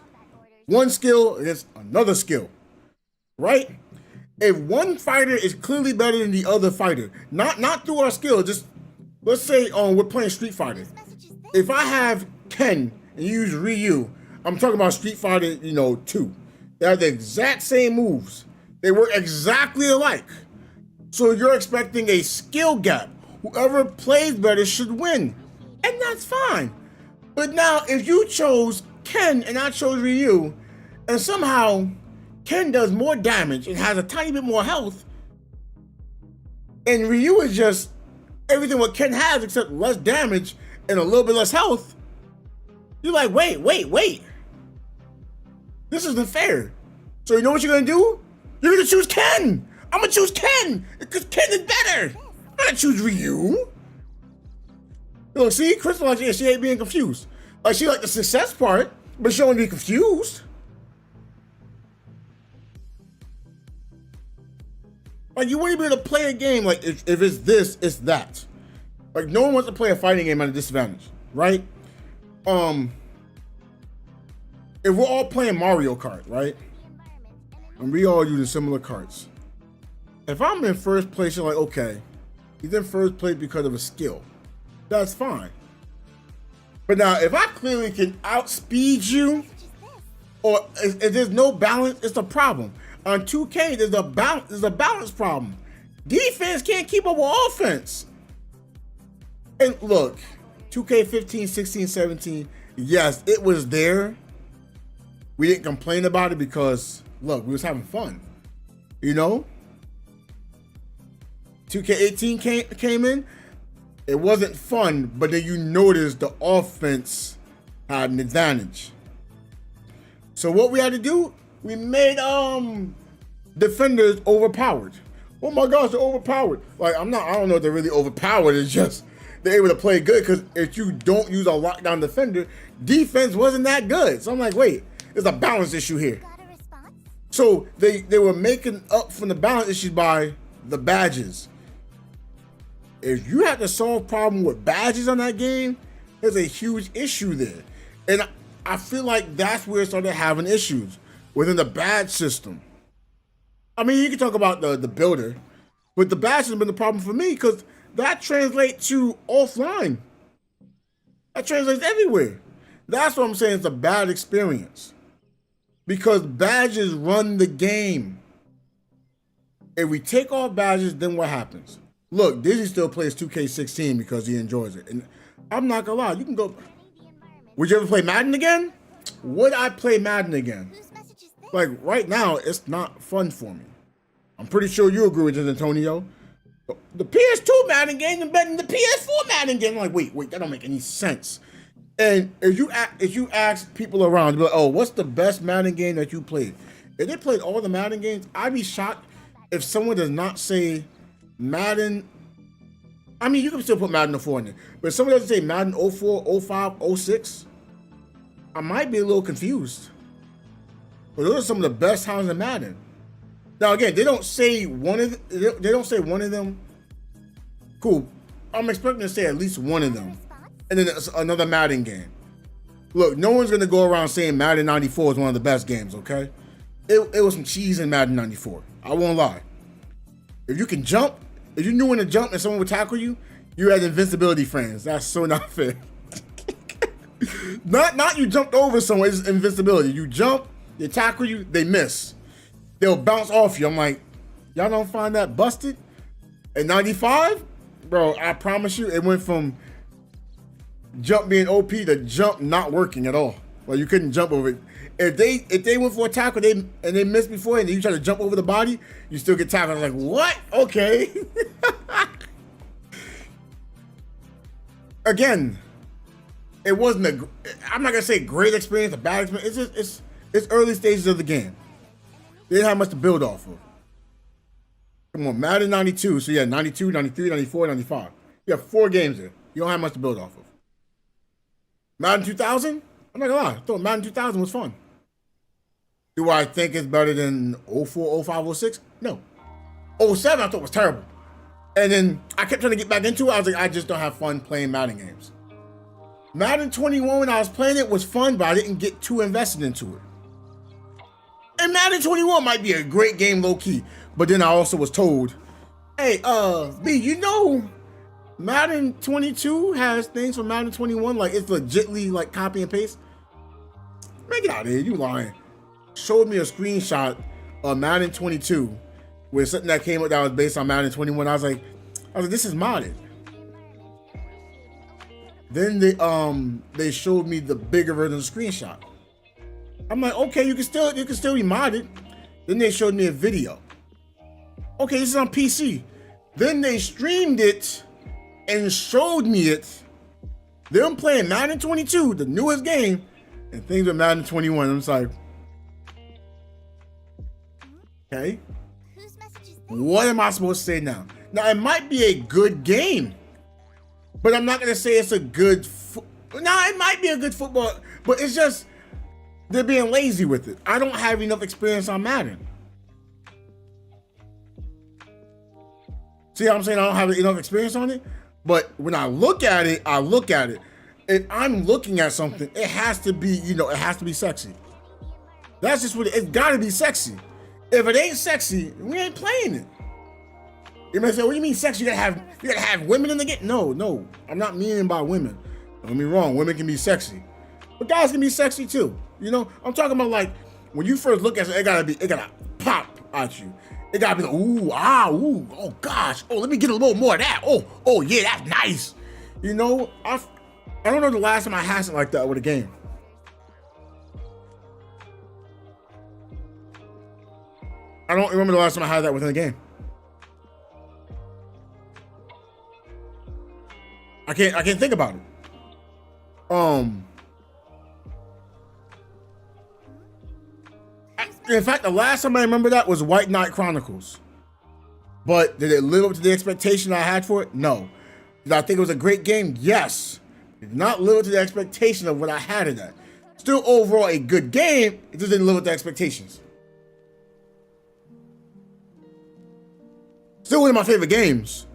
one skill against another skill, right? If one fighter is clearly better than the other fighter, not through our skill, just let's say we're playing Street Fighter. If I have Ken and you use Ryu, I'm talking about Street Fighter, 2. They have the exact same moves. They work exactly alike. So you're expecting a skill gap. Whoever plays better should win. And that's fine. But now, if you chose Ken and I chose Ryu, and somehow Ken does more damage and has a tiny bit more health, and Ryu is just everything what Ken has except less damage and a little bit less health, you're like, wait. This isn't fair. So you know what you're gonna do? You're gonna choose Ken. I'm gonna choose Ken because Ken is better. I'm gonna choose Ryu. Look, see, Crystal, like, she ain't being confused. Like, she like the success part, but she don't want to be confused. Like, you wouldn't be able to play a game like if it's this, it's that. Like, no one wants to play a fighting game at a disadvantage, right? If we're all playing Mario Kart, right? And we all using similar carts. If I'm in first place, you're like, okay, he's in first place because of a skill. That's fine. But now, if I clearly can outspeed you, or if there's no balance, it's a problem. On 2K, there's a balance problem. Defense can't keep up with offense. And look, 2K 15, 16, 17, yes, it was there. We didn't complain about it because, look, we was having fun. 2K 18 came in. It wasn't fun, but then you noticed the offense had an advantage. So what we had to do, we made defenders overpowered. Oh my gosh, they're overpowered. Like, I don't know if they're really overpowered. It's just they're able to play good because if you don't use a lockdown defender, defense wasn't that good. So I'm like, wait, there's a balance issue here. So they were making up from the balance issues by the badges. If you have to solve problem with badges on that game, there's a huge issue there. And I feel like that's where it started having issues within the badge system. I mean, you can talk about the builder, but the badge has been the problem for me because that translates to offline. That translates everywhere. That's what I'm saying. It's a bad experience because badges run the game. If we take off badges, then what happens? Look, Dizzy still plays 2K16 because he enjoys it. And I'm not gonna lie, you can go. Would you ever play Madden again? Would I play Madden again? Like, right now, it's not fun for me. I'm pretty sure you agree with this, Antonio. The PS2 Madden game is better than the PS4 Madden game. I'm like, wait, that don't make any sense. And if you ask people around, be like, oh, what's the best Madden game that you played? If they played all the Madden games, I'd be shocked if someone does not say Madden. I mean, you can still put Madden 04 in there, but if someone doesn't say Madden 04, 05, 06, I might be a little confused. But those are some of the best times in Madden. Now again, they don't say one of them. Cool. I'm expecting to say at least one of them, and then another Madden game. Look, no one's gonna go around saying Madden 94 is one of the best games. Okay, it was some cheese in Madden 94. I won't lie. If you can jump, if you knew when to jump and someone would tackle you, you had invincibility frames. That's so not fair. Not you jumped over someone, it's invincibility. You jump, they tackle you, they miss. They'll bounce off you. I'm like, y'all don't find that busted? At 95, bro, I promise you, it went from jump being OP to jump not working at all. Well, you couldn't jump over it. If they went for a tackle and they missed before and you try to jump over the body, you still get tackled. I'm like, what? Okay. Again, it wasn't I'm not gonna say great experience, a bad experience. It's just it's early stages of the game. They didn't have much to build off of. Come on, Madden 92. So yeah, 92, 93, 94, 95. You have 4 games there. You don't have much to build off of. Madden 2000? I'm not gonna lie. I thought Madden 2000 was fun. Do I think it's better than 04, 05, 06? No. 07 I thought was terrible. And then I kept trying to get back into it. I was like, I just don't have fun playing Madden games. Madden 21, when I was playing it, was fun, but I didn't get too invested into it. And Madden 21 might be a great game low-key, but then I also was told, hey, B, you know Madden 22 has things from Madden 21, like it's legitly like copy and paste? Man, get out of here, you lying. Showed me a screenshot of Madden 22 with something that came up that was based on Madden 21. I was like, this is modded. Then they showed me the bigger version of the screenshot. I'm like, okay, you can still be modded. Then they showed me a video. Okay, this is on PC. Then they streamed it and showed me it. Them playing Madden 22, the newest game, and things with Madden 21. I'm just like, okay, what am I supposed to say now? Now, it might be a good game, but I'm not going to say it's a good it might be a good football, but it's just they're being lazy with it. I don't have enough experience on Madden. See how I'm saying I don't have enough experience on it? But when I look at it, If I'm looking at something, it has to be, it has to be sexy. That's just what it's got to be sexy. If it ain't sexy, we ain't playing it. You may say, what do you mean sexy? You gotta have women in the game? No, I'm not meaning by women. Don't get me wrong, women can be sexy. But guys can be sexy too. I'm talking about like when you first look at it, it gotta pop at you. It gotta be like, ooh, oh gosh, oh, let me get a little more of that. Oh yeah, that's nice. I don't know the last time I had something like that with a game. I don't remember the last time I had that within a game. I can't think about it. In fact, the last time I remember that was White Knight Chronicles. But did it live up to the expectation I had for it? No. Did I think it was a great game? Yes. It did not live up to the expectation of what I had in that. Still overall a good game, it just didn't live up to expectations. Still one of my favorite games.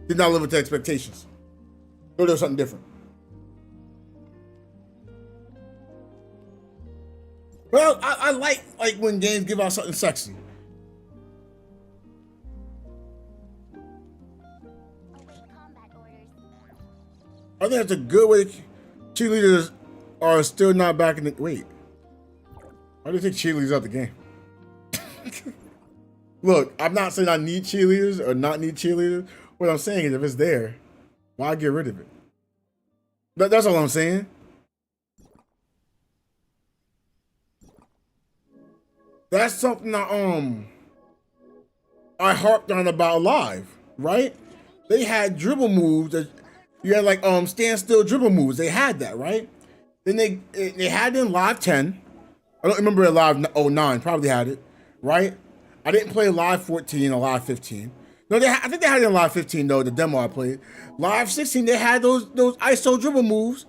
Did not live up to expectations. So there was something different. Well, I like when games give out something sexy. I think that's a good way. Cheerleaders are still not back in the... Wait. Why do you think cheerleaders out the game? Look, I'm not saying I need cheerleaders or not need cheerleaders. What I'm saying is if it's there, why get rid of it? That's all I'm saying. That's something I harped on about Live, right? They had dribble moves that you had like standstill dribble moves. They had that, right? Then they had it in Live 10. I don't remember it Live 09, probably had it, right? I didn't play Live 14 or Live 15. No, I think they had it in Live 15 though, the demo I played. Live 16, they had those ISO dribble moves.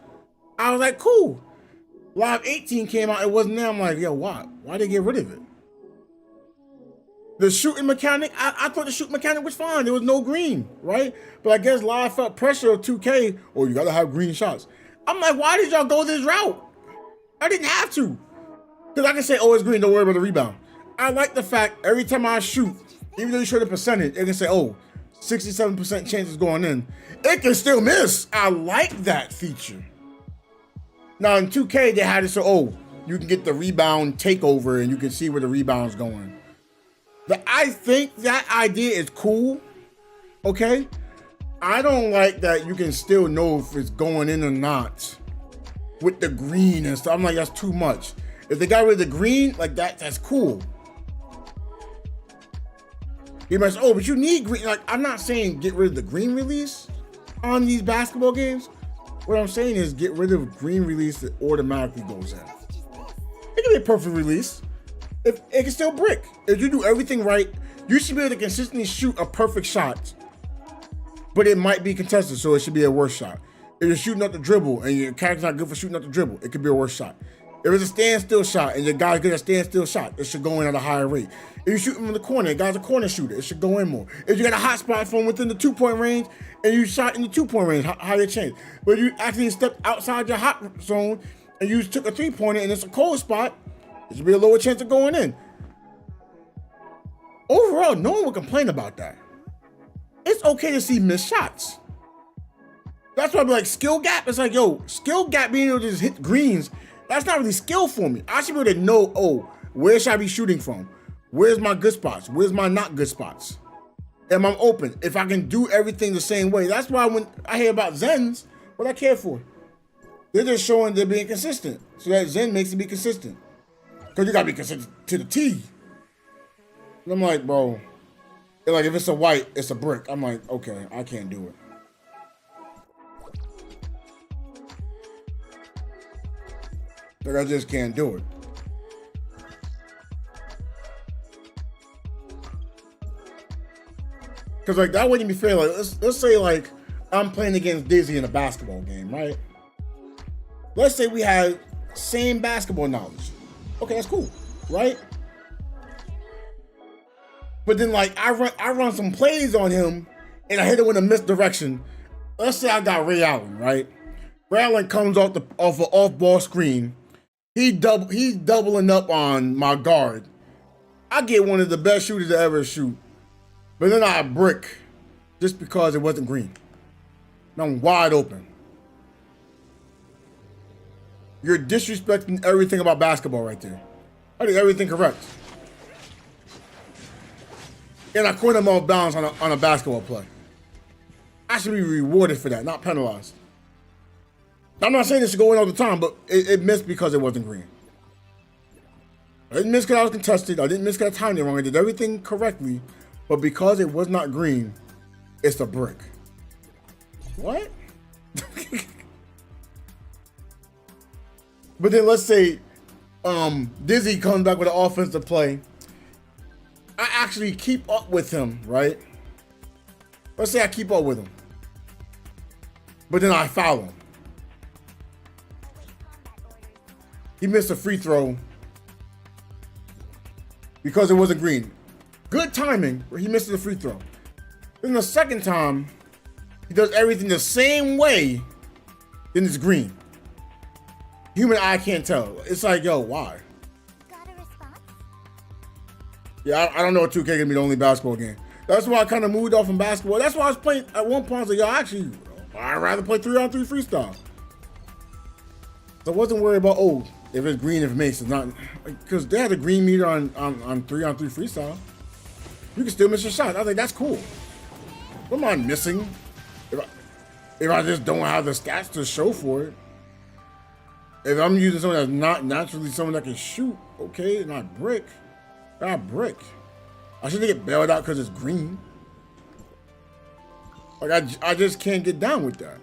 I was like, cool. Live 18 came out, it wasn't there. I'm like, yo, why? Why'd they get rid of it? The shooting mechanic, I thought the shooting mechanic was fine. There was no green, right? But I guess Live felt pressure of 2K, or you gotta have green shots. I'm like, why did y'all go this route? I didn't have to. Because I can say, oh, it's green, don't worry about the rebound. I like the fact every time I shoot, even though you show the percentage, it can say, oh, 67% chance is going in. It can still miss. I like that feature. Now in 2K, they had it so, oh, you can get the rebound takeover and you can see where the rebound's going. I think that idea is cool, okay? I don't like that you can still know if it's going in or not with the green and stuff. I'm like, that's too much. If they got rid of the green, like that's cool. You might say, oh, but you need green. Like, I'm not saying get rid of the green release on these basketball games. What I'm saying is get rid of green release that automatically goes in. It can be a perfect release. If it can still brick. If you do everything right, you should be able to consistently shoot a perfect shot. But it might be contested, so it should be a worse shot. If you're shooting up the dribble and your character's not good for shooting up the dribble, it could be a worse shot. If it's a standstill shot and your guy's good at standstill shot, it should go in at a higher rate. If you shoot him in the corner, the guy's a corner shooter, it should go in more. If you got a hot spot from within the 2-point range and you shot in the 2-point range, higher chance. But you actually stepped outside your hot zone and you took a 3-pointer and it's a cold spot, it should be a lower chance of going in. Overall, no one would complain about that. It's okay to see missed shots. That's why I'm like, skill gap, it's like, yo, skill gap being able to just hit greens, that's not really skill for me. I should be able to know, oh, where should I be shooting from? Where's my good spots? Where's my not good spots? Am I open? If I can do everything the same way. That's why when I hear about Zens, what I care for. They're just showing they're being consistent. So that Zen makes it be consistent. Because you got to be consistent to the T. And I'm like, bro, like if it's a white, it's a brick. I'm like, okay, I can't do it. Like I just can't do it. Cause like that wouldn't be fair. Like let's say like I'm playing against Dizzy in a basketball game, right? Let's say we had same basketball knowledge. Okay, that's cool, right? But then like I run some plays on him and I hit him in a misdirection. Let's say I got Ray Allen, right? Ray Allen comes off an off-ball screen. He's doubling up on my guard. I get one of the best shooters to ever shoot. But then I brick just because it wasn't green. And I'm wide open. You're disrespecting everything about basketball right there. I did everything correct. And I caught him off balance on a basketball play. I should be rewarded for that, not penalized. I'm not saying this should go in all the time, but it missed because it wasn't green. I didn't miss because I was contested. I didn't miss because I timed it wrong. I did everything correctly. But because it was not green, it's a brick. What? But then let's say Dizzy comes back with an offensive play. I actually keep up with him, right? Let's say I keep up with him. But then I foul him. He missed a free throw because it wasn't green. Good timing, where he misses the free throw. Then the second time, he does everything the same way, then it's green. Human eye can't tell. It's like, yo, why? Got a response? Yeah, I don't know if 2K gonna be the only basketball game. That's why I kind of moved off from basketball. That's why I was playing, at one point, I was like, yo, actually, I'd rather play 3-on-3 freestyle. So I wasn't worried about, oh, if it's green, if it makes, it's not. Because they had a green meter on 3-on-3 freestyle. You can still miss your shot. I was like, that's cool. What am I missing? If I just don't have the stats to show for it. If I'm using someone that's not naturally someone that can shoot, okay, not brick. Not brick. I shouldn't get bailed out because it's green. Like, I just can't get down with that.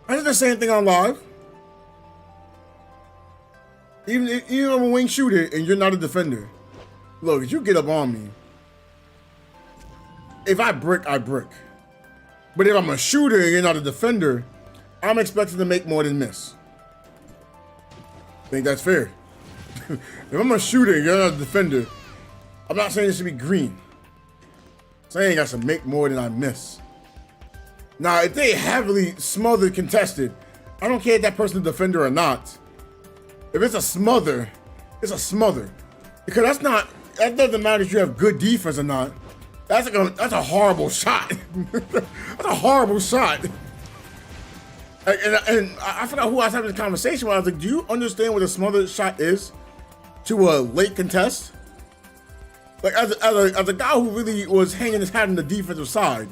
I did the same thing on live. Even if I'm a wing shooter and you're not a defender, look, if you get up on me, if I brick, I brick. But if I'm a shooter and you're not a defender, I'm expected to make more than miss. I think that's fair. If I'm a shooter and you're not a defender, I'm not saying it should be green. I'm saying I should make more than I miss. Now, if they heavily smothered contested, I don't care if that person's a defender or not. If it's a smother, it's a smother. Because that doesn't matter if you have good defense or not. That's a horrible shot. That's a horrible shot. And I forgot who I was having this conversation with. I was like, do you understand what a smothered shot is to a late contest? Like, as a guy who really was hanging his hat on the defensive side,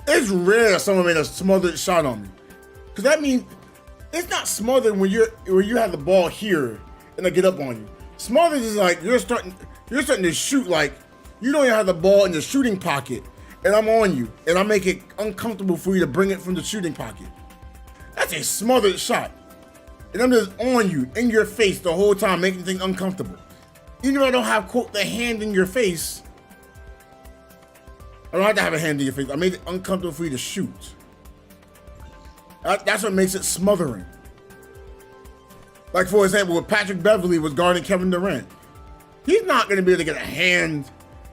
it's rare someone made a smothered shot on me. Because that means it's not smothered when you have the ball here and I get up on you. Smothered is like you're starting to shoot like you don't even have the ball in the shooting pocket and I'm on you and I make it uncomfortable for you to bring it from the shooting pocket. That's a smothered shot. And I'm just on you, in your face the whole time, making things uncomfortable. Even if I don't have, quote, the hand in your face, I don't have to have a hand in your face. I made it uncomfortable for you to shoot. That's what makes it smothering. Like, for example, when Patrick Beverly was guarding Kevin Durant, he's not going to be able to get a hand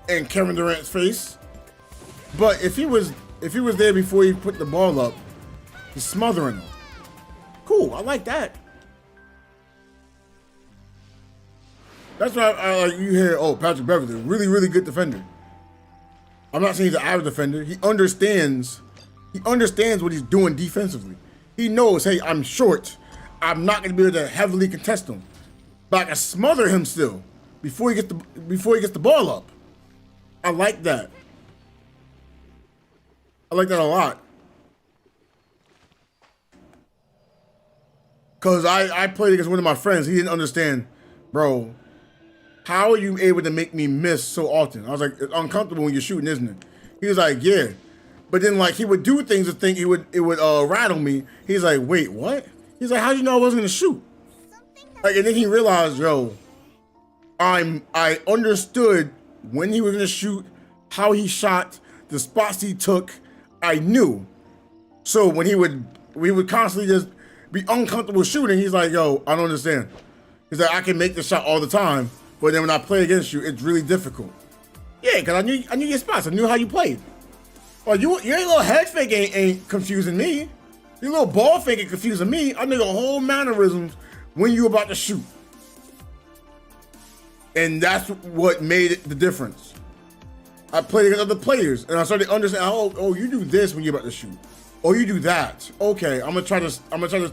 in Kevin Durant's face. But if he was there before he put the ball up, he's smothering him. Cool, I like that. That's why I like you hear, oh, Patrick Beverly, really, really good defender. I'm not saying he's an average defender. He understands what he's doing defensively. He knows, hey, I'm short. I'm not going to be able to heavily contest him, but I can smother him still before he gets the ball up. I like that. I like that a lot. Cause I played against one of my friends. He didn't understand, bro. How are you able to make me miss so often? I was like, it's uncomfortable when you're shooting, isn't it? He was like, yeah. But then like he would do things to think it would rattle me. He's like, wait, what? He's like, how'd you know I wasn't gonna shoot? Like, and then he realized, yo, I understood when he was gonna shoot, how he shot, the spots he took. I knew. So when we would constantly just be uncomfortable shooting, he's like, yo, I don't understand. He's like, I can make the shot all the time, but then when I play against you, it's really difficult. Yeah, because I knew your spots. I knew how you played. Oh, your little head fake ain't confusing me. Your little ball fake ain't confusing me. I knew the whole mannerisms when you about to shoot. And that's what made it the difference. I played against other players, and I started to understand. Oh, you do this when you're about to shoot. Oh, you do that. Okay, I'm gonna try to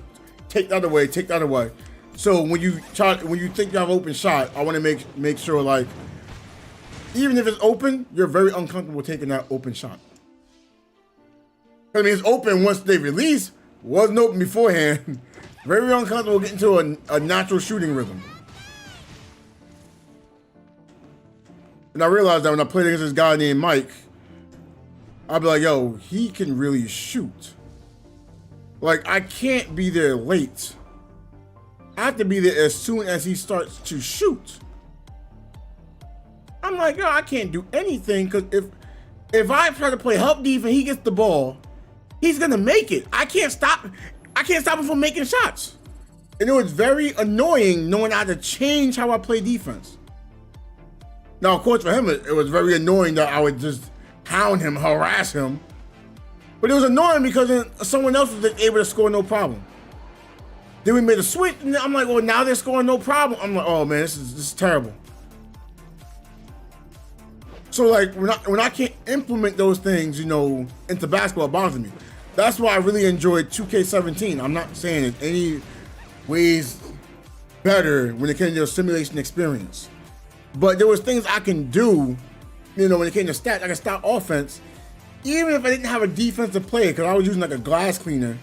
take that away. So when you think you have an open shot, I want to make sure, like, even if it's open, you're very uncomfortable taking that open shot. I mean, it's open once they release. Wasn't open beforehand. Very uncomfortable getting to a natural shooting rhythm. And I realized that when I played against this guy named Mike, I'd be like, yo, he can really shoot. Like, I can't be there late. I have to be there as soon as he starts to shoot. I'm like, yo, I can't do anything, because if I try to play help defense, he gets the ball, he's gonna make it. I can't stop him from making shots. And it was very annoying knowing I had to change how I play defense. Now, of course, for him, it was very annoying that I would just hound him, harass him. But it was annoying because then someone else was able to score no problem. Then we made a switch, and I'm like, well, now they're scoring no problem. I'm like, oh man, this is terrible. So like, when I can't implement those things, into basketball, it bothers me. That's why I really enjoyed 2K17. I'm not saying it's any ways better when it came to a simulation experience. But there was things I can do, when it came to stats. I can stop offense, even if I didn't have a defensive player, because I was using like a glass cleaner,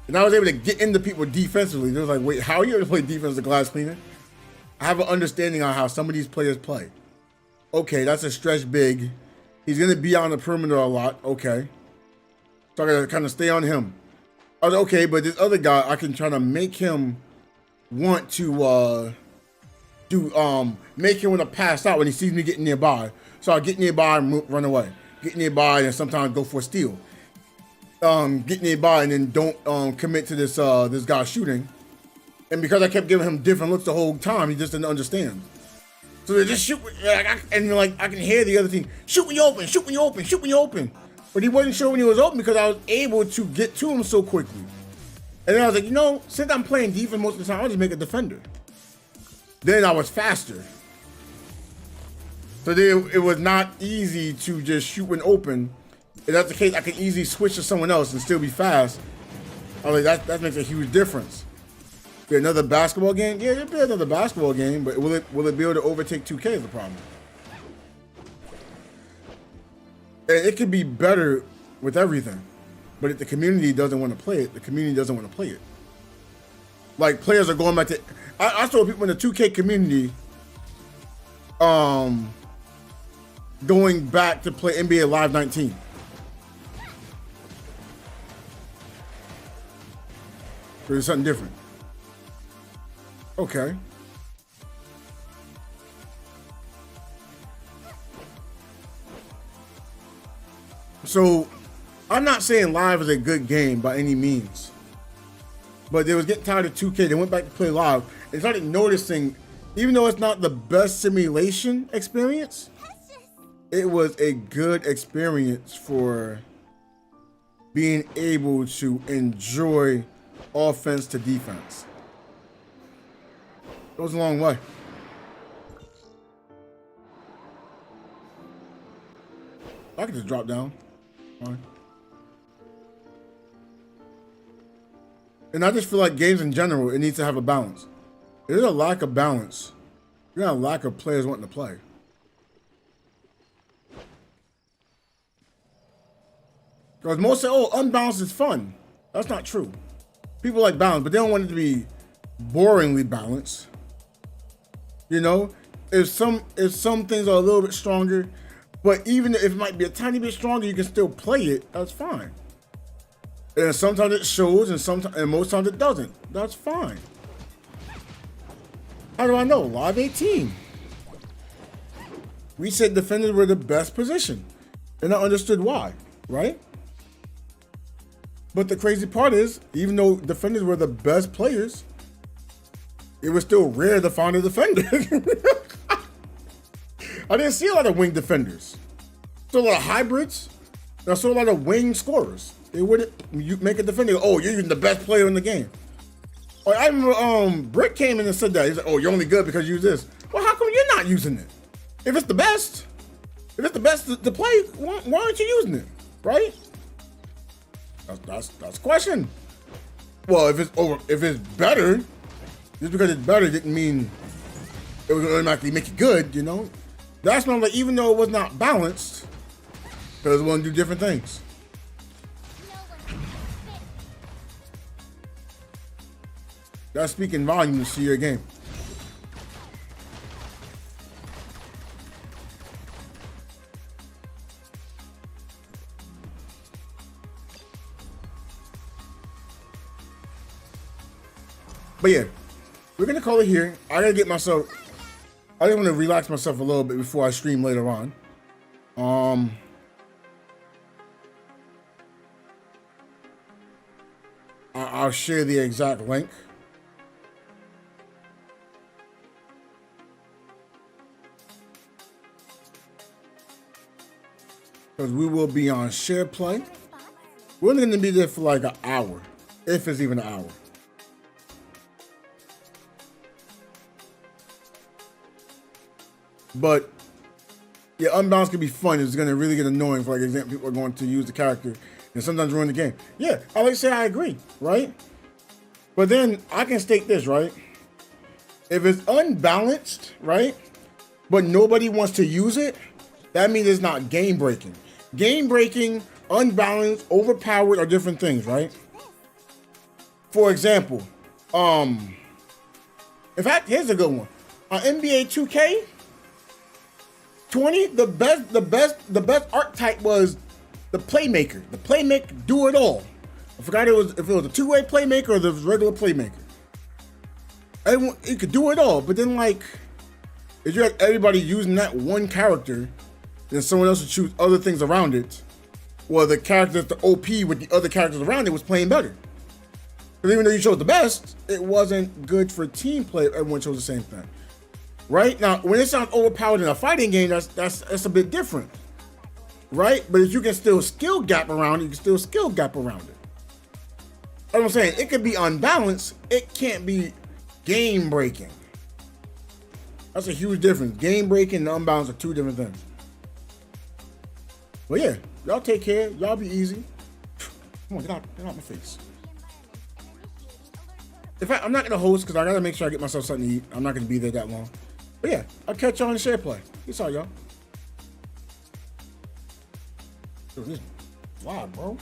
and I was able to get into people defensively. They was like, wait, how are you able to play defense as a glass cleaner? I have an understanding on how some of these players play. Okay, that's a stretch big. He's gonna be on the perimeter a lot. Okay, so I gotta kind of stay on him. I was like, okay, but this other guy, I can try to make him want to make him want to pass out when he sees me getting nearby. So I get nearby and run away. Get nearby and sometimes go for a steal. Get nearby and then don't commit to this guy shooting. And because I kept giving him different looks the whole time, he just didn't understand. So they just shoot, I can hear the other team, shoot when you open, shoot when you open, shoot when you open. But he wasn't sure when he was open because I was able to get to him so quickly. And then I was like, since I'm playing defense most of the time, I'll just make a defender. Then I was faster. So then it was not easy to just shoot when open. If that's the case, I can easily switch to someone else and still be fast. I was like, that makes a huge difference. Be another basketball game? Yeah, it'll be another basketball game, but will it be able to overtake 2K is the problem. And it could be better with everything. But if the community doesn't want to play it, the community doesn't want to play it. Like, players are going back to... I saw people in the 2K community going back to play NBA Live 19. But it's something different. Okay. So, I'm not saying Live is a good game by any means. But they was getting tired of 2K. They went back to play live and started noticing, even though it's not the best simulation experience, it was a good experience for being able to enjoy offense to defense. It goes a long way. I could just drop down. Fine. And I just feel like games in general, it needs to have a balance. There's a lack of balance. You're got a lack of players wanting to play. Because most say, oh, unbalanced is fun. That's not true. People like balance, but they don't want it to be boringly balanced. You know, if some things are a little bit stronger, but even if it might be a tiny bit stronger, you can still play it. That's fine. And sometimes it shows, and most times it doesn't. That's fine. How do I know? Live 18. We said defenders were the best position, and I understood why, right? But the crazy part is, even though defenders were the best players, it was still rare to find a defender. I didn't see a lot of wing defenders. I saw a lot of hybrids. I saw a lot of wing scorers. They wouldn't make a defender. Oh, you're using the best player in the game. Like, I remember Brick came in and said that. He's like, oh, you're only good because you use this. Well, how come you're not using it? If it's the best to play, why aren't you using it? Right? That's a question. Well, if it's better, just because it's better didn't mean it was gonna automatically make it good, you know? That's not like, even though it was not balanced, because it want to do different things. That's speaking volume to see your game. But yeah, we're gonna call it here. I just want to relax myself a little bit before I stream later on. I'll share the exact link. Because we will be on share play. We're only going to be there for like an hour, if it's even an hour. But yeah, unbalanced can be fun. It's going to really get annoying. For like example, people are going to use the character and sometimes ruin the game. Yeah, I like to say I agree, right? But then I can state this, right? If it's unbalanced, right, but nobody wants to use it, that means it's not game breaking. Game breaking, unbalanced, overpowered are different things, right? For example, in fact, here's a good one. On NBA 2K 20, the best archetype was the playmaker. The playmaker, do it all. I forgot if it was a two-way playmaker or the regular playmaker. Everyone, it could do it all, but then like, if you had everybody using that one character, then someone else would choose other things around it, or the character that's the OP with the other characters around it was playing better. Because even though you chose the best, it wasn't good for team play if everyone chose the same thing. Right? Now, when it sounds overpowered in a fighting game, that's a bit different. Right? But if you can still skill gap around it, you can still skill gap around it. That's what I'm saying. It could be unbalanced. It can't be game breaking. That's a huge difference. Game breaking and unbalanced are two different things. But yeah, y'all take care. Y'all be easy. Come on, get out my face. In fact, I'm not gonna host because I gotta make sure I get myself something to eat. I'm not gonna be there that long. But yeah, I'll catch y'all in the share play. Peace out, y'all. Dude, this is wild, bro.